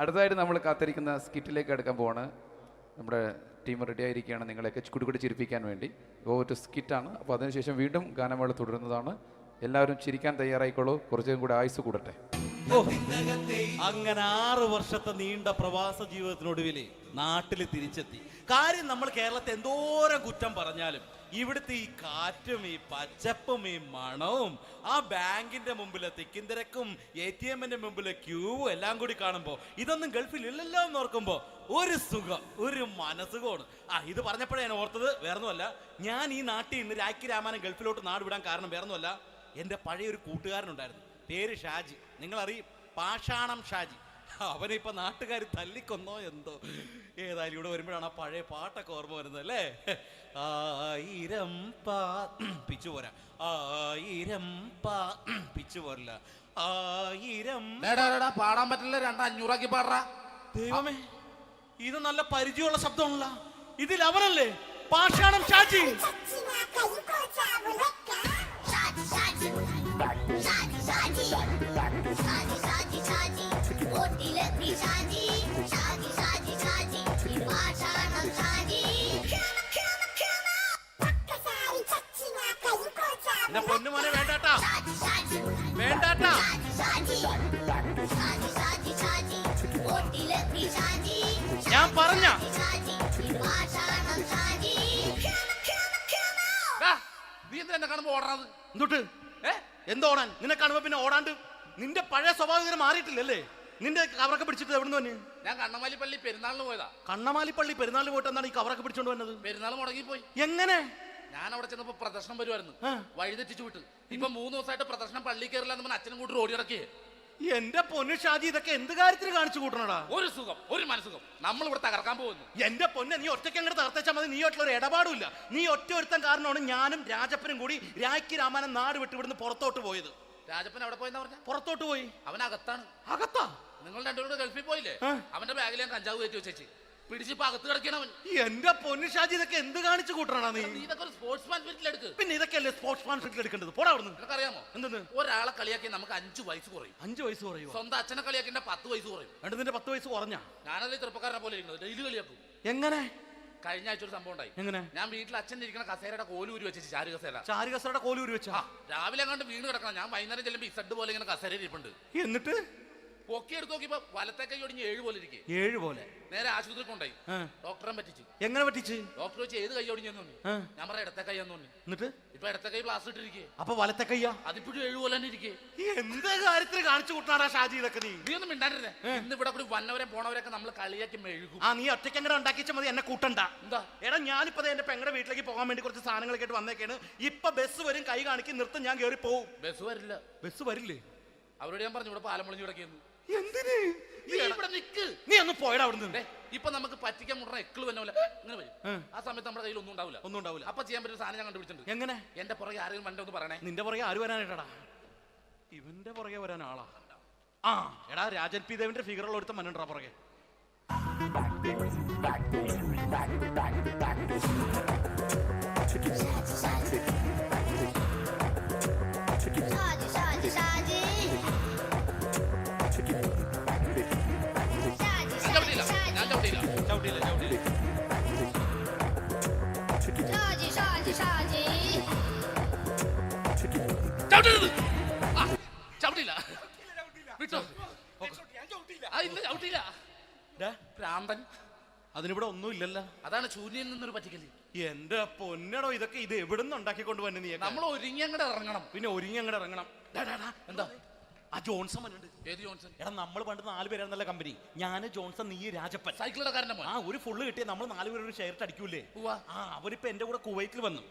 അടുത്തതായിട്ട് നമ്മൾ കാത്തിരിക്കുന്ന സ്കിറ്റിലേക്ക് എടുക്കാൻ പോവാണ്. നമ്മുടെ ടീം റെഡി ആയിരിക്കുകയാണ് നിങ്ങളെയൊക്കെ കുടികൂടി ചിരിപ്പിക്കാൻ വേണ്ടി. ഒരു സ്കിറ്റാണ്. അപ്പോൾ അതിനുശേഷം വീണ്ടും ഗാനമേള തുടരുന്നതാണ്. എല്ലാവരും ചിരിക്കാൻ തയ്യാറായിക്കോളൂ. കുറച്ചും കൂടി ആയുസ് കൂടട്ടെ. അങ്ങനെ 6 വർഷത്തെ നീണ്ട പ്രവാസ ജീവിതത്തിനൊടുവിൽ നാട്ടിൽ തിരിച്ചെത്തി. കാര്യം നമ്മൾ കേരളത്തെ എന്തോരം കുറ്റം പറഞ്ഞാലും ഇവിടുത്തെ ഈ കാറ്റും ഈ പച്ചപ്പും ഈ മണവും ആ ബാങ്കിന്റെ മുമ്പിലെ തിക്കും തിരക്കും ATM-ന്റെ മുമ്പിലെ ക്യൂവും എല്ലാം കൂടി കാണുമ്പോൾ ഇതൊന്നും ഗൾഫിൽ ഇല്ലല്ലോ എന്ന് ഓർക്കുമ്പോൾ ഒരു സുഖം, ഒരു മനസുഖമാണ്. ഇത് പറഞ്ഞപ്പോഴേ ഞാൻ ഓർത്തത് വേറൊന്നുമല്ല, ഞാൻ ഈ നാട്ടിൽ നിന്ന് രാഖി രാമായണം ഗൾഫിലോട്ട് നാട് വിടാൻ കാരണം വേറൊന്നുമല്ല, എൻ്റെ പഴയൊരു കൂട്ടുകാരനുണ്ടായിരുന്നു, പേര് ഷാജി. നിങ്ങളറിയും, പാഷാണം ഷാജി. അവനിപ്പോൾ നാട്ടുകാർ തല്ലിക്കൊന്നോ എന്തോ. ഏതായാലും ഇവിടെ വരുമ്പോഴാണ് ആ പഴയ പാട്ടൊക്കെ ഓർമ്മ വരുന്നത് അല്ലേ? 1000 പിച്ചു പോരാ, 1000 പിച്ചു പോരില്ല, 1000 പാടാൻ പറ്റില്ല, 200 പാടാ. ദൈവമേ, ഇത് നല്ല പരിചയമുള്ള ശബ്ദമാണല്ലോ. ഇതിൽ അവനല്ലേ പാഷാണം ഷാജി? എന്റെ പൊന്നുമോനെ വേണ്ടാട്ടാ, വേണ്ടാട്ടാ. ഞാൻ പറഞ്ഞ നീ എന്തിനാ കാണുമ്പോ ഓടാത്? എന്തൊട്ട് എന്തോടാൻ? നിന്നെ കാണുമ്പോ പിന്നെ ഓടാണ്ട് നിന്റെ പഴയ സ്വഭാവം ഇങ്ങനെ മാറിയിട്ടില്ലല്ലേ? നിന്റെ കവറൊക്കെ പിടിച്ചിട്ട് എവിടുന്ന് തന്നെ? ഞാൻ കണ്ണമാലിപ്പള്ളി പെരുന്നാളിന് പോയതാ. കണ്ണമാലിപ്പള്ളി പെരുന്നാളിന് പോയിട്ട് എന്താണ് ഈ കവറൊക്കെ പിടിച്ചോണ്ട് വന്നത്? പെരുന്നാൾ മുടങ്ങിപ്പോയി. എങ്ങനെ? ഞാൻ അവിടെ ചെന്നപ്പോ പ്രദർശനം വരുമായിരുന്നു, വഴിതെറ്റിച്ചു വിട്ട്. ഇപ്പൊ 3 ദിവസമായിട്ട് പ്രദർശനം പള്ളി കയറില്ല എന്ന് അച്ഛനും കൂട്ടി ഓടി ഇറക്കിയേ. എന്റെ പൊന്നു ഷാജി, ഇതൊക്കെ എന്ത് കാര്യത്തിന് കാണിച്ചു കൂട്ടണടാ? ഒരു സുഖം, ഒരു മനസുഖം. നമ്മൾ ഇവിടെ തകർക്കാൻ പോകുന്നു. എന്റെ പൊന്നെ, നീ ഒറ്റയ്ക്ക് അങ്ങോട്ട് തകർത്തേച്ചാൽ മതി. നീ ഒറ്റ ഒരു ഇടപാടുമില്ല. നീ ഒറ്റ ഒരുത്തൻ കാരണമാണ് ഞാനും രാജപ്പനും കൂടി രാഖി രാമായണം നാട് വിട്ട് ഇവിടുന്ന് പുറത്തോട്ട് പോയത്. രാജപ്പൻ എവിടെ പോയെന്നാ പറഞ്ഞ? പുറത്തോട്ട് പോയി. അവൻ അകത്താണ്. അകത്താ? നിങ്ങൾ രണ്ടുപേരും ഗൾഫിൽ പോയില്ലേ? അവന്റെ ബാഗിൽ ഞാൻ കഞ്ചാവ് കയറ്റി വെച്ചേച്ച് പിടിച്ചിപ്പോ അകത്ത് കിടക്കണവൻ. എന്റെ പൊന്നു ഷാജി, ഇതൊക്കെ എന്ത് കാണിച്ചു കൂട്ടണ നീ? ഇതൊക്കെ ഒരു സ്പോർട്സ്മാൻ ഫീൽഡിൽ എടുക്ക്. പിന്നെ ഇതൊക്കെയല്ലേ സ്പോർട്സ്മാൻ ഫീൽഡിൽ എടുക്കേണ്ടത്? പോടാ അവിടുന്ന്. നിനക്കറിയാമോ എന്തെന്ന്? ഒരാളെ കളിയാക്കി നമുക്ക് 5 വയസ്സ് കുറയും. 5 വയസ്സ് കുറയും? സ്വന്തം അച്ഛനെ കളിയാക്കി 10 വയസ്സ് കുറയും. എന്നിട്ട് നിന്റെ 10 വയസ്സ് കുറഞ്ഞാ? ഞാനത് ചെറുപ്പക്കാരനെ പോലെ ഇരിക്കുന്നത്, ഡെയിലി കളിയാക്കും. എങ്ങനെ? കഴിഞ്ഞ ആഴ്ച ഒരു സംഭവം ഉണ്ടായി. എങ്ങനെ? ഞാൻ വീട്ടിൽ അച്ഛൻ ഇരിക്കുന്ന കസേരയുടെ കോലൂരി വെച്ചു. ചാരു കസേരയുടെ കോലൂരി വെച്ചാ? രാവിലെ അങ്ങോട്ട് വീണ് കിടക്കണം. ഞാൻ വൈകുന്നേരം ചെല്ലുമ്പോ ഇസഡ് പോലെ ഇങ്ങനെ കസേര ഇരിപ്പുണ്ട്. എന്നിട്ട് പൊക്കി എടുത്ത് നോക്കിയപ്പോ വലത്തെ കൈ ഒടിഞ്ഞ് 7 പോലെ ഇരിക്കും. 7 പോലെ? നേരെ ആശുപത്രി കൊണ്ടായി. ഡോക്ടറെ പറ്റിച്ചു. എങ്ങനെ പറ്റിച്ച്? ഡോക്ടർ വെച്ച് ഏത് കൈ ഒടിഞ്ഞെന്ന് പറഞ്ഞു. ഞാൻ പറയാം ഇടത്തെ കൈ എന്ന് പറഞ്ഞു. എന്നിട്ട് ഇപ്പൊ ഇടത്തെ കൈ പ്ലാസ്റ്റർ ഇട്ടിരിക്കേ. അപ്പൊ വലത്തെ കൈയാ? അതിപ്പോഴും 7 പോലെ തന്നെ ഇരിക്കേ. എന്ത് കാര്യത്തിന് കാണിച്ചു കൂട്ടാടാ ഷാജി ഇതൊക്കെ? നീ ഒന്നും മിണ്ടാണ്ടിരുന്നേ. ഇന്ന് ഇവിടെ കൂടി വന്നവരെ പോണവരൊക്കെ നമ്മൾ കളിയാക്കി മെഴുകും. നീ ഒറ്റയ്ക്ക് അങ്ങനെ ഉണ്ടാക്കിച്ച മതി, എന്നെ കൂട്ടണ്ട. എന്താ? എടാ, ഞാനിപ്പോ എന്റെ പെങ്ങളുടെ വീട്ടിലേക്ക് പോകാൻ വേണ്ടി കുറച്ച് സാധനങ്ങളൊക്കെ ആയിട്ട് വന്നേക്കാണ്. ഇപ്പൊ ബസ് വരും, കൈ കാണിക്കും, നിർത്തും, ഞാൻ കയറി പോവും. ബസ് വരില്ല. ബസ് വരില്ലേ? അവരോട് ഞാൻ പറഞ്ഞു ഇവിടെ പാലം പൊളിഞ്ഞു കിടക്കുന്നു. എന്തിന്? നീ ഒന്ന് പോയടാ അവിടുന്ന്. ഇപ്പൊ നമുക്ക് പറ്റിക്കാൻ മുടണ എക്കിള് വന്ന പോലെ ഇങ്ങനെ വരും. ആ സമയത്ത് നമ്മുടെ കയ്യിൽ ഒന്നും ഉണ്ടാവില്ല. അപ്പൊ ചെയ്യാൻ പറ്റുന്ന സാധനം ഞാൻ കണ്ടുപിടിച്ചിട്ടുണ്ട്. എങ്ങനെ? എന്റെ പുറകെ ആരെങ്കിലും വണ്ടി ഒന്ന് പറയണേ. നിന്റെ പുറകെ ആര് വരാനായിട്ടാ? ഇവന്റെ പുറകെ വരാൻ ആളാ? എടാ, രാജൻ പി ദേവിന്റെ ഫിഗറുള്ള ഒരുത്തം മനുണ്ടാ പുറകെ. അതിനിവിടെ ഒന്നും ഇല്ലല്ലോ. അതാണ് ശൂന്യയിൽ നിന്നൊരു പറ്റിക്കല്. എന്റെ പൊന്നടോ, ഇതൊക്കെ ഇത് എവിടുന്ന് ഉണ്ടാക്കിക്കൊണ്ട് വന്നെ നീ? നമ്മൾ ഒരുങ്ങി അങ്ങോട്ട് ഇറങ്ങണം. പിന്നെ ഒരുങ്ങി അങ്ങോട്ട് ഇറങ്ങണം. എന്താ? ആ ജോൺസൺ വന്നിട്ട്. ഏത് ജോൺസൺ? എടാ, നമ്മൾ പണ്ട് 4 പേരായിരുന്നല്ല കമ്പനി. ഞാൻ, ജോൺസൺ, നീ, രാജപ്പൻ. സൈക്കിളുടെ കാരന്റെ മോൻ. ഒരു ഫുള്ള് കിട്ടിയ നമ്മൾ 4 പേര് ഒരു ഷെയർട്ട് അടിക്കൂലേ? അവരിപ്പോ എന്റെ കൂടെ കുവൈറ്റിൽ വന്നു.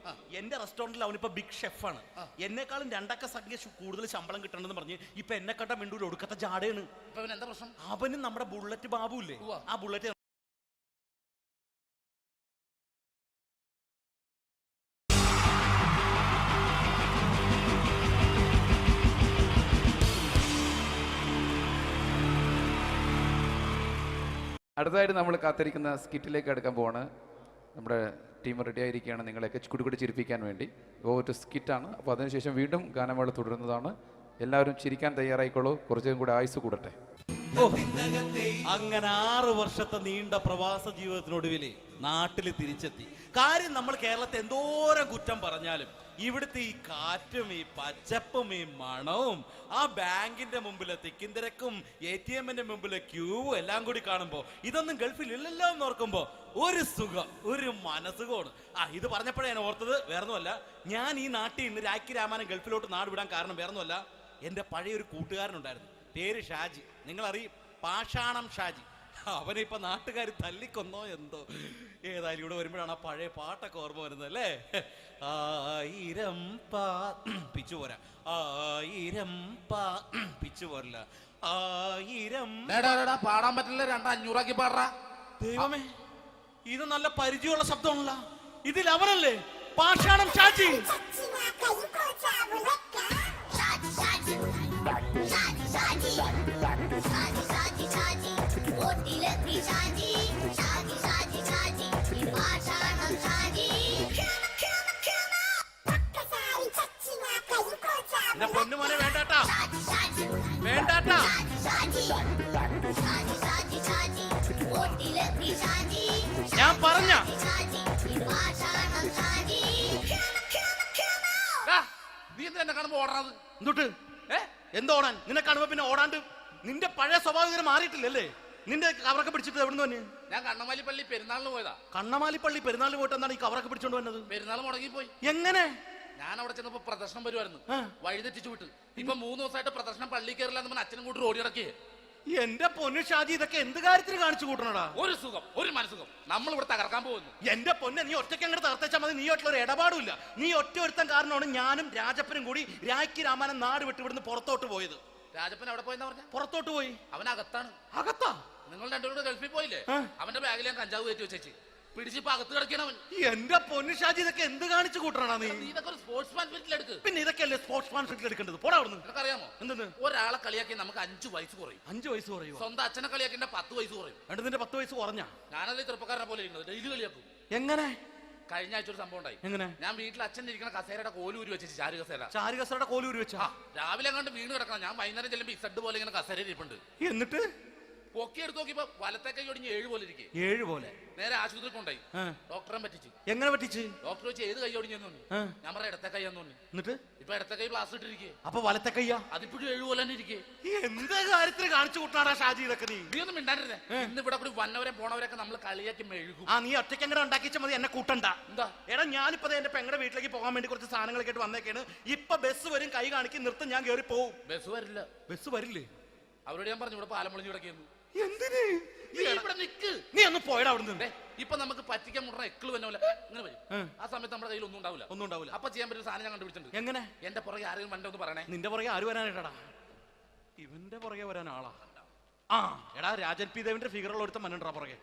എന്റെ റെസ്റ്റോറന്റിൽ അവനിപ്പോ ബിഗ് ഷെഫാണ്. എന്നെക്കാളും 2 അക്ക സംഖ്യ കൂടുതൽ ശമ്പളം കിട്ടണമെന്ന് പറഞ്ഞ് ഇപ്പൊ എന്നെ കണ്ട മിണ്ടൂര് ഒടുക്കത്തെ ജാടയാണ്. എന്താ പ്രശ്നം? അവന് നമ്മുടെ ബുള്ളറ്റ് ബാബു ഇല്ലേ, ആ ബുള്ളറ്റ് അടുത്തതായിട്ട് നമ്മൾ കാത്തിരിക്കുന്ന സ്കിറ്റിലേക്ക് എടുക്കാൻ പോവാണ്. നമ്മുടെ ടീം റെഡി ആയിരിക്കുകയാണ് നിങ്ങളെയൊക്കെ കുടികൂടി ചിരിപ്പിക്കാൻ വേണ്ടി. ഒരു സ്കിറ്റാണ്. അപ്പോൾ അതിനുശേഷം വീണ്ടും ഗാനമേള തുടരുന്നതാണ്. എല്ലാവരും ചിരിക്കാൻ തയ്യാറായിക്കോളൂ. കുറച്ചും കൂടി ആയുസ് കൂടട്ടെ. അങ്ങനെ 6 വർഷത്തെ നീണ്ട പ്രവാസ ജീവിതത്തിനൊടുവില് നാട്ടിൽ തിരിച്ചെത്തി. കാര്യം നമ്മൾ കേരളത്തെ എന്തോരം കുറ്റം പറഞ്ഞാലും ഇവിടുത്തെ ഈ കാറ്റും ഈ പച്ചപ്പും ഈ മണവും ആ ബാങ്കിന്റെ മുമ്പിലെ തിക്കും തിരക്കും ATM-ന്റെ മുമ്പിലെ ക്യൂവും എല്ലാം കൂടി കാണുമ്പോ ഇതൊന്നും ഗൾഫിൽ ഇല്ലല്ലോ എന്ന് ഓർക്കുമ്പോ ഒരു സുഖം, ഒരു മനസുഖമാണ്. ഇത് പറഞ്ഞപ്പോഴേ ഞാൻ ഓർത്തത് വേറൊന്നുമല്ല, ഞാൻ ഈ നാട്ടിൽ നിന്ന് രാഖി രാമാനം ഗൾഫിലോട്ട് നാട് വിടാൻ കാരണം വേറൊന്നുമല്ല, എന്റെ പഴയ ഒരു കൂട്ടുകാരനുണ്ടായിരുന്നു, പേര് ഷാജി. നിങ്ങളറിയും, പാഷാണം ഷാജി. അവനെ ഇപ്പൊ നാട്ടുകാർ തല്ലിക്കൊന്നോ എന്തോ. ഏതായാലും ഇവിടെ വരുമ്പോഴാണ് ആ പഴയ പാട്ടൊക്കെ ഓർമ്മ വരുന്നത് അല്ലേ? 1000 പിച്ചു പോരാ, 1000 പിച്ചു പോരില്ല, 1000 പാടാൻ പറ്റില്ല, 200 പാടാ. ദൈവമേ, ഇത് നല്ല പരിചയമുള്ള ശബ്ദമാണല്ലോ. ഇതിൽ അവനല്ലേ പാഷാണം ഷാജി? പൊന്നുമോനെ വേണ്ടാട്ടാ, വേണ്ടാട്ടാ. ഞാൻ പറഞ്ഞ നീ എന്താ എന്നെ കാണുമ്പോ ഓടാത്? എന്തൊട്ട് എന്തോടാൻ? നിന്നെ കാണുമ്പോ പിന്നെ ഓടാണ്ട് നിന്റെ പഴയ സ്വഭാവം മാറിയിട്ടില്ലല്ലേ? നിന്റെ കവറൊക്കെ പിടിച്ചിട്ട് എവിടുന്ന് തന്നെ? ഞാൻ കണ്ണമാലിപ്പള്ളി പെരുന്നാളിന് പോയതാ. കണ്ണമാലിപ്പള്ളി പെരുന്നാളിന് പോയിട്ട് എന്താണ് ഈ കവറൊക്കെ പിടിച്ചോണ്ട് വന്നത്? പെരുന്നാൾ മുടങ്ങി പോയി. എങ്ങനെ? ഞാൻ അവിടെ ചെന്നപ്പോ പ്രദർശനം വരുമായിരുന്നു, വഴിതെറ്റിച്ചു വിട്ട്. ഇപ്പൊ 3 ദിവസമായിട്ട് പ്രദർശനം പള്ളി കയറില്ല എന്ന് അച്ഛനും കൂട്ടി ഓടി ഇറക്കിയേ. എന്റെ പൊന്നു ഷാജി, ഇതൊക്കെ എന്ത് കാര്യത്തിന് കാണിച്ചു കൂട്ടണടാ? ഒരു സുഖം, ഒരു മനസുഖം. നമ്മൾ ഇവിടെ തകർക്കാൻ പോകുന്നു. എന്റെ പൊന്നെ, നീ ഒറ്റയ്ക്ക് അങ്ങോട്ട് തകർത്തേച്ചാൽ മതി. നീ ഒറ്റ ഒരു ഇടപാടില്ല. നീ ഒറ്റ ഒരുത്തൻ കാരണമാണ് ഞാനും രാജപ്പനും കൂടി രാഖി രാമാനം നാട് വിട്ട് ഇവിടുന്ന് പുറത്തോട്ട് പോയത്. രാജപ്പൻ എവിടെ പോയെന്നാ പറഞ്ഞ? പുറത്തോട്ട് പോയി. അവനകത്താണ്. അകത്താ? നിങ്ങൾ രണ്ടുപേരും ഗൾഫിൽ പോയില്ലേ? അവന്റെ ബാഗിൽ ഞാൻ കഞ്ചാവ് കയറ്റി വെച്ചേച്ച് പിടിച്ചിപ്പോ അകത്ത് കിടക്കണം. എന്റെ പൊന്നു ഷാജി, ഇതൊക്കെ എന്ത് കാണിച്ചു കൂട്ടണ നീ? ഇതൊക്കെ ഒരു സ്പോർട്സ്മാൻ സ്പിരിറ്റിൽ എടുക്ക്. പിന്നെ ഇതൊക്കെയല്ലേ സ്പോർട്സ്മാൻ സ്പിരിറ്റിൽ എടുക്കേണ്ടത്? പോടാ അവിടുന്ന്. നിനക്കറിയാമോ എന്തെന്ന്? ഒരാളെ കളിയാക്കി നമുക്ക് 5 വയസ്സ് കുറയും. 5 വയസ്സ് കുറയും? സ്വന്തം അച്ഛനെ കളിയാക്കി 10 വയസ്സ് കുറയും. എന്നിട്ട് നിന്റെ 10 വയസ്സ് കുറഞ്ഞ? ഞാനത് ചെറുപ്പക്കാരനെ പോലെ ഇരിക്കുന്നത്, ഡെയിലി കളിയാക്കും. എങ്ങനെ? കഴിഞ്ഞ ആഴ്ച ഒരു സംഭവം ഉണ്ടായി. എങ്ങനെ? ഞാൻ വീട്ടിൽ അച്ഛൻ ഇരിക്കുന്ന കസേരയുടെ കോലൂരി വെച്ചു. ചാരു കസേരയുടെ കോലൂരി വെച്ചാ? രാവിലെ കണ്ട് വീണ് കിടക്കണം. ഞാൻ വൈകുന്നേരം ചെല്ലുമ്പോ ഇസഡ് പോലെ ഇങ്ങനെ കസേര ഇരിപ്പുണ്ട്. എന്നിട്ട് പൊക്കി എടുത്ത് നോക്കിയപ്പോ വലത്തെ കൈ ഒടിഞ്ഞ് 7 പോലെ ഇരിക്കും. 7 പോലെ? നേരെ ആശുപത്രി കൊണ്ടായി. ഡോക്ടറെ പറ്റിച്ചു. എങ്ങനെ പറ്റിച്ച്? ഡോക്ടർ വെച്ച് ഏത് കൈ ഒടിഞ്ഞെന്ന് തോന്നി. ഞാൻ പറയാം ഇടത്തെ കൈ എന്ന് തോന്നി. എന്നിട്ട് ഇപ്പൊ ഇടത്തെ കൈ പ്ലാസ്റ്റർ ഇട്ടിരിക്കേ. അപ്പൊ വലത്തെ കയ്യാ? അതിപ്പോഴും 7 പോലെ തന്നെ ഇരിക്കേ. എന്ത് കാര്യത്തിന് കാണിച്ചു കൂട്ടാടാ ഷാജി ഇതൊക്കെ? നീ ഒന്നും മിണ്ടാണ്ടിരുന്നേ. ഇന്ന് ഇവിടെ കൂടി വന്നവരെ പോണവരൊക്കെ നമ്മൾ കളിയാക്കി മെഴുകും. നീ ഒറ്റയ്ക്ക് അങ്ങനെ ഉണ്ടാക്കിച്ചാൽ മതി, എന്നെ കൂട്ടണ്ട. എന്താ? എടാ, ഞാനിപ്പോ എന്റെ പെങ്ങളുടെ വീട്ടിലേക്ക് പോകാൻ വേണ്ടി കുറച്ച് സാധനങ്ങളൊക്കെ ആയിട്ട് വന്നേക്കാണ്. ഇപ്പൊ ബസ് വരും, കൈ കാണിക്കും, നിർത്തും, ഞാൻ കയറി പോവും. ബസ് വരില്ല. ബസ് വരില്ലേ? അവരോട് ഞാൻ പറഞ്ഞു ഇവിടെ പാലം പൊളിഞ്ഞു കിടക്കുന്നു. എന്തിന്? നീ ഇവിടെ നിക്ക്. നീ ഒന്ന് പോയടാ അവിടുന്ന്. ഇപ്പൊ നമുക്ക് പറ്റിക്കാൻ മുടണ എക്കിള് വന്നോല ഇങ്ങനെ വരും. ആ സമയത്ത് നമ്മുടെ കയ്യിൽ ഒന്നും ഉണ്ടാവില്ല. അപ്പൊ ചെയ്യാൻ പറ്റുന്ന സാധനം ഞാൻ കണ്ടുപിടിച്ചിട്ടുണ്ട്. എങ്ങനെ? എന്റെ പുറകെ ആരെങ്കിലും വണ്ടി ഒന്ന് പറയണേ. നിന്റെ പുറകെ ആര് വരാനായിട്ടാ? ഇവന്റെ പുറകെ വരാൻ ആളാ? എടാ, രാജൻ പി ദേവിന്റെ ഫിഗറുള്ള ഒരുത്ത മനുണ്ടാ പുറകെ.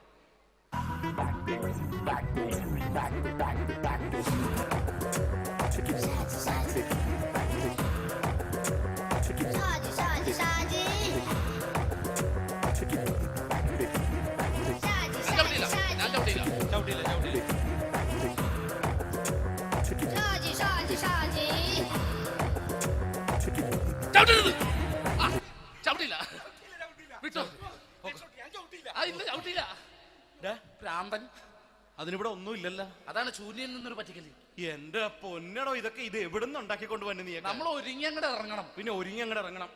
അതിനിവിടെ ഒന്നും ഇല്ലല്ലോ. അതാണ് ശൂന്യയിൽ നിന്നൊരു പറ്റിക്കല്. എന്റെ പൊന്നടോ, ഇതൊക്കെ ഇത് എവിടുന്ന് ഉണ്ടാക്കിക്കൊണ്ട് വന്നെ നീ? നമ്മൾ ഒരുങ്ങി അങ്ങോട്ട് ഇറങ്ങണം. പിന്നെ ഒരുങ്ങി അങ്ങോട്ട് ഇറങ്ങണം.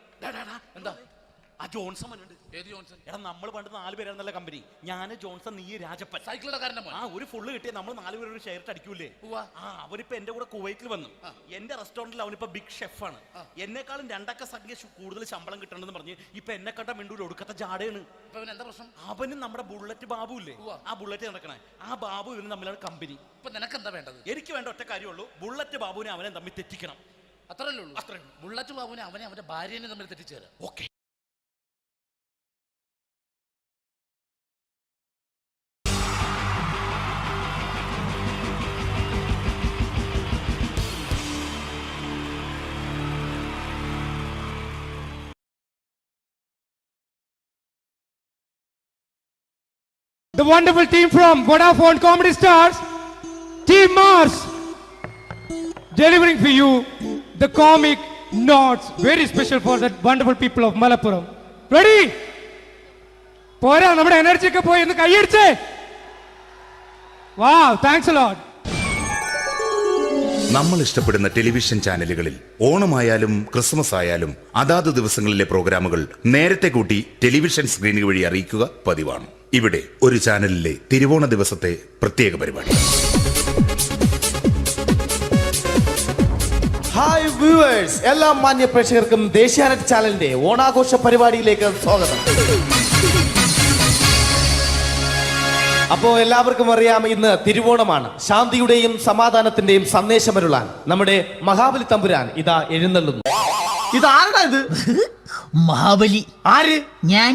എന്താ? ആ ജോൺസൺ മനുണ്ട്. ഏത് ജോൺസൺ? എടാ, നമ്മൾ പണ്ട് 4 പേരായിരുന്നല്ല കമ്പനി. ഞാന്, ജോൺസൺ, നീ, രാജപ്പൻ. സൈക്കിളുടെ കാരന്റെ മോൻ. ഒരു ഫുള്ള് കിട്ടിയ നമ്മൾ 4 പേര് ഒരു ഷെയർ അടിക്കൂലേ? അവനിപ്പോ എന്റെ കൂടെ കുവൈറ്റിൽ വന്നു. എന്റെ റെസ്റ്റോറന്റിൽ അവനിപ്പോ ബിഗ് ഷെഫാണ്. എന്നെക്കാളും 2 അക്ക സംഖ്യ കൂടുതൽ ശമ്പളം കിട്ടണമെന്ന് പറഞ്ഞ് ഇപ്പൊ എന്നെ കണ്ട മിണ്ടൂര് ഒടുക്കത്തെ ജാടയാണ്. എന്താ പ്രശ്നം? അവനും നമ്മുടെ ബുള്ളറ്റ് ബാബു ഇല്ലേ, ആ ബുള്ളറ്റ് നടക്കണേ, ആ ബാബു ഇവന് തമ്മിലാണ് കമ്പനി. ഇപ്പൊ നിനക്ക് എന്താ വേണ്ടത്? എനിക്ക് വേണ്ട ഒറ്റ കാര്യമുള്ളൂ, ബുള്ളറ്റ് ബാബുവിനെ അവനെ തമ്മിൽ തെറ്റിക്കണം. അത്രയല്ലേ ഉള്ളൂ? അത്രേ. ബുള്ളറ്റ് ബാബുവിനെ അവനെ അവന്റെ ഭാര്യനെ തമ്മിൽ തെറ്റിച്ചേരാം. Okay. The wonderful team from Vodafone Comedy Stars, Team Mars, delivering for you the comic notes, very special for the wonderful people of Malappuram. Ready? പോരാ നമ്മുടെ എനർജി ഒക്കെ പോയി ഒന്ന് കൈയടിച്ചേ. വാവ്, താങ്ക്സ് എ ലോട്ട്. നമ്മൾ ഇഷ്ടപ്പെടുന്ന ടെലിവിഷൻ ചാനലുകളിൽ ഓണമായാലും ക്രിസ്മസ് ആയാലും അതാത് ദിവസങ്ങളിലെ പ്രോഗ്രാമുകൾ നേരത്തെ കൂട്ടി ടെലിവിഷൻ സ്ക്രീനുകൾ വഴി അറിയിക്കുക പതിവാണ്. ഇവിടെ ഒരു ചാനലിലെ തിരുവോണ ദിവസത്തെ പ്രത്യേക പരിപാടി. ഹായ് വ്യൂവേഴ്സ്, എല്ലാ മാന്യ പ്രേക്ഷകർക്കും ദേശീയാനെറ്റ് ചാനലിന്റെ ഓണാഘോഷ പരിപാടിയിലേക്ക് സ്വാഗതം. അപ്പോൾ എല്ലാവർക്കും അറിയാം, ഇന്ന് തിരുവോണമാണ്. ശാന്തിയുടെയും സമാധാനത്തിന്റെയും സന്ദേശമരുളാൻ നമ്മുടെ മഹാബലി തമ്പുരാൻ ഇതാ എഴുന്നള്ളുന്നു. ഇതാരടാ ഇത്? മഹാബലി. ആര്? ഞാൻ.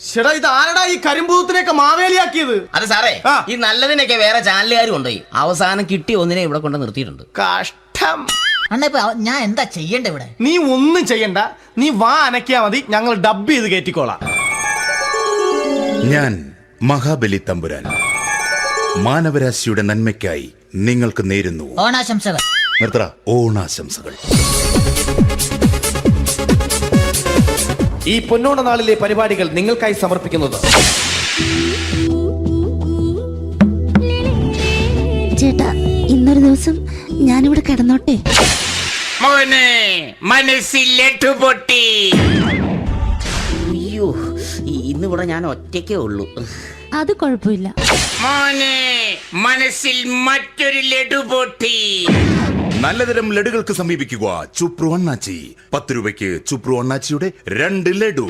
ചേട്ടാ, ഇത് ആരടാ ഈ കരിമ്പൂത്തിനെയൊക്കെ മാവേലിയാക്കിയത്? അത് സാറേ, ഈ നല്ലതിനൊക്കെ വേറെ ചാനലുകാർ കൊണ്ടുപോയി അവസാനം കിട്ടി ഒന്നിനെ ഇവിടെ കൊണ്ട് നിർത്തിയിട്ടുണ്ട്. കഷ്ടം. അണ്ണ ഇപ്പൊ ഞാൻ എന്താ ചെയ്യണ്ട ഇവിടെ? നീ ഒന്നും ചെയ്യണ്ട, നീ വാ അനക്കിയാ മതി, ഞങ്ങൾ ഡബ് ചെയ്ത് കയറ്റിക്കോളാം. ഞാൻ മഹാബലി തമ്പുരാൻ മാനവരാശിയുടെ നന്മയ്ക്കായി നിങ്ങൾക്ക് നേരുന്നു ഓണാശംസകൾ. നിർത്തറ ഓണാശംസകൾ. ഈ പൊന്നോണ നാളിലെ പരിപാടികൾ നിങ്ങൾക്കായി സമർപ്പിക്കുന്നത് ചേട്ടാ, ഇന്നൊരു ദിവസം ഞാനിവിടെ കിടന്നോട്ടെ. മോനെ മനസ്സിലെട്ടു പൊട്ടി. അയ്യോ, ഇന്നിവിടെ ഞാൻ ഒറ്റയ്ക്കേ ഉള്ളൂ. അത് കുഴപ്പമില്ല. മോനെ മനസ്സിൽ മറ്റൊരു ലഡു പൊട്ടി. നല്ലതരം ലഡുകൾക്ക് സമീപിക്കുക ചുപ്രു അണ്ണാച്ചി. 10 രൂപയ്ക്ക് ചുപ്രു അണ്ണാച്ചിയുടെ 2 ലഡു.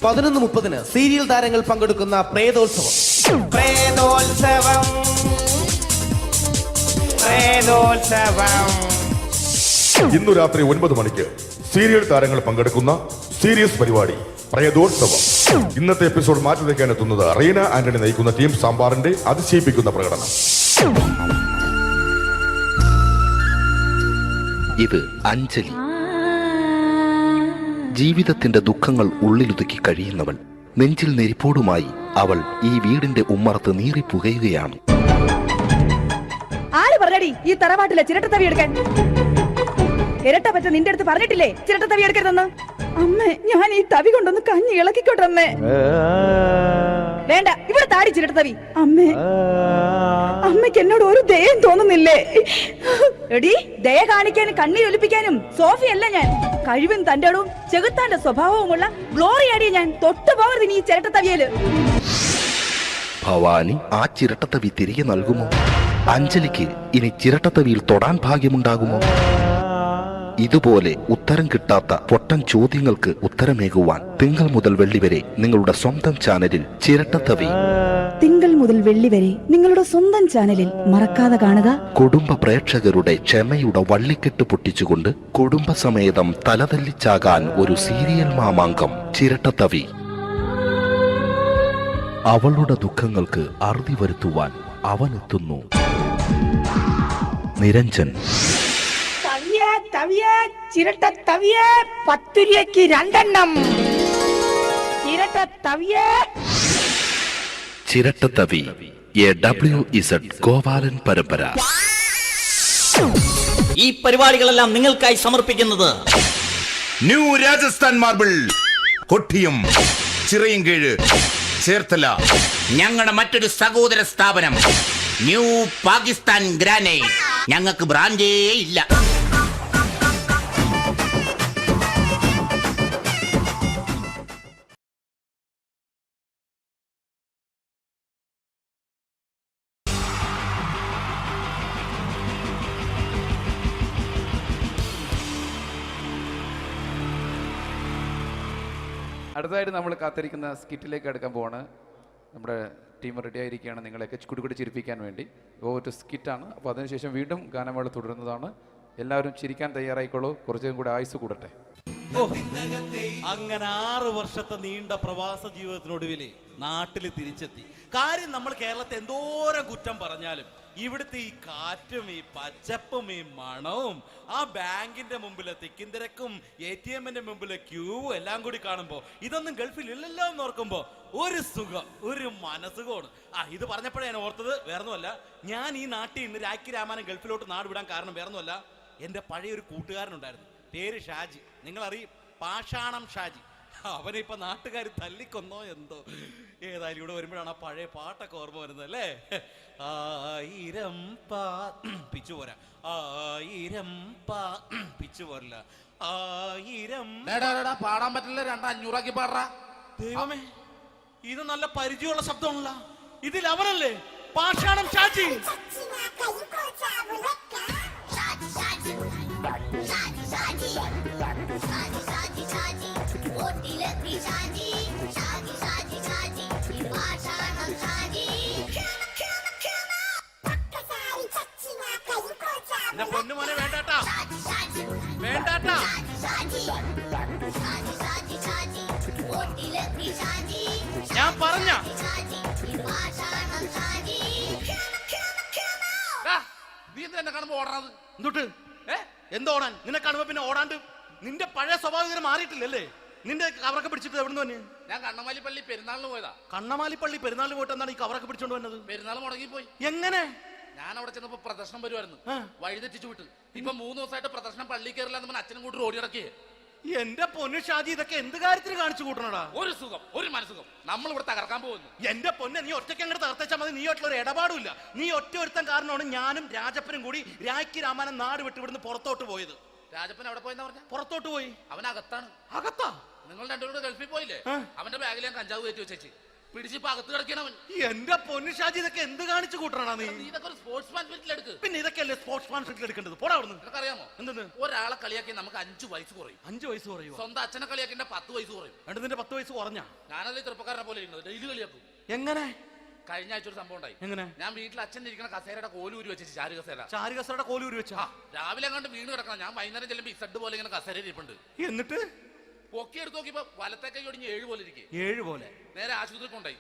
(11:30) സീരിയൽ താരങ്ങൾ പങ്കെടുക്കുന്ന പ്രേതോത്സവം. ഇന്നു രാത്രി 9 മണിക്ക് സീരിയൽ താരങ്ങൾ പങ്കെടുക്കുന്ന സീരിയസ് പരിപാടി പ്രേതോത്സവം. ഇന്നത്തെ എപ്പിസോഡ് മാറ്റി വയ്ക്കാൻ എത്തുന്നത് റീന ആന്റണി നയിക്കുന്ന ടീം സാമ്പാറിന്റെ അതിശയിപ്പിക്കുന്ന പ്രകടനം. ഇത് അഞ്ജലി. ജീവിതത്തിന്റെ ദുഃഖങ്ങൾ ഉള്ളിലൊതുക്കി കഴിയുന്നവൾ. നെഞ്ചിൽ നെരിപ്പോടുമായി അവൾ ഈ വീടിന്റെ ഉമ്മറത്ത് നീറിപ്പുകയുകയാണ്. ആര് പറഞ്ഞടി ഈ തറവാട്ടിലെ ചിരട്ട തവി എടുക്കാൻ? ഇരട്ട പറ്റ നിന്റെ അടുത്ത് പറഞ്ഞിട്ടില്ലേ ചിരട്ട തവി എടുക്കരുതെന്ന്? അമ്മേ, ഞാൻ ഈ തവി കൊണ്ടൊന്ന് കഞ്ഞി ഇളക്കിക്കോട്ടെ അമ്മേ. വേണ്ട, ഇവിടെ താടി ചിരട്ട തവി. അമ്മേ, അമ്മയ്ക്ക് എന്നോട് ഒരു ദയം തോന്നുന്നില്ലേ? എടി, ദയ കാണിക്കാനും കണ്ണീരൊലിപ്പിക്കാനും സോഫിയല്ല ഞാൻ. കഴിവും തന്റെടും ചെകുത്താന്റെ സ്വഭാവവുമുള്ള ഗ്ലോറിയാടിയ ഞാൻ. തൊട്ടു പോകരുത് നീ ചിരട്ട തവിയല്. ഭവാനി ആ ചിരട്ടത്തവി തിരികെ നൽകുമോ? അഞ്ജലിക്ക് ഇനി ചിരട്ടത്തവിയിൽ തൊടാൻ ഭാഗ്യമുണ്ടാകുമോ? ഇതുപോലെ ഉത്തരം കിട്ടാത്ത പൊട്ടൻ ചോദ്യങ്ങൾക്ക് ഉത്തരമേകുവാൻ തിങ്കൾ മുതൽ വെള്ളി വരെ നിങ്ങളുടെ സ്വന്തം ചാനലിൽ ചിരട്ടത്തവി. തിങ്കൾ മുതൽ വെള്ളി വരെ നിങ്ങളുടെ സ്വന്തം ചാനലിൽ മറക്കാതെ കാണുക. കുടുംബ പ്രേക്ഷകരുടെ ക്ഷമയുടെ വള്ളിക്കെട്ട് പൊട്ടിച്ചുകൊണ്ട് കുടുംബസമേതം തലതല്ലിച്ചാകാൻ ഒരു സീരിയൽ മാമാങ്കം ചിരട്ടത്തവി. അവളുടെ ദുഃഖങ്ങൾക്ക് അറുതി വരുത്തുവാൻ അവനെത്തുന്നു. നിരഞ്ജൻ. ചിരട്ട തവിയെ 10 രൂപയ്ക്ക് 2 എണ്ണം. ചിരട്ട തവിയെ. ചിരട്ടത്തവി WZ ഗോപാലൻ പരമ്പര. ഈ പരിപാടികളെല്ലാം നിങ്ങൾക്കായി സമർപ്പിക്കുന്നത് ന്യൂ രാജസ്ഥാൻ മാർബിൾ, കൊട്ടിയം, ചിറയൻകീഴ്, ചേർത്തല. ഞങ്ങളുടെ മറ്റൊരു സഹോദര സ്ഥാപനം ന്യൂ പാകിസ്ഥാൻ ഗ്രാനൈറ്റ്. ഞങ്ങൾക്ക് ബ്രാഞ്ചേ ഇല്ല. അടുത്തതായിട്ട് നമ്മൾ കാത്തിരിക്കുന്ന സ്കിറ്റിലേക്ക് അടുക്കാൻ പോവാണ്. നമ്മുടെ ടീം റെഡി ആയിരിക്കുകയാണ് നിങ്ങളെയൊക്കെ കുടുകുടി ചിരിപ്പിക്കാൻ വേണ്ടി. ഒരു സ്കിറ്റാണ്. അപ്പോൾ അതിനുശേഷം വീണ്ടും ഗാനമേള തുടരുന്നതാണ്. എല്ലാവരും ചിരിക്കാൻ തയ്യാറായിക്കോളൂ. കുറച്ചും കൂടെ ആയുസ് കൂടട്ടെ. ഓ, അങ്ങനെ 6 വർഷത്തെ നീണ്ട പ്രവാസ ജീവിതത്തിനൊടുവിൽ നാട്ടിൽ തിരിച്ചെത്തി. കാര്യം നമ്മൾ കേരളത്തെ എന്തോരം കുറ്റം പറഞ്ഞാലും ഇവിടുത്തെ ഈ കാറ്റും ഈ പച്ചപ്പും ഈ മണവും ആ ബാങ്കിന്റെ മുമ്പിലെ തിക്കും തിരക്കും ATM-ന്റെ മുമ്പിലെ ക്യൂവും എല്ലാം കൂടി കാണുമ്പോ ഇതൊന്നും ഗൾഫിൽ ഇല്ലല്ലോ എന്ന് ഓർക്കുമ്പോ ഒരു സുഖം, ഒരു മനസുഖമാണ്. ഇത് പറഞ്ഞപ്പോഴേ ഞാൻ ഓർത്തത് വേറൊന്നുമല്ല, ഞാൻ ഈ നാട്ടിൽ നിന്ന് രാഖി രാമായണം ഗൾഫിലോട്ട് നാട് വിടാൻ കാരണം വേറൊന്നുമല്ല, എൻ്റെ പഴയൊരു കൂട്ടുകാരനുണ്ടായിരുന്നു, പേര് ഷാജി. നിങ്ങളറിയും, പാഷാണം ഷാജി. അവനെ ഇപ്പൊ നാട്ടുകാർ തല്ലിക്കൊന്നോ എന്തോ. ഏതായാലും ഇവിടെ വരുമ്പോഴാണ് ആ പഴയ പാട്ടൊക്കെ ഓർമ്മ വരുന്നത് അല്ലേ. 1000 പിച്ചു പോരാ, 1000 പിച്ചു പോരില്ല, 1000 പാടാൻ പറ്റില്ല, 500 പാടാ. ദൈവമേ, ഇത് നല്ല പരിചയമുള്ള ശബ്ദമാണല്ലോ. ഇതിൽ അവനല്ലേ പാഷാണം ഷാജി? പൊന്നുമോനെ വേണ്ടാട്ടാ, വേണ്ടാട്ടാ. ഞാൻ പറഞ്ഞ നീ എന്നെ കാണുമ്പോ ഓടണത് എന്തൊട്ട്? എന്തോടാൻ? നിന്നെ കാണുമ്പോ പിന്നെ ഓടാണ്ട് നിന്റെ പഴയ സ്വഭാവം ഇങ്ങനെ മാറിയിട്ടില്ലല്ലേ? നിന്റെ കവറൊക്കെ പിടിച്ചിട്ട് എവിടുന്ന് തന്നെ? ഞാൻ കണ്ണമാലി പള്ളി പെരുന്നാളിന് പോയതാ. കണ്ണമാലി പള്ളി പെരുന്നാളിന് പോയിട്ട് എന്താണ് ഈ കവറൊക്കെ പിടിച്ചോണ്ട് വന്നത്? പെരുന്നാൾ മുടങ്ങിപ്പോയി. എങ്ങനെ? ഞാൻ അവിടെ ചെന്നപ്പോ പ്രദർശനം വരുമായിരുന്നു, വഴിതെറ്റിച്ചു വിട്ടു. ഇപ്പൊ 3 ദിവസമായിട്ട് പ്രദർശനം പള്ളി കയറില്ല എന്ന് അച്ഛനും കൂട്ടി ഓടി ഇറക്കിയേ. എന്റെ പൊന്നു ഷാജി, ഇതൊക്കെ എന്ത് കാര്യത്തിന് കാണിച്ചു കൂട്ടണടാ? ഒരു സുഖം, ഒരു മനസുഖം. നമ്മൾ ഇവിടെ തകർക്കാൻ പോകുന്നു. എന്റെ പൊന്നെ, നീ ഒറ്റയ്ക്ക് അങ്ങോട്ട് തകർത്തേച്ചാൽ മതി. നീ ഒറ്റ ഒരു ഇടപാടുമില്ല. നീ ഒറ്റ ഒരുത്തൻ കാരണമാണ് ഞാനും രാജപ്പനും കൂടി രാഖി രാമായണം നാട് വിട്ട് ഇവിടുന്ന് പുറത്തോട്ട് പോയത്. രാജപ്പൻ എവിടെ പോയെന്നാ പറഞ്ഞ? പുറത്തോട്ട് പോയി. അവൻ അകത്താണ്. അകത്താ? നിങ്ങൾ രണ്ടുപേരും ഗൾഫിൽ പോയില്ലേ? അവന്റെ ബാഗിൽ ഞാൻ കഞ്ചാവ് കയറ്റി വെച്ചേച്ച് പിടിച്ചിപ്പോ അകത്ത് കിടക്കണവൻ. എന്റെ പൊന്നു ഷാജി, ഇതൊക്കെ എന്ത് കാണിച്ചു കൂട്ടണ നീ? ഇതൊക്കെ ഒരു സ്പോർട്സ്മാൻ സ്പിരിറ്റിൽ എടുക്ക്. പിന്നെ ഇതൊക്കെയല്ലേ സ്പോർട്സ്മാൻ സ്പിരിറ്റിൽ എടുക്കേണ്ടത്? പോടാ അവിടുന്ന്. നിനക്കറിയാമോ എന്തെന്ന്? ഒരാളെ കളിയാക്കി നമുക്ക് 5 വയസ്സ് കുറയും. 5 വയസ്സ് കുറയും? സ്വന്തം അച്ഛനെ കളിയാക്കി 10 വയസ്സ് കുറയും. എന്നിട്ട് നിന്റെ 10 വയസ്സ് കുറഞ്ഞ? ഞാനത് ചെറുപ്പക്കാരനെ പോലെ ഇരുന്നത് ഡെയിലി കളിയാക്കും. എങ്ങനെ? കഴിഞ്ഞ ആഴ്ച ഒരു സംഭവം ഉണ്ടായി. എങ്ങനെ? ഞാൻ വീട്ടിൽ അച്ഛൻ ഇരിക്കുന്ന കസേരയുടെ കോലൂരി വെച്ചു. ചാരു കസേരയുടെ കോലൂരി വെച്ചാ? രാവിലെ അങ്ങോട്ട് വീണ് കിടക്കണം. ഞാൻ വൈകുന്നേരം ചെല്ലുമ്പോ ഇസഡ് പോലെ ഇങ്ങനെ കസേര ഇരിപ്പുണ്ട്. എന്നിട്ട് പൊക്കി എടുത്ത് നോക്കിയപ്പോ വലത്തെ കൈ ഒടിഞ്ഞ് 7 പോലെ ഇരിക്കും. 7 പോലെ? നേരെ ആശുപത്രി കൊണ്ടായി.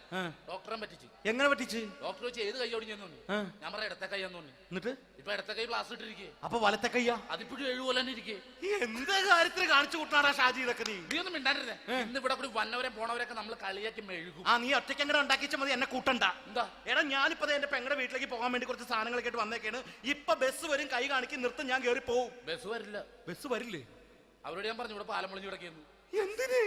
ഡോക്ടറെ പറ്റിച്ചു. എങ്ങനെ പറ്റിച്ച്? ഡോക്ടർ വെച്ച് ഏത് കൈ ഒടിഞ്ഞെന്ന് തോന്നി. ഞാൻ പറയാം ഇടത്തെ കൈ എന്ന് തോന്നി. എന്നിട്ട് ഇപ്പൊ ഇടത്തെ കൈ പ്ലാസ്റ്റർ ഇട്ടിരിക്കേ. അപ്പൊ വലത്തെ കയ്യാ? അതിപ്പോഴും 7 പോലെ തന്നെ ഇരിക്കേ. എന്ത് കാര്യത്തിന് കാണിച്ചു കൂട്ടാടാ ഷാജി ഇതൊക്കെ? നീ ഒന്നും മിണ്ടാണ്ടിരുന്നേ. ഇന്ന് ഇവിടെ കൂടി വന്നവരെ പോണവരൊക്കെ നമ്മൾ കളിയാക്കി മെഴുകും. നീ ഒറ്റയ്ക്ക് എങ്ങനെ ഉണ്ടാക്കിച്ച മതി, എന്നെ കൂട്ടണ്ട. എന്താ? എടാ, ഞാനിപ്പോ എന്റെ പെങ്ങളുടെ വീട്ടിലേക്ക് പോകാൻ വേണ്ടി കുറച്ച് സാധനങ്ങളൊക്കെ ആയിട്ട് വന്നേക്കാണ്. ഇപ്പൊ ബസ് വരും, കൈ കാണിക്കും, നിർത്തും, ഞാൻ കയറി പോവും. ബസ് വരില്ല. ബസ് വരില്ലേ? അവരോട് ഞാൻ പറഞ്ഞു ഇവിടെ പാലം പൊളിഞ്ഞു കിടക്കുന്നു. എന്തിന്?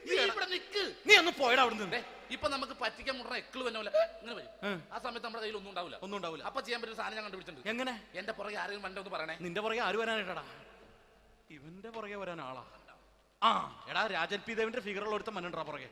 ഇവിടെ നിക്ക്. നീ ഒന്ന് പോയടാ അവിടുന്ന്. ഇപ്പൊ നമുക്ക് പറ്റിക്കാൻ മുട്ട എക്കള് വന്നോല ഇങ്ങനെ വരും. ആ സമയത്ത് നമ്മുടെ കയ്യിൽ ഒന്നും ഉണ്ടാവില്ല. അപ്പൊ ചെയ്യാൻ പറ്റുന്ന സാധനം ഞാൻ കണ്ടുപിടിച്ചിട്ടുണ്ട്. എങ്ങനെ? എന്റെ പുറകെ ആരെങ്കിലും വണ്ടി ഒന്ന് പറയണേ. നിന്റെ പുറകെ ആര് വരാനായിട്ടാ? ഇവന്റെ പുറകെ വരാൻ ആളാ? എടാ, രാജൻ പി ദേവിന്റെ ഫിഗറുള്ള ഒരുത്ത മനുണ്ടാ പുറകെ.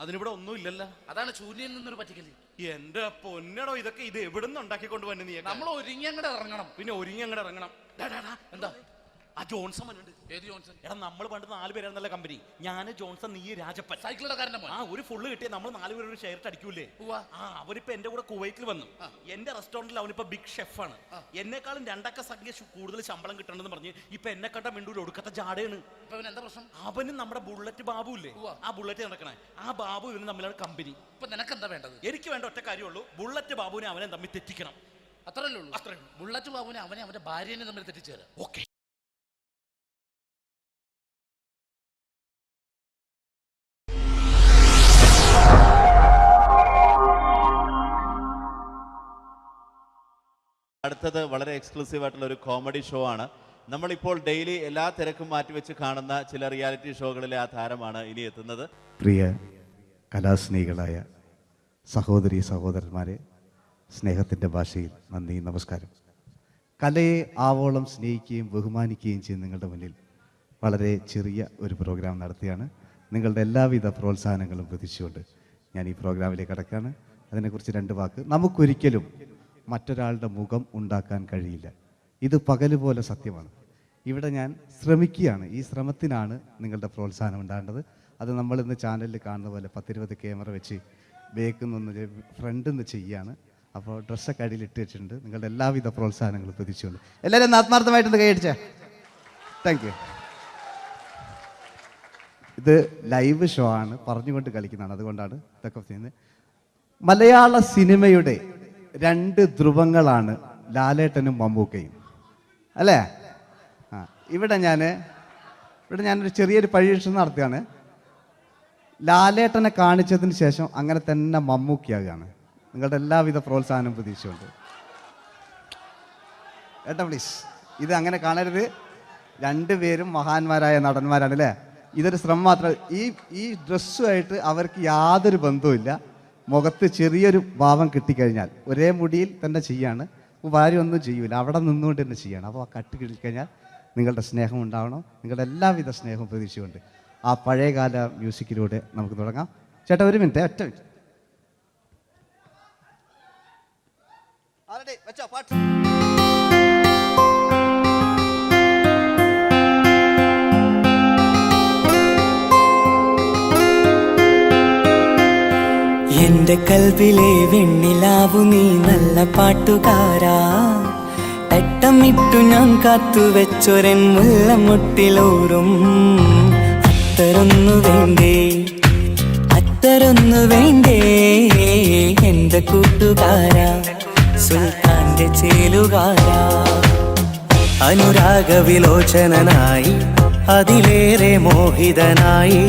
അതിനിവിടെ ഒന്നും ഇല്ലല്ലോ. അതാണ് ശൂന്യയിൽ നിന്നൊരു പറ്റിക്കല്. എന്റെ പൊന്നടോ, ഇതൊക്കെ ഇത് എവിടുന്ന് ഉണ്ടാക്കിക്കൊണ്ട് വന്നു നീ? നമ്മൾ ഒരുങ്ങി അങ്ങോട്ട് ഇറങ്ങണം. പിന്നെ ഒരുങ്ങി അങ്ങോട്ട് ഇറങ്ങണം. എന്താ? ആ ജോൺസൺ ഉണ്ട്. ഏത് ജോൺസൺ? എടാ, നമ്മൾ പണ്ട് 4 പേരായിരുന്നല്ല കമ്പനി. ഞാൻ, ജോൺസൺ, നീ, രാജപ്പൻ. സൈക്കിളുകാരന്റെ മോൻ. ഒരു ഫുള്ള് കിട്ടിയ നമ്മൾ 4 പേര് ഒരു ഷെയർ അടിക്കൂലേ? അവനിപ്പോ എന്റെ കൂടെ കുവൈറ്റിൽ വന്നു. എന്റെ റെസ്റ്റോറന്റിൽ അവനിപ്പോ ബിഗ് ഷെഫാണ്. എന്നെക്കാളും 2 അക്ക സംഖ്യ കൂടുതൽ ശമ്പളം കിട്ടണമെന്ന് പറഞ്ഞ് ഇപ്പൊ എന്നെ കണ്ട മിണ്ടൂർ ഒടുക്കത്തെ ജാടയാണ്. എന്താ പ്രശ്നം? അവനും നമ്മുടെ ബുള്ളറ്റ് ബാബു ഇല്ലേ, ആ ബുള്ളറ്റ് നടക്കണേ, ആ ബാബു ഇവനും തമ്മിലാണ് കമ്പനി. ഇപ്പൊ നിനക്ക് എന്താ വേണ്ടത്? എനിക്ക് വേണ്ട ഒറ്റ കാര്യമുള്ളൂ, ബുള്ളറ്റ് ബാബുവിനെ അവനെ തമ്മിൽ തെറ്റിക്കണം. അത്രയല്ലേ ഉള്ളൂ? അത്രയേ. ബുള്ളറ്റ് ബാബുവിനെ അവനെ അവന്റെ ഭാര്യനെ തമ്മിൽ തെറ്റിച്ചേരാം. ഓക്കെ. അടുത്തത് വളരെ എക്സ്ക്ലൂസീവ് ആയിട്ടുള്ള ഒരു കോമഡി ഷോ ആണ്. നമ്മളിപ്പോൾ ഡെയിലി എല്ലാ തിരക്കും മാറ്റിവെച്ച് കാണുന്ന ചില റിയാലിറ്റി ഷോകളിലെ ആ താരമാണ് ഇനി എത്തുന്നത്. പ്രിയ കലാസ്നേഹികളായ സഹോദരി സഹോദരന്മാരെ, സ്നേഹത്തിൻ്റെ ഭാഷയിൽ നന്ദി, നമസ്കാരം. കലയെ ആവോളം സ്നേഹിക്കുകയും ബഹുമാനിക്കുകയും ചെയ്യുന്ന നിങ്ങളുടെ മുന്നിൽ വളരെ ചെറിയ ഒരു പ്രോഗ്രാം നടത്തിയാണ്. നിങ്ങളുടെ എല്ലാവിധ പ്രോത്സാഹനങ്ങളും പ്രതീക്ഷിച്ചുകൊണ്ട് ഞാൻ ഈ പ്രോഗ്രാമിലേക്ക് കടക്കുകയാണ്. അതിനെക്കുറിച്ച് 2 വാക്ക്. നമുക്കൊരിക്കലും മറ്റൊരാളുടെ മുഖം ഉണ്ടാക്കാൻ കഴിയില്ല. ഇത് പകല് പോലെ സത്യമാണ്. ഇവിടെ ഞാൻ ശ്രമിക്കുകയാണ്. ഈ ശ്രമത്തിനാണ് നിങ്ങളുടെ പ്രോത്സാഹനം ഉണ്ടാകേണ്ടത്. അത് നമ്മളിന്ന് ചാനലിൽ കാണുന്ന പോലെ 10-20 ക്യാമറ വെച്ച് ബേക്കിൽ നിന്ന് ഫ്രണ്ടിൽ നിന്ന് ചെയ്യുകയാണ്. അപ്പോൾ ഡ്രസ്സൊക്കെ അടിയിൽ ഇട്ട് വെച്ചിട്ടുണ്ട്. നിങ്ങളുടെ എല്ലാവിധ പ്രോത്സാഹനങ്ങളും പ്രതീക്ഷിച്ചുകൊണ്ട് എല്ലാവരും ആത്മാർത്ഥമായിട്ടൊന്ന് കൈയടിച്ചേ. Thank you. ഇത് ലൈവ് ഷോ ആണ്, പറഞ്ഞുകൊണ്ട് കളിക്കുന്നതാണ്, അതുകൊണ്ടാണ് ഇതൊക്കെ ചെയ്യുന്നത്. മലയാള സിനിമയുടെ 2 ധ്രുവങ്ങളാണ് ലാലേട്ടനും മമ്മൂക്കയും, അല്ലേ? ഇവിടെ ഞാനൊരു ചെറിയൊരു പരീക്ഷണം നടത്തുകയാണ്. ലാലേട്ടനെ കാണിച്ചതിന് ശേഷം അങ്ങനെ തന്നെ മമ്മൂക്കയാകുകയാണ്. നിങ്ങളുടെ എല്ലാവിധ പ്രോത്സാഹനം പ്രതീക്ഷിച്ചുകൊണ്ട് ഏട്ടാ പ്ലീസ്, ഇത് അങ്ങനെ കാണരുത്. 2 പേരും മഹാന്മാരായ നടന്മാരാണ്, അല്ലേ? ഇതൊരു ശ്രമം മാത്രം. ഈ ഡ്രസ്സുമായിട്ട് അവർക്ക് യാതൊരു ബന്ധവുമില്ല. മുഖത്ത് ചെറിയൊരു ഭാവം കിട്ടിക്കഴിഞ്ഞാൽ ഒരേ മുടിയിൽ തന്നെ ചെയ്യാണ്, ഭാര്യ ഒന്നും ചെയ്യൂല, അവിടെ നിന്നുകൊണ്ട് തന്നെ ചെയ്യണം. അപ്പോൾ ആ കട്ട് കിട്ടിക്കഴിഞ്ഞാൽ നിങ്ങളുടെ സ്നേഹം ഉണ്ടാവണം. നിങ്ങളുടെ എല്ലാവിധ സ്നേഹവും പ്രതീക്ഷിച്ചുകൊണ്ട് ആ പഴയകാല മ്യൂസിക്കിലൂടെ നമുക്ക് തുടങ്ങാം. ചേട്ടാ ഒരു മിനിറ്റ്, ഒറ്റ മിനിറ്റ്. എന്റെ കൽവിലെ വെണ്ണിലാവു നീ നല്ല പാട്ടുകാരാ, തട്ടമിട്ടു ഞാൻ കാത്തുവെച്ചൊരൻ മുല്ലമുട്ടിലോറും. അത്തരൊന്നു വേണ്ടേ, അത്തരൊന്നു വേണ്ടേ എന്റെ കൂട്ടുകാരാ, സുൽത്താന്റെ ചേലുകാരാ. അനുരാഗവിലോചനായി അതിലേറെ മോഹിതനായി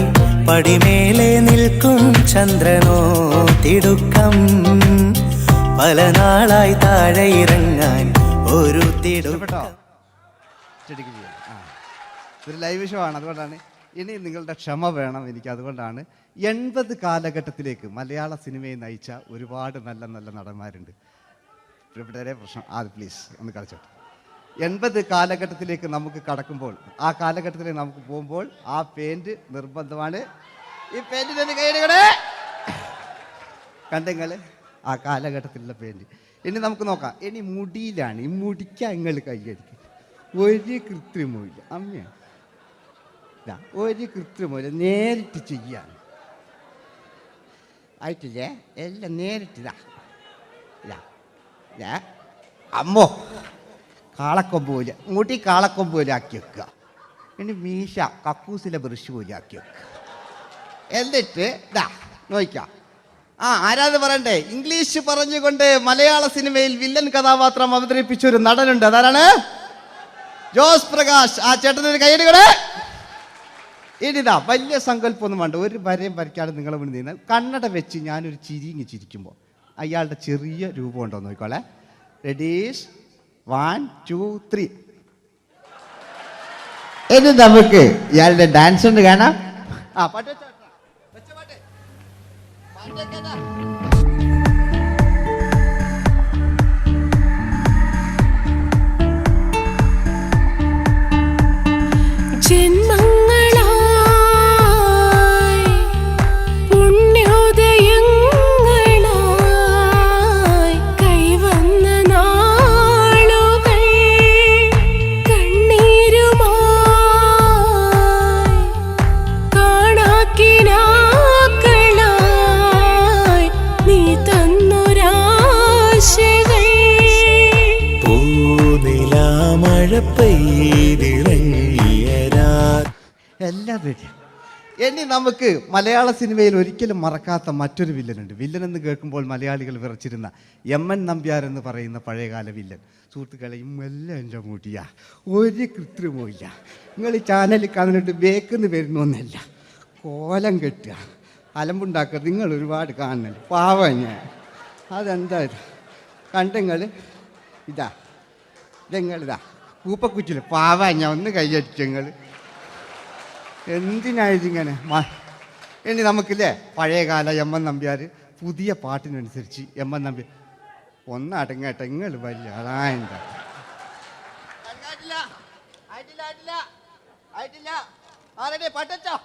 പടിമേലെ നിൽക്കും ചന്ദ്രനോ തിടുക്കം, പല നാളായി താഴെ ഇറങ്ങാൻ ഒരു തിടുക്കം. ഒരു ലൈവ് ഷോ ആണ്, അതുകൊണ്ടാണ്. ഇനി നിങ്ങളുടെ ക്ഷമ വേണം എനിക്ക്. അതുകൊണ്ടാണ് 80 കാലഘട്ടത്തിലേക്ക് മലയാള സിനിമയെ നയിച്ച ഒരുപാട് നല്ല നല്ല നടന്മാരുണ്ട്. ഇവിടെ പ്രശ്നം പ്ലീസ് ഒന്ന് കളിച്ചോട്ടെ. 80 കാലഘട്ടത്തിലേക്ക് നമുക്ക് കടക്കുമ്പോൾ, ആ കാലഘട്ടത്തിലേക്ക് നമുക്ക് പോകുമ്പോൾ ആ പെയിന്റ് നിർബന്ധമാണ്. ഈ പെയിന്റിന് കൈയിടേ കണ്ടെങ്കിൽ ആ കാലഘട്ടത്തിലുള്ള പെയിന്റ്. ഇനി നമുക്ക് നോക്കാം. ഇനി മുടിയിലാണ്. ഈ മുടിക്ക് നിങ്ങൾ കൈയടിക്കും. ഒരു കൃത്രിമവും അമ്മ, ഒരു കൃത്രിമവും നേരിട്ട് ചെയ്യാണ്. ആയിട്ടില്ലേ? എല്ലാം നേരിട്ടിതാ. അമ്മോ കാളക്കൊമ്പ് പോലെ മുടി കാളക്കൊമ്പ് പോലെ ആക്കി വെക്കുക. ഇനി മീശ കക്കൂസിലെ ബ്രഷ് പോലെ ആക്കി വെക്കുക. എന്നിട്ട് നോക്കാം. ആരാത് പറയണ്ടേ? ഇംഗ്ലീഷ് പറഞ്ഞുകൊണ്ട് മലയാള സിനിമയിൽ വില്ലൻ കഥാപാത്രം അവതരിപ്പിച്ച ഒരു നടനുണ്ട്. അതാരാണ്? ജോസ് പ്രകാശ്. ആ ചേട്ടനൊരു കൈയടികളെ. ഇനിതാ വലിയ സങ്കല്പമൊന്നും വേണ്ട, ഒരു വരയും വരയ്ക്കാതെ നിങ്ങളെ മുന്നിൽ നിന്ന് കണ്ണട വെച്ച് ഞാനൊരു ചിരിങ്ങി ചിരിക്കുമ്പോൾ അയാളുടെ ചെറിയ രൂപം ഉണ്ടോ നോക്കിക്കോളെ. റെഡീസ് 1 2 3. ഇനി നമുക്ക് ഇയാളുടെ ഡാൻസ് ഉണ്ട് കാണാം. പാട്ട് വെച്ച പാട്ട് ജന്മങ്ങളായി പുണ്യോദയങ്ങളായി കൈവന്ന നാളുകൾ കണ്ണീരുമായി കാണാക്കിനാക്കളായി നീ തന്നൊരാശകൾ. പൂനിലാമഴ പെയ്തിറങ്ങിയ എല്ലാം റെഡി. ഇനി നമുക്ക് മലയാള സിനിമയിൽ ഒരിക്കലും മറക്കാത്ത മറ്റൊരു വില്ലനുണ്ട്. വില്ലൻ എന്ന് കേൾക്കുമ്പോൾ മലയാളികൾ വിറച്ചിരുന്ന MN നമ്പ്യാർ എന്ന് പറയുന്ന പഴയകാല വില്ലൻ. സുഹൃത്തുക്കളെ, എല്ലാം എൻ്റെ മുടിയാ, ഒരു കൃത്രിമവും ഇല്ല. നിങ്ങൾ ഈ ചാനലിൽ കാണുന്നിട്ട് ബേക്കെന്ന് വരുന്നൊന്നല്ല, കോലം കെട്ടുക, അലമ്പുണ്ടാക്കുക. നിങ്ങൾ ഒരുപാട് കാണുന്നുണ്ട്. പാവം ഞാൻ. അതെന്താ കണ്ടെങ്കിൽ ഇതെങ്ങളിതാ കൂപ്പക്കുച്ചിൽ പാവം ഞാൻ ഒന്ന് കൈയടിച്ചങ്ങൾ. എന്തിനായതിങ്ങനെ? ഇനി നമുക്കില്ലേ പഴയകാല MN നമ്പ്യാർ പുതിയ പാട്ടിനനുസരിച്ച് MN നമ്പ്യാർ ഒന്ന് അടങ്ങട്ടെ. നിങ്ങൾ വലിയ അതാ ആയിട്ടില്ല. ആരുടെ പട്ടച്ചോ?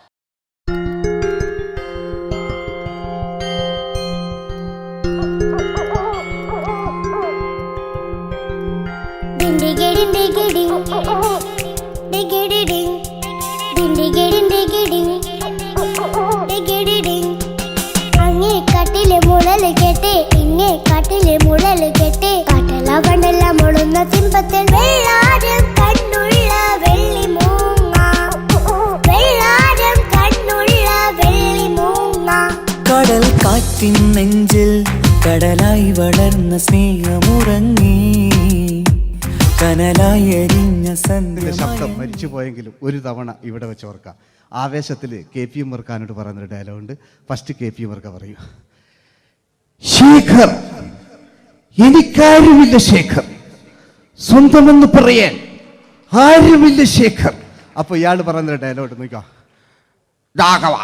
അങ്ങേ കട്ടിലെ മുളല് കെട്ടി ഇങ്ങേ കട്ടിലെ മുളല് കെട്ടി കട്ടല കണ്ടല്ല മുളുന്ന സിംഹത്തിൽ വെള്ളാരം കണ്ണുള്ള വെള്ളി മൂങ്ങ വെള്ളാരം കണ്ണുള്ള വെള്ളി മൂങ്ങ കടൽ കാറ്റിൻ നെഞ്ചിൽ കടലായി വളർന്ന സ്നേഹമുറങ്ങി കനലായി എരിഞ്ഞ ശബ്ദം മരിച്ചു പോയെങ്കിലും ഒരു തവണ ഇവിടെ വെച്ച് ഓർക്കാം. ആവേശത്തിൽ KP ഉമ്മർഖാനോട് പറയുന്നൊരു ഡയലോഗുണ്ട്. ഫസ്റ്റ് KP ഉമ്മർഖ പറയൂ. ശേഖർ, എനിക്കാരുമില്ല ശേഖർ, സ്വന്തമെന്ന് പറയാൻ ആരുമില്ല ശേഖർ. അപ്പൊ ഇയാൾ പറയുന്നൊരു ഡയലോഗ് നോക്കാം. രാഘവ,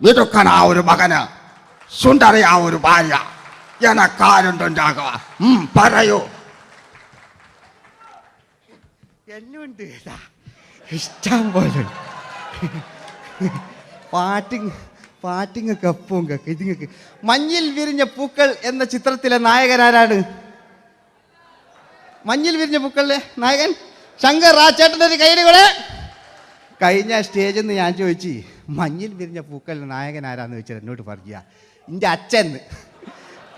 വിടുക്കനാ ഒരു മകന്, സുന്ദരയാ ഒരു ഭാര്യ, എനക്കാരുണ്ടോ രാഘവ? പറയൂ. എന്നുണ്ട് ഇഷ്ടം പോലെ പാട്ടിങ്ങൊക്കെ അപ്പവും ഇതിങ്ങക്ക്. മഞ്ഞിൽ വിരിഞ്ഞ പൂക്കൾ എന്ന ചിത്രത്തിലെ നായകനാരാണ്? മഞ്ഞിൽ വിരിഞ്ഞ പൂക്കളിലെ നായകൻ ശങ്കർ. ആ ചേട്ടൻ്റെ ഒരു കൈയ്യടി കൂടെ. കഴിഞ്ഞ സ്റ്റേജിൽ നിന്ന് ഞാൻ ചോദിച്ചു മഞ്ഞിൽ വിരിഞ്ഞ പൂക്കളിലെ നായകൻ ആരാന്ന് ചോദിച്ചാൽ എന്നോട് പറയുക എൻ്റെ അച്ഛൻ.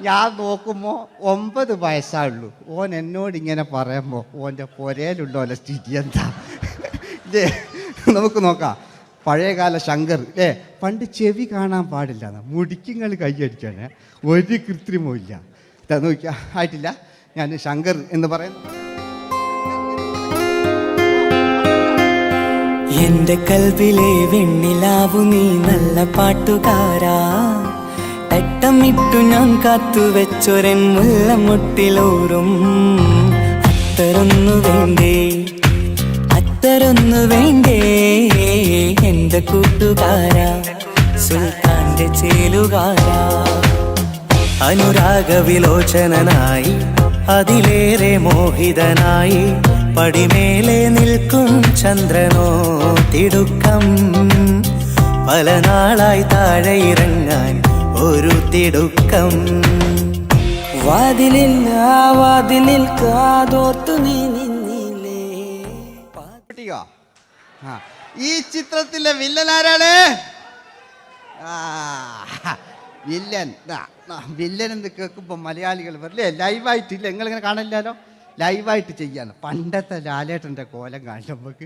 ഞാൻ നോക്കുമ്പോൾ 9 വയസ്സായുള്ളൂ. ഓൻ എന്നോട് ഇങ്ങനെ പറയുമ്പോൾ ഓൻ്റെ പൊരയിലുണ്ടോ അല്ല സ്ഥിതി എന്താ? ഇല്ലേ, നമുക്ക് നോക്കാം. പഴയകാല ശങ്കർ അല്ലേ, പണ്ട് ചെവി കാണാൻ പാടില്ല, മുടിക്കുങ്ങൾ കൈയടിക്കാണ്, ഒരു കൃത്രിമവും ഇല്ല. നോക്കിയാ ആയിട്ടില്ല. ഞാൻ ശങ്കർ എന്ന് പറയുന്നു. എന്റെ കൽവിലെ വെണ്ണിലാവു നീ നല്ല പാട്ടുകാരാ, തട്ടമിട്ടു ഞാൻ കാത്തുവെച്ചൊരൻ മുല്ലമുട്ടിലോറും. അത്തരൊന്നു വേണ്ടേ, അത്തരൊന്നു വേണ്ടേ എന്റെ കൂട്ടുകാരാ, സുൽത്താന്റെ ചേലുകാരാ. അനുരാഗവിലോചനായി അതിലേറെ മോഹിതനായി പടിമേലെ നിൽക്കും ചന്ദ്രനോ തിടുക്കം. പല നാളായി താഴെ ഇറങ്ങാൻ ഒരു തിടുക്കം. വാതിലിൽ ആ വാതിലിൽ കാതോർത്തു നീ നിന്നില്ലേ. ഈ ചിത്രത്തിലെ വില്ലൻ ആരാണ്? വില്ലൻ. വില്ലൻ എന്ന് കേൾക്കുമ്പോൾ മലയാളികൾ വരില്ലേ ലൈവായിട്ടില്ല, നിങ്ങളിങ്ങനെ കാണില്ലല്ലോ, ലൈവായിട്ട് ചെയ്യാൻ. പണ്ടത്തെ ലാലേട്ടൻ്റെ കോലം കാണും നമുക്ക്.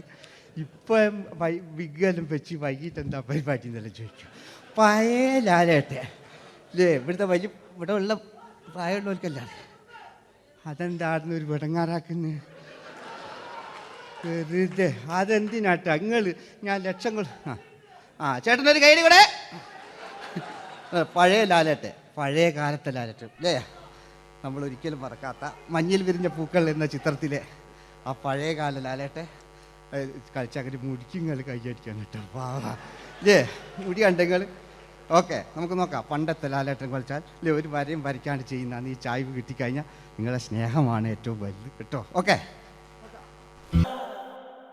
ഇപ്പം വിഗ്ഗെല്ലാം വെച്ച് വൈകിട്ട് എന്താ പരിപാടി എന്നെല്ലാം ചോദിക്കും. പഴയ ലാലേട്ടെ അല്ലേ, ഇവിടെ ഉള്ള പ്രായമുള്ളവർക്കല്ല. അതെന്തായിരുന്നു ഒരു വിടങ്ങാറാക്കുന്നത്? വെറുതെ അതെന്തിനാട്ടാ നിങ്ങൾ? ഞാൻ ലക്ഷങ്ങൾ ചേട്ടനൊരു കൈയ്യടി കൂടെ. പഴയ ലാലേട്ടെ, പഴയ കാലത്തെ ലാലേട്ട് അല്ലേ, നമ്മളൊരിക്കലും മറക്കാത്ത മഞ്ഞിൽ വിരിഞ്ഞ പൂക്കൾ എന്ന ചിത്രത്തിലെ ആ പഴയ കാല ലാലേട്ടെ കളിച്ചങ്ങനെ മുടിക്കുങ്ങൾ കൈയടിക്കാൻ കിട്ടും. ഇല്ലേ, മുടി കണ്ടെങ്കിൽ ഓക്കെ. നമുക്ക് നോക്കാം. പണ്ടത്തെ ലാലേട്ടൻ കളിച്ചാൽ ഇല്ലേ ഒരു വരയും വരയ്ക്കാണ്ട് ചെയ്യുന്നതാണ്. ഈ ചായ്വ് കിട്ടിക്കഴിഞ്ഞാൽ നിങ്ങളുടെ സ്നേഹമാണ് ഏറ്റവും വലുത് കേട്ടോ. ഓക്കെ.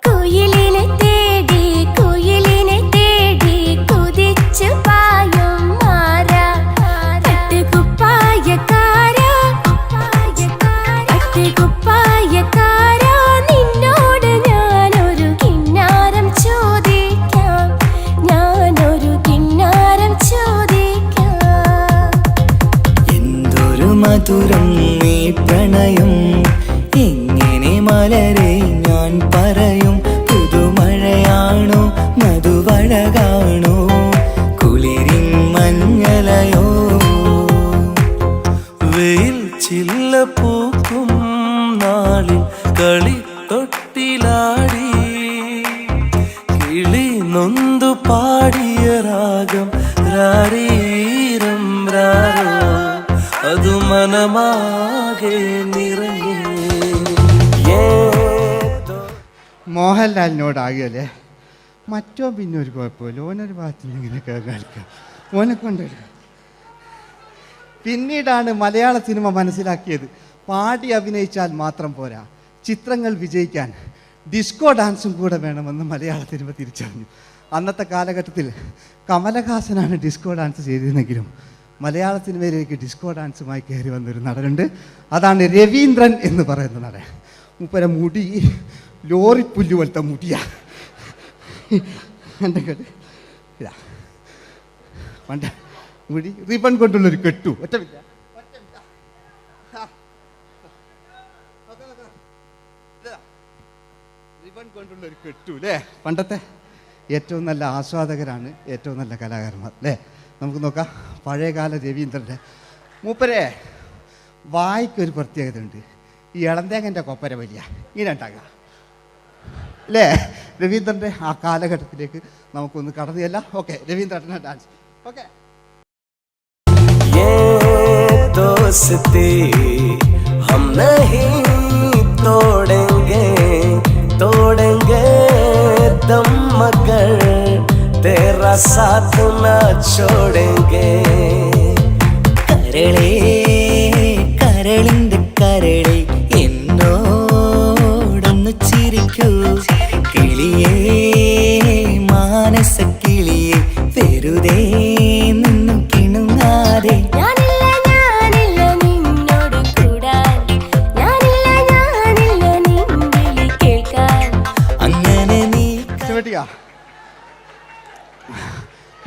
കുയിലിനെ തേടി കുയിലിനെ തേടി കുതിച്ചു പായും മാറാ, പട്ടുകുപ്പായക്കാരാ പട്ടുകുപ്പായക്കാരാ, നിന്നോട് ഞാനൊരു കിന്നാരം ചോദിക്കാം, ഞാനൊരു കിന്നാരം ചോദിക്കാം. എന്തൊരു മധുരം ഈ പ്രണയം, എങ്ങനെ മലരെ ഞാൻ പറയും. പുതുമഴയാണോ മധുവഴകാണോ കുളിരിൻ മഞ്ഞലയോ. വെയിൽ ചില്ല പൂക്കും നാളിൽ കളി തൊട്ടിലാടി കിളി നൊന്തു പാടിയ രാഗം രാരീരം രാരോ, അതു മനമാകെ നിറഞ്ഞേ. മോഹൻലാലിനോടാകല്ലേ, മറ്റോ പിന്നെ ഒരു കുഴപ്പമില്ല. ഓനൊരു ഭാഗത്ത് ഇങ്ങനെ കളിക്കാം, ഓനെ കൊണ്ടുവരിക. പിന്നീടാണ് മലയാള സിനിമ മനസ്സിലാക്കിയത് പാടി അഭിനയിച്ചാൽ മാത്രം പോരാ, ചിത്രങ്ങൾ വിജയിക്കാൻ ഡിസ്കോ ഡാൻസും കൂടെ വേണമെന്ന് മലയാള സിനിമ തിരിച്ചറിഞ്ഞു. അന്നത്തെ കാലഘട്ടത്തിൽ കമലഹാസനാണ് ഡിസ്കോ ഡാൻസ് ചെയ്തിരുന്നെങ്കിലും മലയാള സിനിമയിലേക്ക് ഡിസ്കോ ഡാൻസുമായി കയറി വന്നൊരു നടനുണ്ട്. അതാണ് രവീന്ദ്രൻ എന്ന് പറയുന്ന നടൻ. മൂപ്പര മുടി ലോറിപ്പുല്ല് പോലത്തെ മുടിയാ. എൻ്റെ കേട്ട് ഇതാ പണ്ട് മുടി റിബൺ കൊണ്ടുള്ളൊരു കെട്ടു. ഒറ്റ റിബൺ കൊണ്ടുള്ളൊരു കെട്ടു അല്ലേ. പണ്ടത്തെ ഏറ്റവും നല്ല ആസ്വാദകരാണ് ഏറ്റവും നല്ല കലാകാരന്മാർ അല്ലേ. നമുക്ക് നോക്കാം പഴയകാല രവീന്ദ്രൻ്റെ. മൂപ്പരെ വായിക്കൊരു പ്രത്യേകത ഉണ്ട്. ഈ ഇളന്തേങ്ങൻ്റെ കൊപ്പര വലിയ ഇങ്ങനെ ഉണ്ടാകുക അല്ലേ. രവീന്ദ്രൻ്റെ ആ കാലഘട്ടത്തിലേക്ക് നമുക്കൊന്ന് കടന്നുചെല്ല. ഓക്കെ, രവീന്ദ്രൻ്റെ ഡാൻസ്. ഓക്കെ. दोस्ती हम नहीं तोड़ेंगे तोड़ेंगे दम मगर तेरा साथ न छोड़ेंगे കരളേ കരളിന്റെ കരളേ എന്നോടൊന്ന് ചിരിക്കൂ കിളിയേ മാനസ കിളിയേ വെറുതെ നിന്നും കിണുങ്ങാതെ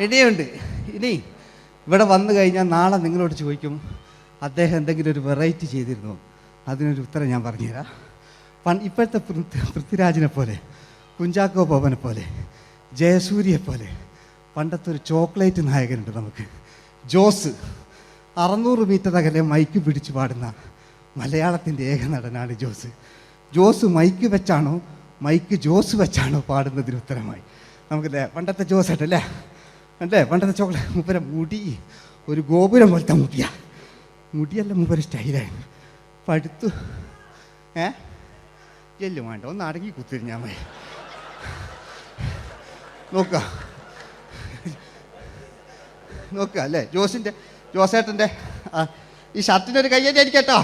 ഇനിയുണ്ട്. ഇനി ഇവിടെ വന്നു കഴിഞ്ഞാൽ നാളെ നിങ്ങളോട് ചോദിക്കും അദ്ദേഹം എന്തെങ്കിലും ഒരു വെറൈറ്റി ചെയ്തിരുന്നു. അതിനൊരു ഉത്തരം ഞാൻ പറഞ്ഞുതരാം. ഇപ്പോഴത്തെ പൃഥ്വിരാജിനെ പോലെ, കുഞ്ചാക്കോ ബോബനെ പോലെ, ജയസൂര്യയെ പോലെ പണ്ടത്തെ ഒരു ചോക്ലേറ്റ് നായകനുണ്ട് നമുക്ക്, ജോസ്. 600 മീറ്റർ അകലെ മൈക്ക് പിടിച്ച് പാടുന്ന മലയാളത്തിൻ്റെ ഏക നടനാണ് ജോസ്. ജോസ് മൈക്ക് വെച്ചാണോ മൈക്ക് ജോസ് വെച്ചാണോ പാടുന്നതിന് ഉത്തരമായി നമുക്കല്ലേ പണ്ടത്തെ ജോസ് ആയിട്ടല്ലേ അല്ലേ. പണ്ടത്തെ ചോക്ലേറ്റ് മൂപ്പര മുടി ഒരു ഗോപുരം പോലത്തെ മുടിയാ. മുടിയല്ല മൂപ്പര സ്റ്റൈലായിരുന്നു. പടുത്തു എല്ലും വേണ്ട, ഒന്ന് അടങ്ങി കുത്തിരിഞ്ഞാൽ മതി. നോക്കുക അല്ലേ ജോസേട്ടൻ്റെ ഈ ഷർട്ടിനൊരു കയ്യടി അടിക്കട്ടോ.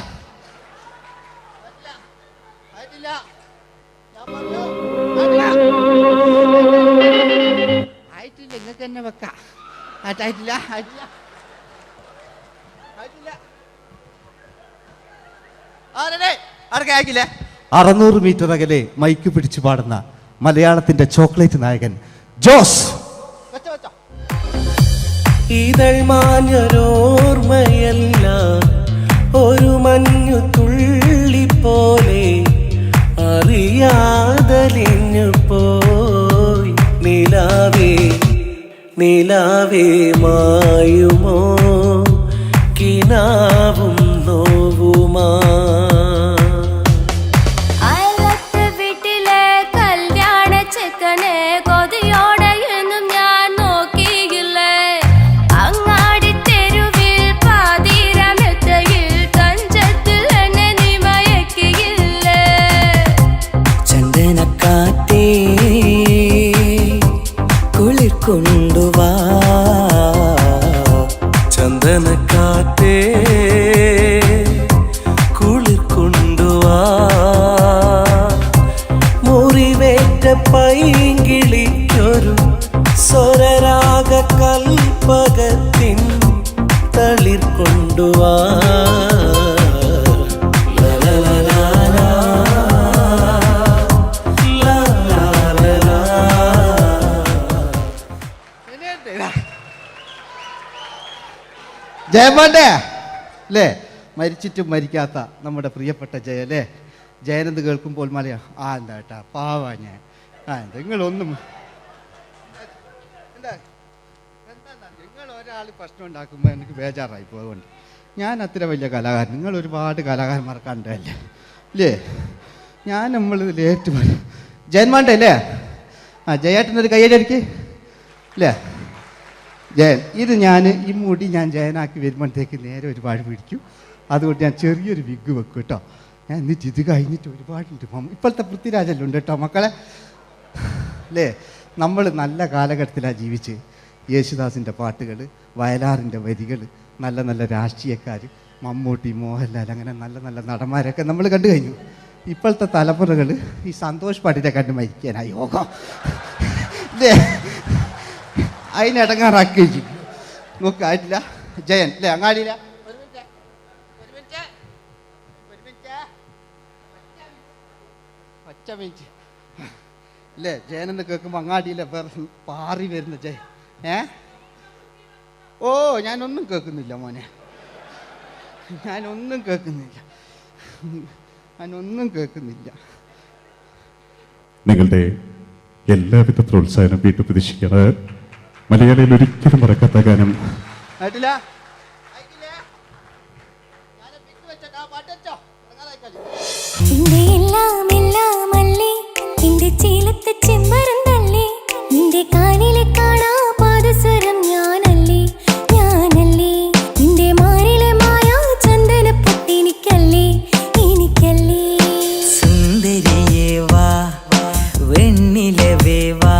ആയിട്ടില്ല, നിങ്ങൾക്ക് തന്നെ വെക്കാം. ആയിട്ടില്ല 600 മീറ്റർ അകലെ മൈക്ക് പിടിച്ചു പാടുന്ന മലയാളത്തിന്റെ ചോക്ലേറ്റ് നായകൻ ജോസ്. ഇതൾ മാഞ്ഞൊരോർമ്മയല്ല ഒരു മഞ്ഞു തുള്ളി പോലെ അറിയാതലിഞ്ഞു പോയി നിലാവേ നിലാവേ മായുമോ കിനാവും നോവുമാ കൊണ്ടുവാ ചന്ദനക്കാറ്റേ കുളിർ കൊണ്ടുവാ മുറിവേറ്റ പൈങ്കിളിക്കൊരു സ്വരരാഗ കൽപ്പകത്തിൻ തളിർ കൊണ്ടുവാ ജയമോൻ്റെ അല്ലേ, മരിച്ചിട്ടും മരിക്കാത്ത നമ്മുടെ പ്രിയപ്പെട്ട ജയ അല്ലേ. ജയനെന്ന് കേൾക്കുമ്പോൾ മലയാ എന്താ കേട്ടാ പാവാ ഞാൻ. നിങ്ങളൊന്നും നിങ്ങൾ ഒരാൾ പ്രശ്നം ഉണ്ടാക്കുമ്പോൾ എനിക്ക് ബേജാറായി പോകുന്നുണ്ട്. ഞാൻ അത്ര വലിയ കലാകാരൻ, നിങ്ങൾ ഒരുപാട് കലാകാരന്മാർ കണ്ടല്ലേ അല്ലേ. നമ്മൾ ലേറ്റ് ജയന്മാൻ്റെ അല്ലേ. ജയേട്ടനൊരു കയ്യടിക്ക് അല്ലേ. ജയൻ ഇത് ഈ മുടി ഞാൻ ജയനാക്കി വരുമ്പോഴത്തേക്ക് നേരെ ഒരുപാട് പിടിക്കും. അതുകൊണ്ട് ഞാൻ ചെറിയൊരു വിഗ് വെക്കും കേട്ടോ. ഞാൻ എന്നിട്ട് ഇത് കഴിഞ്ഞിട്ട് ഒരുപാടുണ്ട്. ഇപ്പോഴത്തെ പൃഥ്വിരാജെല്ലാം ഉണ്ട് കേട്ടോ മക്കളെ അല്ലേ. നമ്മൾ നല്ല കാലഘട്ടത്തിലാണ് ജീവിച്ച്. യേശുദാസിൻ്റെ പാട്ടുകൾ, വയലാറിൻ്റെ വരികൾ, നല്ല നല്ല രാഷ്ട്രീയക്കാർ, മമ്മൂട്ടി, മോഹൻലാൽ, അങ്ങനെ നല്ല നല്ല നടന്മാരൊക്കെ നമ്മൾ കണ്ടു കഴിഞ്ഞു ഇപ്പോഴത്തെ തലമുറകൾ ഈ സന്തോഷ് പാട്ടിനെ കണ്ട് മരിക്കാനായി യോഗം അതിനിടങ്ങാറാക്കി നോക്കായിട്ടില്ല. ജയൻ അല്ലേ അങ്ങാടിയില്ല പച്ച മിനിറ്റ് അല്ലേ ജയനെന്ന് കേൾക്കുമ്പോൾ അങ്ങാടിയിലെ വേറെ പാറി വരുന്ന ജയൻ. ഓ ഞാനൊന്നും കേൾക്കുന്നില്ല മോനെ, ഞാനൊന്നും കേൾക്കുന്നില്ല. നിങ്ങളുടെ എല്ലാവിധ പ്രോത്സാഹനം വീണ്ടും പ്രതീക്ഷിക്കാറ്. മലയാളിയിൽ ഒരിക്കലും മറക്കാത്ത ഗാനം നിന്റെ കാലിലെ കാണാ പാദസരം ഞാനല്ലേ ഞാനല്ലേ നിന്റെ മാറിലെ മായാ ചന്ദന പൊട്ടിനിക്കല്ലേ എനിക്കല്ലേ സുന്ദരിയേ വാ വെണ്ണിലവേ വാ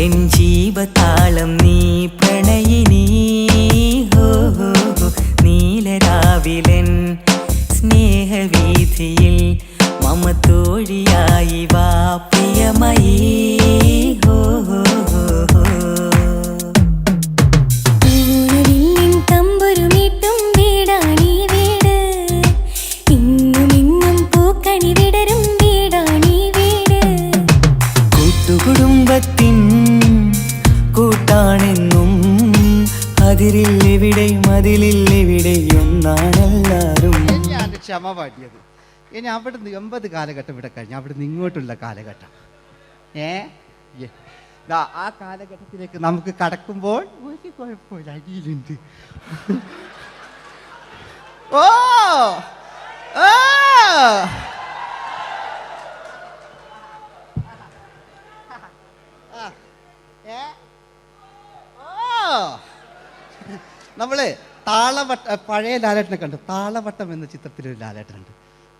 എൻ ജീവതാളം നീ പ്രണയിനി ഹോ ഹോ ഹോ നീലരാവിലൻ സ്നേഹവീഥിയിൽ മമ തോഴിയായി വാ പ്രിയമയീ ഹോ ഹോ ഹോ ഹോ ൂരവില്ലിൻ തമ്പുരുമീട്ടും വീടാണീ വീട് ഇന്നും ഇന്നും പൂക്കണി വിടരും വീടാണീ വീട് കൂട്ടുകുടുംബത്തിൻ കൂട്ടാണെന്നും അതിരില്ലെവിടെ മതിലില്ലെവിടെ ഒന്നാണെല്ലാരും. ഞാൻ ക്ഷമ പാടിയത്. ഇനി അവിടുന്ന് 80 കാലഘട്ടം ഇവിടെ കഴിഞ്ഞു, അവിടുന്ന് ഇങ്ങോട്ടുള്ള കാലഘട്ടം ആ കാലഘട്ടത്തിലേക്ക് നമുക്ക് കടക്കുമ്പോൾ ഒരു കുഴപ്പമില്ല, അടിയിലുണ്ട്. ഓ ഓ നമ്മള് താളവട്ട പഴയ ലാലേട്ടനെ കണ്ടു. താളവട്ടം എന്ന ചിത്രത്തിലൊരു ലാലേട്ടനുണ്ട്,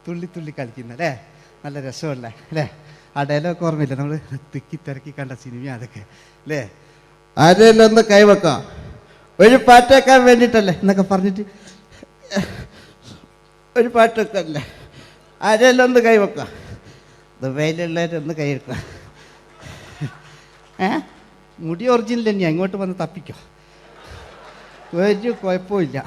തുള്ളി തുള്ളി കളിക്കുന്ന അല്ലേ, നല്ല രസമുള്ള അല്ലേ. ആ ഡയലോഗ് ഓർമ്മയില്ല, നമ്മൾ തിക്കി തിരക്കി കണ്ട സിനിമ അതൊക്കെ അല്ലേ. ആരെല്ലാം ഒന്ന് കൈവെക്കാം, ഒരു പാട്ട് വെക്കാൻ വേണ്ടിയിട്ടല്ലേ എന്നൊക്കെ പറഞ്ഞിട്ട് ഒരു പാട്ട് വെക്കല്ലേ. ആരെല്ലാം ഒന്ന് കൈവെക്കാം, ദുബൈയിലുള്ളവരൊന്ന് കൈവെക്കാം. മുടി ഒറിജിനൽ തന്നെയാണ്, ഇങ്ങോട്ട് വന്ന് തപ്പിക്കോ, ഒരു കുഴപ്പമില്ല.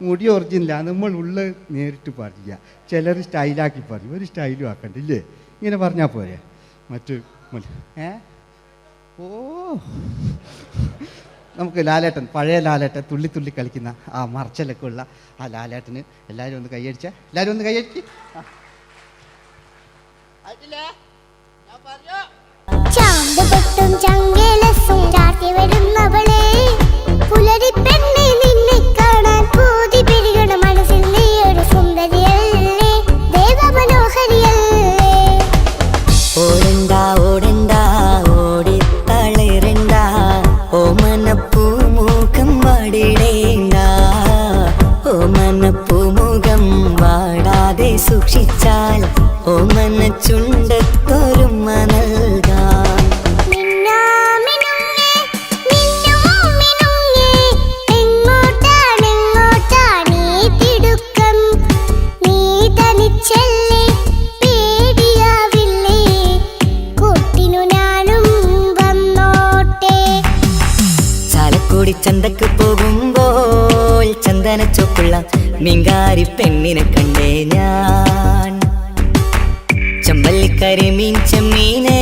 മുടി ഒറിജിനല, നമ്മൾ ഉള്ള നേരിട്ട് പാടില്ല. ചിലർ സ്റ്റൈലാക്കി പറയും, ഒരു സ്റ്റൈലും ആക്കണ്ടില്ലേ, ഇങ്ങനെ പറഞ്ഞാൽ പോരെ. മറ്റു ഓ നമുക്ക് ലാലേട്ടൻ, പഴയ ലാലേട്ടൻ, തുള്ളി തുള്ളി കളിക്കുന്ന ആ മറച്ചലൊക്കെ ഉള്ള ആ ലാലേട്ടന് എല്ലാവരും ഒന്ന് കൈയടിച്ച, എല്ലാവരും ഒന്ന് കൈയടിച്ച്. ചാമ്പുപൊട്ടും ചങ്കേലസും ചാർത്തി വരുന്നവളെ പുലരി പെണ്ണെ നിന്നെ കാണാൻ പൂതി പിരികണ മനസ്സിൽ നീ ഒരു സുന്ദരിയല്ലേ, ദേവമനോഹരിയല്ലേ. ഓടണ്ട ഓടണ്ട ഓടിത്തളരണ്ട ഓമനപ്പൂമുഖം വാടിടേണ്ട ഓമനപ്പൂമുഖം വാടാതെ സൂക്ഷിച്ചാൽ ഓമന ചുണ്ടത്തൊരുമ നൽകാം. ചന്തക്ക് പോകുമ്പോൾ ചന്ദന ചോപ്പുള്ള മീൻകാരി പെണ്ണിനെ കണ്ടേ ഞാൻ. ചമ്പല്ലിക്കരി മീൻ ചെമ്മീനെ